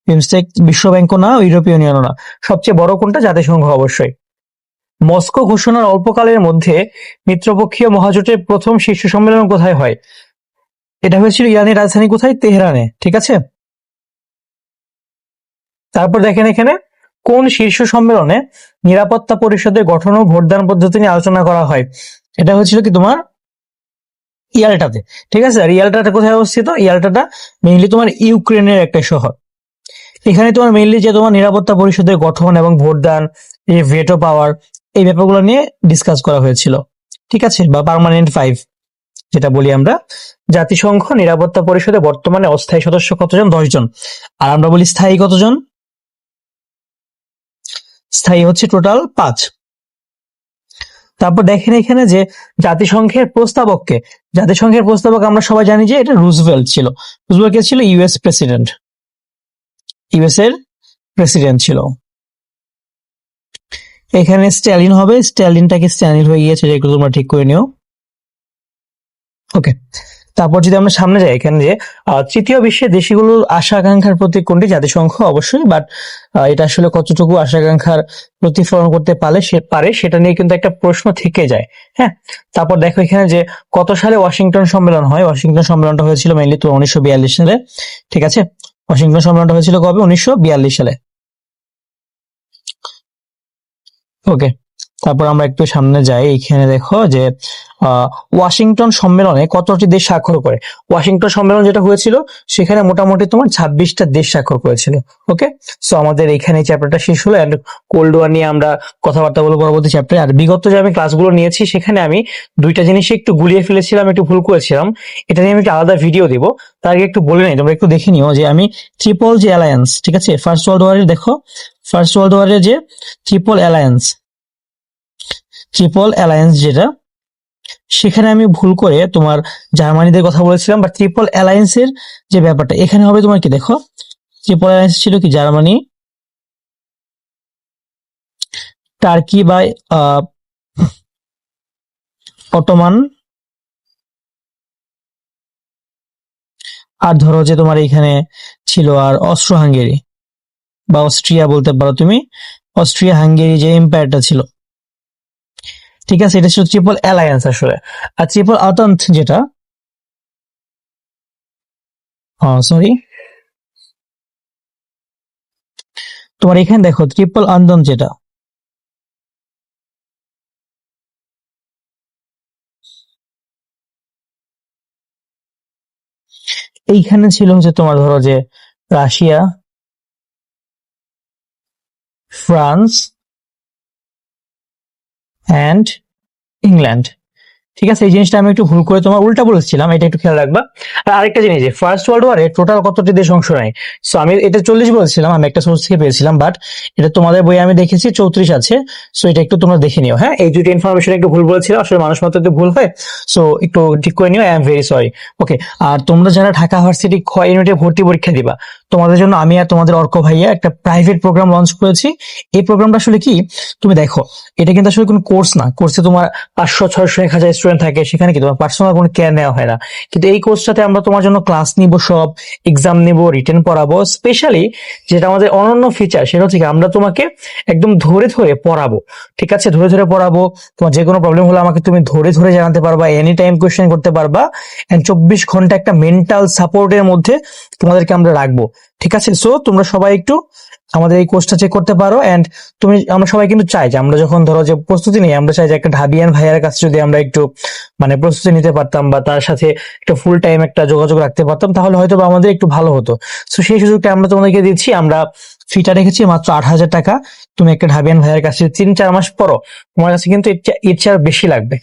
বিমস্টেক বিশ্ব ব্যাংকও না, ইউরোপীয় ইউনিয়নও না। সবচেয়ে বড় কোনটা? জাতিসংঘ অবশ্যই। মস্কো ঘোষণার অল্পকালের মধ্যে মিত্রপক্ষীয় মহাজোটের প্রথম শীর্ষ সম্মেলন কোথায় হয়? এটা হয়েছিল ইরানের রাজধানী কোথায়? তেহরানে, ঠিক আছে। তারপর দেখেন এখানে কোন শীর্ষ সম্মেলনে নিরাপত্তা পরিষদের গঠন ও ভোটদান পদ্ধতি নিয়ে আলোচনা করা হয়? এটা হচ্ছিল কি তোমার ইয়াল্টাতে, ঠিক আছে। আর ইয়াল্টাটা কোথায় অবস্থিত? ইয়াল্টাটা মেইনলি তোমার ইউক্রেনের একটা শহর। এখানে তোমার মেইনলি যে তোমার নিরাপত্তা পরিষদের গঠন এবং ভোটদান, এই ভেটো পাওয়ার, এই ব্যাপারগুলো নিয়ে ডিসকাস করা হয়েছিল, ঠিক আছে, বা পার্মানেন্ট 5। যেটা বলি আমরা, জাতিসংঘ নিরাপত্তা পরিষদে বর্তমানে অস্থায়ী সদস্য কতজন? 10 জন। আর আমরা বলি স্থায়ী কতজন? স্থায়ী হচ্ছে টোটাল 5। তারপর দেখেন এখানে যে জাতিসংঘের প্রস্তাবককে, জাতিসংঘের প্রস্তাবক আমরা সবাই জানি যে এটা রুজভেল্ট ছিল। রুজভেল্ট কে ছিল ইউএস প্রেসিডেন্ট, ইউএস এর প্রেসিডেন্ট ছিল। এখানে স্ট্যালিন হবে, স্ট্যালিনটাকে স্ট্যালিন হয়ে গিয়েছে, যেগুলো তোমরা ঠিক করে নিও। ওকে, তারপর যদি আমরা সামনে যাই, এখানে যে তৃতীয় বিশ্বের দেশগুলোর আশা আকাঙ্ক্ষার প্রতীক কোনটি? জাতিসংঘ অবশ্যই, বাট এটা আসলে কতটুকু আশা আকাঙ্ক্ষার প্রতিফলন করতে পারে সেটা নিয়ে কিন্তু একটা প্রশ্ন থেকে যায়। হ্যাঁ, তারপর দেখো এখানে যে কত সালে ওয়াশিংটন সম্মেলন হয়? ওয়াশিংটন সম্মেলনটা হয়েছিল মেইনলি তো 1942 সালে। ঠিক আছে, ওয়াশিংটন সম্মেলনটা হয়েছিল কবে? 1942 সালে। ওকে, তারপর আমরা একটু সামনে যাই। এখানে দেখো যে ওয়াশিংটন সম্মেলনে কতটি দেশ স্বাক্ষর করে? ওয়াশিংটন সম্মেলন যেটা হয়েছিল সেখানে মোটামুটি তোমার 26টা দেশ স্বাক্ষর করেছিল। ওকে, সো আমাদের এখানে চ্যাপ্টারটা শেষ হলো, এন্ড কোল্ড ওয়ার নিয়ে আমরা কথাবার্তা বলবো পরবর্তী চ্যাপ্টারে। আর বিগত যে আমি ক্লাসগুলো নিয়েছি সেখানে আমি দুইটা জিনিস একটু গুলিয়ে ফেলেছিলাম, একটু ভুল করেছিলাম, এটা নিয়ে আমি একটা আলাদা ভিডিও দিব। তার আগে একটু বলে নেই, তোমরা একটু দেখে নিও যে আমি ট্রিপল যে অ্যালায়েন্স, ঠিক আছে, ফার্স্ট ওয়ার্ল্ড ওয়ারের, দেখো ফার্স্ট ওয়ার্ল্ড ওয়ারের যে ট্রিপল অ্যালায়েন্স, ট্রিপল অ্যালায়েন্স যেটা, সেখানে আমি ভুল করে তোমার জার্মানিদের কথা বলেছিলাম, বাট ট্রিপল অ্যালায়েন্সের যে ব্যাপারটা এখানে হবে তোমার কি, দেখো ট্রিপল অ্যালায়েন্স ছিল কি জার্মানি, টার্কি বা অটোমান, আর ধরো যে তোমার এখানে ছিল আর অস্ট্রো হাঙ্গেরি বা অস্ট্রিয়া বলতে পারো তুমি, অস্ট্রিয়া হাঙ্গেরি যে এম্পায়ারটা ছিল। ঠিক আছে, এটা ছিল ট্রিপল অ্যালায়েন্স আসলে। আর ট্রিপল আতন্থ যেটা, সরি, তোমার এখানে দেখো ট্রিপল আন্দোলন যেটা, এইখানে ছিল হচ্ছে তোমার ধরো যে রাশিয়া, ফ্রান্স অ্যান্ড ইংল্যান্ড। ঠিক আছে, এই জিনিসটা আমি একটু ভুল করে তোমার উল্টা বলেছিলাম, এটা একটু খেয়াল রাখবা। আর আরেকটা জিনিস, যে ফার্স্ট ওয়ার্ল্ড ওয়ারে টোটাল কতটি দেশ অংশ নেয়? সো আমি এটা 40 বলেছিলাম, আমি একটা সোর্স থেকে পেয়েছিলাম, বাট এটা তোমাদের বইয়ে আমি দেখেছি 34 আছে। সো এটা একটু তোমরা দেখে নিও। হ্যাঁ, এই দুটো ইনফরমেশন একটু ভুল বলেছিলাম, আসলে মানুষ মাত্র তো ভুল হয়, সো একটু ঠিক করে নিও, আই এম ভেরি সরি। ওকে, আর তোমরা যারা ঢাকা ভার্সিটি খ ইউনিটে ভর্তি পরীক্ষা দিবা, তোমাদের জন্য আমি আর তোমাদের অর্ক ভাইয়া একটা প্রাইভেট প্রোগ্রাম লঞ্চ করেছি। এই প্রোগ্রামটা আসলে কি, তুমি দেখো এটা কিন্তু আসলে কোনো কোর্স না, কোর্সে তোমার 500, 600, 1000 স্টুডেন্ট থাকে, সেখানে কি তোমার পার্সোনাল কোনো কেয়ার নেওয়া হয় না। কিন্তু এই কোর্সটাতে আমরা তোমার জন্য ক্লাস নিব, সব এক্সাম নিব, রিটেন পড়াবো। স্পেশালি যেটা আমাদের অনন্য ফিচার সেটা হচ্ছে আমরা তোমাকে একদম ধরে ধরে পড়াবো। ঠিক আছে, ধরে ধরে পড়াবো, তোমার যে কোনো প্রবলেম হলে আমাকে তুমি ধরে ধরে জানাতে পারবা, এনি টাইম কোয়েশ্চেন করতে পারবা, এন্ড 24 ঘন্টা একটা মেন্টাল সাপোর্টের মধ্যে তোমাদেরকে আমরা রাখবো। ঠিক আছে, সো তোমরা সবাই একটু আমাদের এই কোর্সটা চেক করতে পারো। এন্ড আমরা সবাই কিন্তু চাই যে আমরা যখন ধরো যে প্রস্তুতি নিই, আমরা চাই যে একটা ঢাবিয়ান ভাইয়ার কাছে যদি আমরা একটু মানে প্রস্তুতি নিতে পারতাম বা তার সাথে একটা ফুল টাইম একটা যোগাযোগ রাখতে পারতাম, তাহলে হয়তো আমাদের একটু ভালো হতো। সো সেই সুযোগটা আমরা তোমাদেরকে দিচ্ছি। আমরা ফিটা রেখেছি মাত্র 8,000 টাকা। তুমি একটা ঢাবিয়ান ভাইয়ের কাছে 3-4 মাস পড়ো, তোমার কাছে কিন্তু এর চেয়ে বেশি লাগবে,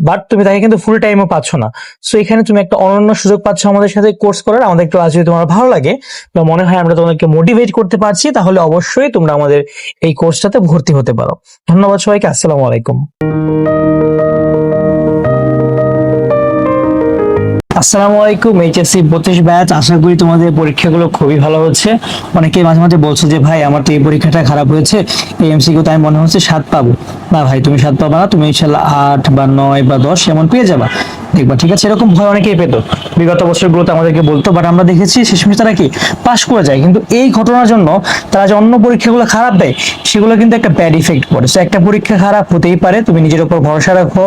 বাট তুমি তাকে কিন্তু ফুল টাইমও পাচ্ছ না। সো এখানে তুমি একটা অনন্য সুযোগ পাচ্ছ আমাদের সাথে কোর্স করার। আমাদের ক্লাস যদি তোমার ভালো লাগে বা মনে হয় আমরা তোমাদেরকে মোটিভেট করতে পারছি, তাহলে অবশ্যই তোমরা আমাদের এই কোর্সটাতে ভর্তি হতে পারো। ধন্যবাদ সবাইকে, আসসালামু আলাইকুম। আসসালামু আলাইকুম, এইচএসসি 32 ব্যাচ। আশা করি তোমাদের পরীক্ষাগুলো খুবই ভালো হচ্ছে। অনেকেই মাঝে মাঝে বলছো যে ভাই আমার তো এই পরীক্ষাটা খারাপ হয়েছে, এই এমসিকিউ তাই মনে হচ্ছে 7 পাবো। না ভাই, তুমি 7 পাবা না, তুমি ইনশাল্লাহ 8 বা 9 বা 10 এমন পেয়ে যাবা, দেখবা। ঠিক আছে, এরকম ভয় অনেকেই পেত বিগত বছরগুলোতে, আমাদেরকে বলতো, বাট আমরা দেখেছি শেষমেশ তারা কি পাশ করে যায়। কিন্তু এই ঘটনার জন্য তারা যে অন্য পরীক্ষাগুলো খারাপ দেয়, সেগুলো কিন্তু একটা ব্যাড ইফেক্ট পড়ে। সো একটা পরীক্ষা খারাপ হতেই পারে, তুমি নিজের উপর ভরসা রাখো,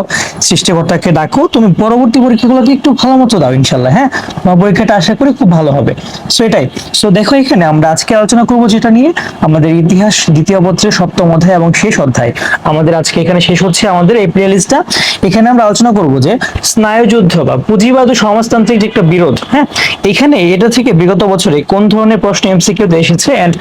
সৃষ্টিকর্তাকে ডাকো, তুমি পরবর্তী পরীক্ষাগুলোকে একটু ভালো মতো দাও ইনশাল্লাহ। হ্যাঁ, তোমার পরীক্ষাটা আশা করি খুব ভালো হবে। সো এটাই। সো দেখো এখানে আমরা আজকে আলোচনা করবো যেটা নিয়ে, আমাদের ইতিহাস দ্বিতীয় পত্রের 7ম অধ্যায় এবং শেষ অধ্যায়। আমাদের আজকে এখানে শেষ হচ্ছে আমাদের এই প্লে লিস্টটা। এখানে আমরা আলোচনা করবো যে স্নায়ুযুদ্ধ বা পুঁজিবাদ ও সমাজতান্ত্রিক যে একটা বিরোধ। হ্যাঁ, এখানে এটা থেকে বিগত বছরে কোন ধরনের প্রশ্ন এমসিকিউতে এসেছে, এন্ড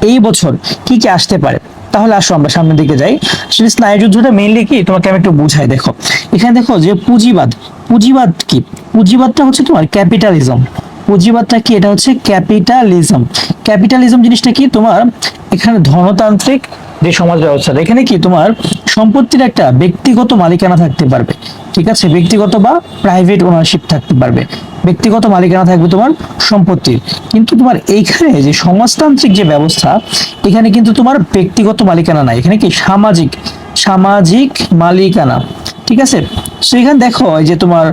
এই বছর কি কি আসতে পারে, তাহলে আসো আমরা সামনের দিকে যাই। আসলে স্নায়ুযুদ্ধটা মেইনলি কি তোমাকে আমি একটু বুঝাই। দেখো এখানে দেখো যে পুঁজিবাদ, পুঁজিবাদ কি? পুঁজিবাদটা হচ্ছে তোমার ক্যাপিটালিজম। পুঁজিবাদটা কি? এটা হচ্ছে ক্যাপিটালিজম। ক্যাপিটালিজম জিনিসটা কি? তোমার এখানে ধনতান্ত্রিক যে সমাজ ব্যবস্থা, এখানে কি তোমার সম্পত্তির একটা ব্যক্তিগত মালিকানা থাকতে পারবে, ঠিক আছে? ব্যক্তিগত বা প্রাইভেট ওনারশিপ থাকতে পারবে, ব্যক্তিগত মালিকানা থাকবে তোমার সম্পত্তির। কিন্তু তোমার এইখানে যে সমাজতান্ত্রিক যে ব্যবস্থা, এখানে কিন্তু তোমার ব্যক্তিগত মালিকানা নাই, এখানে কি সামাজিক, সামাজিক মালিকানা, ঠিক আছে? সো এখানে দেখো এই যে তোমার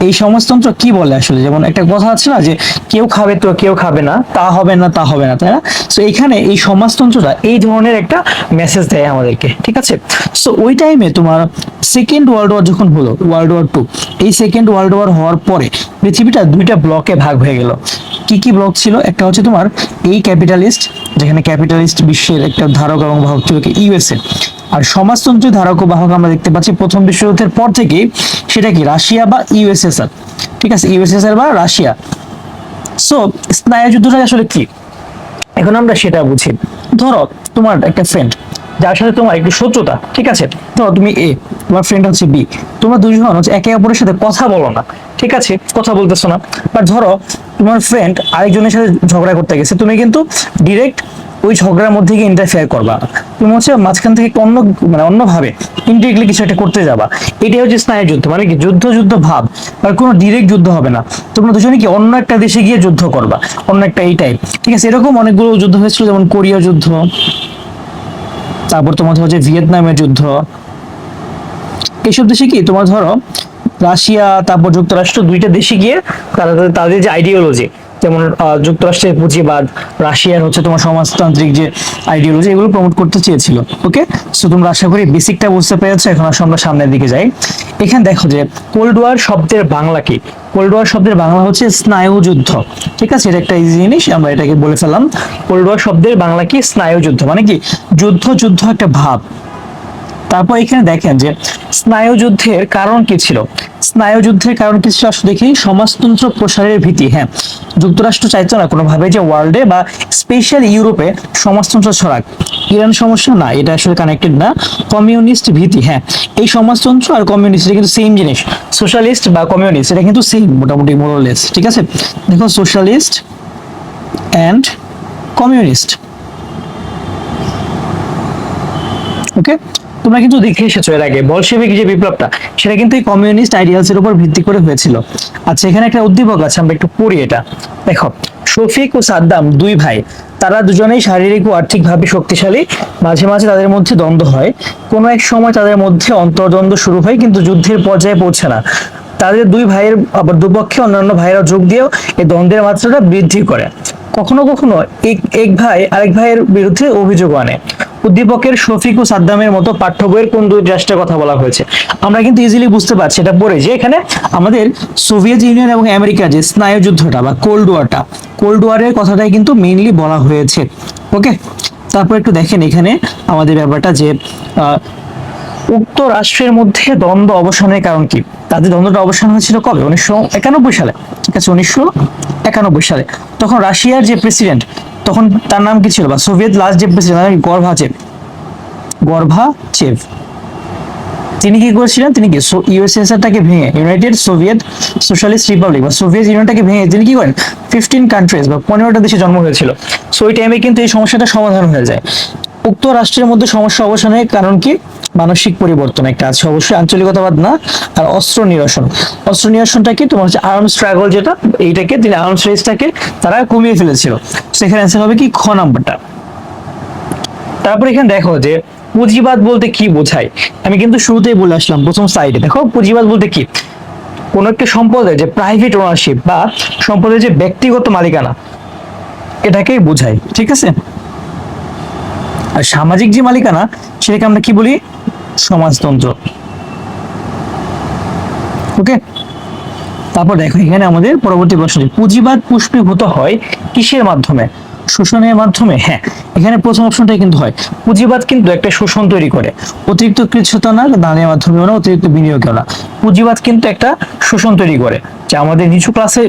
এই সমাজতন্ত্র কি বলে আসলে, যেমন একটা কথা আছে না যে কেউ খাবে তো কেউ খাবে না, তা হবে না, তা হবে না, তাই না? সো এখানে এই সমাজতন্ত্রটা এই ধরনের একটা মেসেজ দেয় আমাদেরকে, ঠিক আছে? সো ওই টাইমে তোমার সেকেন্ড ওয়ার্ল্ড ওয়ার যখন হলো, ওয়ার্ল্ড ওয়ার টু, এই সেকেন্ড ওয়ার্ল্ড ওয়ার হওয়ার পরে পৃথিবীটা দুইটা ব্লকে ভাগ হয়ে গেল। কি কি ব্লক ছিল? একটা হচ্ছে তোমার এই ক্যাপিটালিস্ট, যেখানে ক্যাপিটালিস্ট বিশ্বের একটা ধারক এবং বাহক ছিল ইউএসএ। আর সমাজতন্ত্রের ধারক ও বাহক আমরা দেখতে পাচ্ছি প্রথম বিশ্বযুদ্ধের পর থেকে, সেটা কি রাশিয়া বা ইউএসএসআর, ঠিক আছে? ইউএসএসআর বা রাশিয়া। সো স্নায়ুযুদ্ধটা আসলে কি, এখন আমরা সেটা বুঝি। ধরো তোমার একটা ফ্রেন্ড, যার সাথে তোমার একটু শত্রুতা, ঠিক আছে? ধরো তুমি এ, তোমার ফ্রেন্ড হচ্ছে বি, তোমরা দুজন হচ্ছে একে অপরের সাথে কথা বলো না, ঠিক আছে? কথা বলতেছো না। বাট ধরো তোমার ফ্রেন্ড আরেকজনের সাথে ঝগড়া করতে গেছে, তুমি কিন্তু ডিরেক্ট ওই ঝগড়ার মধ্যে গিয়ে ইন্টারফেয়ার করবা, তুমি হচ্ছে মাঝখান থেকে অন্য মানে অন্যভাবে ইনডিরেক্টলি কিছু একটা করতে যাবা। এটাই হচ্ছে স্নায়ু যুদ্ধ, মানে কি যুদ্ধ যুদ্ধ ভাব, আর কোনো ডিরেক্ট যুদ্ধ হবে না। তোমরা দুজনে কি অন্য একটা দেশে গিয়ে যুদ্ধ করবা, অন্য একটা এই টাইপ, ঠিক আছে? এরকম অনেকগুলো যুদ্ধ হয়েছিল, যেমন কোরিয়া যুদ্ধ, তারপর তোমার হচ্ছে ভিয়েতনামের যুদ্ধ। এইসব দেশে কি তোমার ধরো রাশিয়া তারপর যুক্তরাষ্ট্র দুইটা দেশে গিয়ে তারা তাদের যে আইডিওলজি, যেমন যুক্তরাষ্ট্রের পুঁজিবাদ, রাশিয়ার হচ্ছে তোমার সমাজতান্ত্রিক যে আইডিওলজি, এগুলো প্রমোট করতে চেয়েছিল। ওকে, সো তোমরা আশা করি বেসিকটা বুঝতে পেরেছো। এখন আসলে আমরা সামনের দিকে যাই। এখানে দেখো যে কোল্ড ওয়ার শব্দের বাংলা কি? কোল্ড ওয়ার শব্দের বাংলা হচ্ছে স্নায়ু যুদ্ধ, ঠিক আছে? এটা একটা ইজি জিনিস, আমরা এটাকে বলে ফেললাম। কোল্ড ওয়ার শব্দের বাংলা কি? স্নায়ু যুদ্ধ, মানে কি যুদ্ধ যুদ্ধ একটা ভাব। তারপর এখানে দেখেন যে স্নায়ুযুদ্ধের কারণ কি ছিল। স্নায়ুযুদ্ধের কারণ কি ছিল আসলে দেখি, সমাজতন্ত্র প্রসারের ভীতি। হ্যাঁ, যুক্তরাষ্ট্র চাইতো না কোনোভাবে যে ওয়ার্ল্ডে বা স্পেশাল ইউরোপে সমাজতন্ত্র ছড়াক। ইরান সমস্যা না, এটা আসলে কানেক্টেড না। কমিউনিস্ট ভীতি, হ্যাঁ, এই সমাজতন্ত্র আর কমিউনিস্ট এটা কিন্তু সেম জিনিস। সোশ্যালিস্ট বা কমিউনিস্ট এটা কিন্তু সেম মোটামুটি মোরলেস, ঠিক আছে? দেখো সোশ্যালিস্ট অ্যান্ড কমিউনিস্ট, ওকে? তোমরা কিন্তু দেখে এসেছো এর আগে বলশেভিক যে বিপ্লবটা, সেটা কিন্তু এই কমিউনিস্ট আইডিয়ালস এর উপর ভিত্তি করে হয়েছিল। আচ্ছা, এখানে একটা উদ্দীপক আছে, আমরা একটু পড়ি এটা। দেখো, শফিক ও সাদ্দাম দুই ভাই, তারা দুজনেই শারীরিক ও আর্থিকভাবে শক্তিশালী। মাঝে মাঝে তাদের মধ্যে দ্বন্দ্ব হয়, কোনো এক সময় তাদের মধ্যে অন্তর্দ্বন্দ্ব শুরু হয়, কিন্তু যুদ্ধের পর্যায়ে পৌঁছে না। তাদের দুই ভাইয়ের আবার দুপক্ষে অন্যান্য ভাইয়েরা যোগ দিয়েও এই দ্বন্দ্বের মাত্রাটা বৃদ্ধি করে। কখনো কখনো এক ভাই আরেক ভাইয়ের বিরুদ্ধে অভিযোগ আনে। উদ্দীপকের শফিক ও সাদ্দামের মতো পাঠ্য বইয়ের কোন দুই রাষ্ট্রের কথা বলা হয়েছে? আমরা কিন্তু ইজিলি বুঝতে পারছি এটা পড়ে যে এখানে আমাদের সোভিয়েত ইউনিয়ন এবং আমেরিকার যে স্নায়ুযুদ্ধটা বা কোল্ড ওয়ারটা, কোল্ড ওয়ারের কথাটাই কিন্তু মেইনলি বলা হয়েছে। ওকে, তারপর একটু দেখেন এখানে আমাদের ব্যাপারটা যে উক্ত রাষ্ট্রের মধ্যে দ্বন্দ্ব অবসানের কারণ কি? তাদের দ্বন্দ্বটা অবসান হয়েছিল কবে? 1991 সালে, ঠিক আছে? 1991 সালে। তখন রাশিয়ার যে প্রেসিডেন্ট, তখন তার নাম কি ছিল? বা সোভিয়েত লাস্ট যে প্রেসিডেন্ট গর্বাচেভ, গর্বাচেভ, তিনি কি করেছিলেন? তিনি কি ইউএসএসআরটাকে ভেঙে ইউনাইটেড সোভিয়েত সোশ্যালিস্ট রিপাবলিক বা সোভিয়েত ইউনিয়নটাকে ভেঙে তিনি কি করেন 15 কান্ট্রিজ বা 15টা দেশে জন্ম হয়েছিল। সো ওই টাইমে কিন্তু এই সমস্যাটা সমাধান হয়ে যায়। উক্ত রাষ্ট্রের মধ্যে সমস্যা অবসানের কারণ কি? মানসিক পরিবর্তন একটা আছে অবশ্যই, আঞ্চলিকতাবাদ না। আর অস্ত্র নিরসন, অস্ত্র নিরসনটা কি? তোমার হচ্ছে আর্ম স্ট্রাগল, যেটা এইটাকে তিনি আর্মস রেসটাকে তারা কমিয়ে ফেলেছিল। সেখানে অ্যান্সার হবে কি? খ নাম্বারটা। তারপর এখানে দেখো যে পুঁজিবাদ বলতে কি বোঝায়। আমি কিন্তু শুরুতেই বলে আসলাম প্রথম সাইডে, দেখো পুঁজিবাদ বলতে কি? কোন একটা সম্পদের যে প্রাইভেট ওনারশিপ বা সম্পদের যে ব্যক্তিগত মালিকানা, এটাকেই বোঝায়, ঠিক আছে? আর সামাজিক যে মালিকানা, সেটাকে আমরা কি বলি? সমাজতন্ত্র। ওকে, তারপর দেখো এখানে আমাদের পরবর্তী প্রশ্ন, পুঁজিবাদ পুষ্পীভূত হয় কিসের মাধ্যমে? শোষণের মাধ্যমে, হ্যাঁ এখানে প্রথম অপশনটাই কিন্তু হয়। পুঁজিবাদ কিন্তু একটা শোষণ তৈরি করে, অতিরিক্ত কৃচ্ছ্রতা না, দানের মাধ্যমে না, অতিরিক্ত বিনিয়োগ না। পুঁজিবাদ কিন্তু একটা শোষণ তৈরি করে, যে আমাদের নিচু ক্লাসে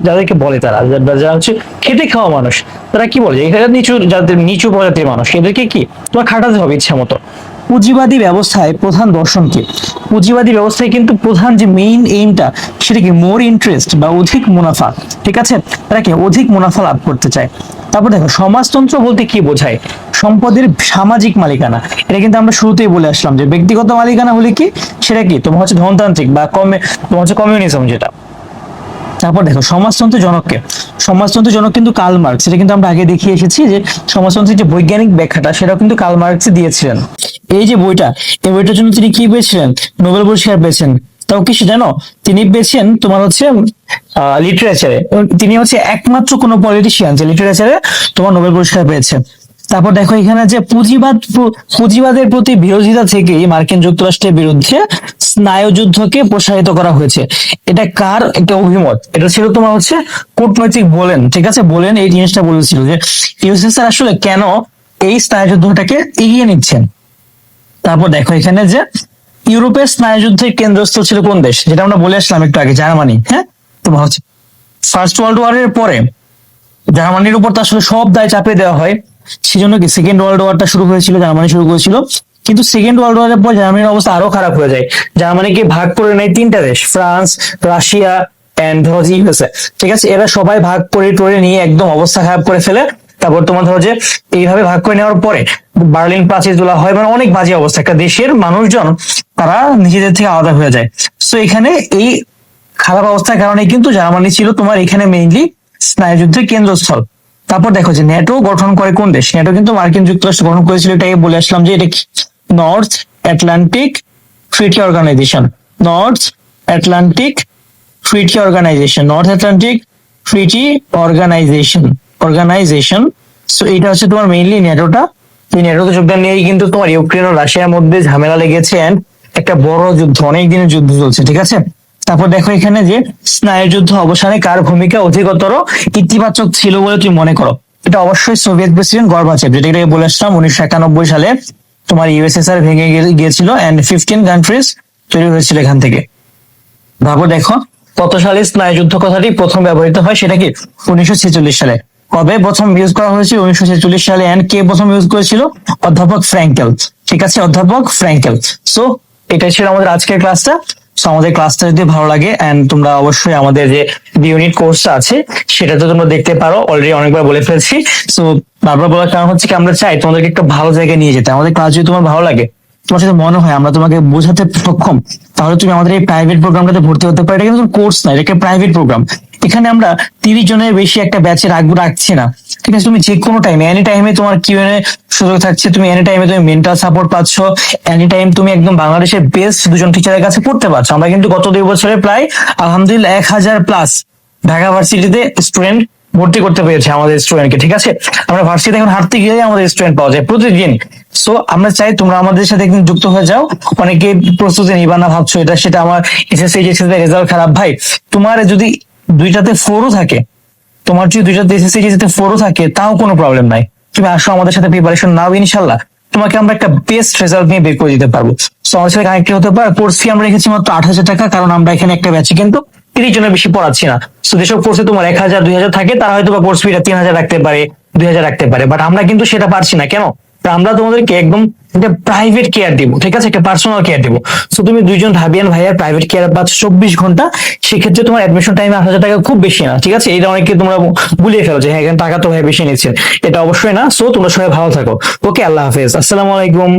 যাদেরকে বলে, তারা যারা হচ্ছে খেটে খাওয়া মানুষ, তারা কি বলে, এখানে নিচু, যাদের নিচু প্রজাতির মানুষ, এদেরকে কি তোমার খাটাতে হবে ইচ্ছা মতো। পুঁজিবাদী ব্যবস্থায় প্রধান দর্শন কি? পুঁজিবাদী ব্যবস্থায় কিন্তু প্রধান যে মেইন এইমটা, সেটা কি মোর ইন্টারেস্ট বা অধিক মুনাফা। ঠিক আছে, তারা কি অধিক মুনাফা লাভ করতে চায়। তারপর দেখো সমাজতন্ত্র বলতে কি বোঝায়? সম্পদের সামাজিক মালিকানা। এটা কিন্তু আমরা শুরুতেই বলে আসলাম যে ব্যক্তিগত মালিকানা হলে কি, সেটা কি তোমার হচ্ছে ধনতান্ত্রিক বা তোমার হচ্ছে কমিউনিজম যেটা। তারপর দেখো সমাজতন্ত্রের জনককে। সমাজতন্ত্রের জনক কিন্তু কার্ল মার্কস। এটা কিন্তু আমরা আগে দেখিয়ে এসেছি যে সমাজতন্ত্রের যে বৈজ্ঞানিক ব্যাখ্যাটা, সেটাও কিন্তু কার্ল মার্কস দিয়েছিলেন। এই যে বইটা, এই বইটার জন্য তিনি কি পেয়েছিলেন? নোবেল পুরস্কার পেয়েছেন। তাও কি জানো? তিনি পেয়েছেন তোমার হচ্ছে লিটারেচারে। তিনি হচ্ছে একমাত্র কোনো পলিটিশিয়ান যে লিটারেচারে তোমার নোবেল পুরস্কার পেয়েছে। তারপর দেখো এখানে যে পুঁজিবাদের প্রতি বিরোধিতা থেকেই মার্কিন যুক্তরাষ্ট্রের বিরুদ্ধে স্নায়ুযুদ্ধকে প্রসারিত করা হয়েছে। এটা কার একটা অভিমত? এটা ছিল তোমার হচ্ছে কূটনৈতিক বলেন। ঠিক আছে, বলেন এই জিনিসটা বলেছিল যে ইউএসএসআর আসলে কেন এই স্নায়ুযুদ্ধটাকে এগিয়ে নিচ্ছেন। তারপর দেখো এখানে যে ইউরোপের স্নায়ুযুদ্ধের কেন্দ্রস্থল ছিল কোন দেশ? যেটা আমরা বলে আসলাম একটু আগে, জার্মানি। হ্যাঁ, তোমার হচ্ছে ফার্স্ট ওয়ার্ল্ড ওয়ারের পরে জার্মানির উপর তো আসলে সব দায় চাপিয়ে দেওয়া হয়। সেজন্য কি সেকেন্ড ওয়ার্ল্ড ওয়ারটা শুরু হয়েছিল, জার্মানি শুরু করেছিল। কিন্তু সেকেন্ড ওয়ার্ল্ড ওয়ারের পর জার্মানির অবস্থা আরো খারাপ হয়ে যায়। জার্মানিকে ভাগ করে নেয় তিনটা দেশ, ফ্রান্স, রাশিয়া এন্ড ধরো ইউএসএ। ঠিক আছে, এরা সবাই ভাগ করে নিয়ে একদম অবস্থা খারাপ করে ফেলে। তারপর তোমার ধরো যে এইভাবে ভাগ করে নেওয়ার পরে বার্লিন প্রাচীর তোলা হয়, মানে অনেক বাজে অবস্থা। একটা দেশের মানুষজন তারা নিজেদের থেকে আলাদা হয়ে যায়। তো এখানে এই খারাপ অবস্থার কারণে কিন্তু জার্মানি ছিল তোমার এখানে মেইনলি স্নায়ুযুদ্ধের কেন্দ্রস্থল। তারপর দেখো যে ন্যাটো গঠন করে কোন দেশ? ন্যাটো কিন্তু মার্কিন যুক্তরাষ্ট্র গঠন করেছিল। এটাকে বলে আসলাম যে এটা north Atlantic treaty organization. North Atlantic treaty organization, north Atlantic treaty organization. So এটা হচ্ছে তোমার মেইনলি ন্যাটোটা। এই ন্যাটোতে যোগদান নিয়েই কিন্তু তোমার ইউক্রেন ও রাশিয়ার মধ্যে ঝামেলা লেগেছে, এন্ড একটা বড় যুদ্ধ, অনেক দিনের যুদ্ধ চলছে। ঠিক আছে, তারপর দেখো এখানে যে স্নায়ুযুদ্ধ অবসানে কার ভূমিকা অধিকতর ইতিবাচক ছিল বলে তুমি মনে করো? এটা অবশ্যই সোভিয়েত প্রেসিডেন্ট গর্বাচেভ, যেটাকে বলে আসলাম 1991 সালে তোমার ইউএসএসআর ভেঙে গিয়েছিল এন্ড 15 কান্ট্রিজ তৈরি হয়েছিল এখান থেকে। ভাবো দেখো কত সালে স্নায়ুযুদ্ধ কথাটি প্রথম ব্যবহৃত হয়? সেটা কি 1946 সালে। কবে প্রথম ইউজ করা হয়েছিল? 1946 সালে। এন্ড কে প্রথম ইউজ করেছিল? অধ্যাপক ফ্র্যাঙ্কেল। ঠিক আছে, অধ্যাপক ফ্র্যাঙ্কেল। সো এটাই ছিল আমাদের আজকের ক্লাসটা। সো আমাদের ক্লাসটা যদি ভালো লাগে এন্ড তোমরা অবশ্যই আমাদের যে ইউনিট কোর্সটা আছে সেটা তো তোমরা দেখতে পারো, অলরেডি অনেকবার বলে ফেলছি। সো বারবার বলার কারণ হচ্ছে কি, আমরা চাই তোমাদেরকে একটা ভালো জায়গায় নিয়ে যেতে। আমাদের ক্লাস যদি তোমার ভালো লাগে, তোমার সাথে মনে হয় আমরা তোমাকে বোঝাতে সক্ষম, তাহলে তুমি আমাদের এই প্রাইভেট প্রোগ্রামটাতে ভর্তি হতে পারো। এটা কিন্তু কোর্স না, এটা একটা প্রাইভেট প্রোগ্রাম। এখানে আমরা 30 জনের বেশি একটা ব্যাচে রাখছি না। ঠিক আছে, তুমি যে কোনো টাইমে, এনি টাইমে তোমার কিউএনএ সুযোগ থাকছে। তুমি এনি টাইমে তুমি মেন্টাল সাপোর্ট পাচ্ছ। এনি টাইম তুমি একদম বাংলাদেশের বেস্ট দুজন টিচারের কাছে পড়তে পারছো। আমরা কিন্তু গত 2 বছরে প্রায় আলহামদুলিল্লাহ 1000+ ঢাকা ভার্সিটিতে স্টুডেন্ট ভর্তি করতে পেরেছে আমাদের স্টুডেন্টকে। ঠিক আছে, আমরা ভার্সিটিতে এখন হাঁটতে গিয়ে আমাদের স্টুডেন্ট পাওয়া যায় প্রতিদিন। সো আমরা চাই তোমরা আমাদের সাথে একদিন যুক্ত হয়ে যাও। অনেকে প্রস্তুতি নিবা না ভাবছো, এটা সেটা, আমার এসএসসি এইচএসসি রেজাল্ট খারাপ। ভাই, তোমার যদি দুইটাতে 4ও থাকে, তোমার যদি দুইটাতে এসএসসি এইচএসসি 4ও থাকে, তাও কোনো প্রবলেম নাই। তুমি আসো আমাদের সাথে, প্রিপারেশন নাও, ইনশাল্লাহ তোমাকে আমরা একটা বেস্ট রেজাল্ট নিয়ে বের করে দিতে পারবো। সো আমাদের সাথে কানেক্ট হতে পারো। কোর্স ফি আমরা রেখেছি মাত্র 8,000 টাকা, কারণ আমরা এখানে একটা ব্যাচে কিন্তু 30 জনের বেশি পড়াচ্ছি না। তো যেসব কোর্সে তোমার 1,000 2,000 থাকে, তারা হয়তো বা কোর্স ফিটা 3,000 রাখতে পারে, 2,000 রাখতে পারে। বাট আমরা কিন্তু সেটা পারছি না। কেন? আমরা তোমাদেরকে একদম একটা প্রাইভেট কেয়ার দিব। ঠিক আছে, একটা পার্সোনাল কেয়ার দিব। সো তুমি 2 জন ভাবিয়ান ভাইয়ার প্রাইভেট কেয়ার পাচ্ছ 24 ঘন্টা। সেক্ষেত্রে তোমার অ্যাডমিশন টাইমে 8,000 টাকা খুব বেশি না। ঠিক আছে, এটা অনেকে তোমরা ভুলিয়ে ফেলো যে হ্যাঁ এখানে টাকা তো ভাই বেশি নিচ্ছেন। এটা অবশ্যই না। সো তোমরা সবাই ভালো থাকো। ওকে, আল্লাহ হাফেজ, আসসালামু আলাইকুম।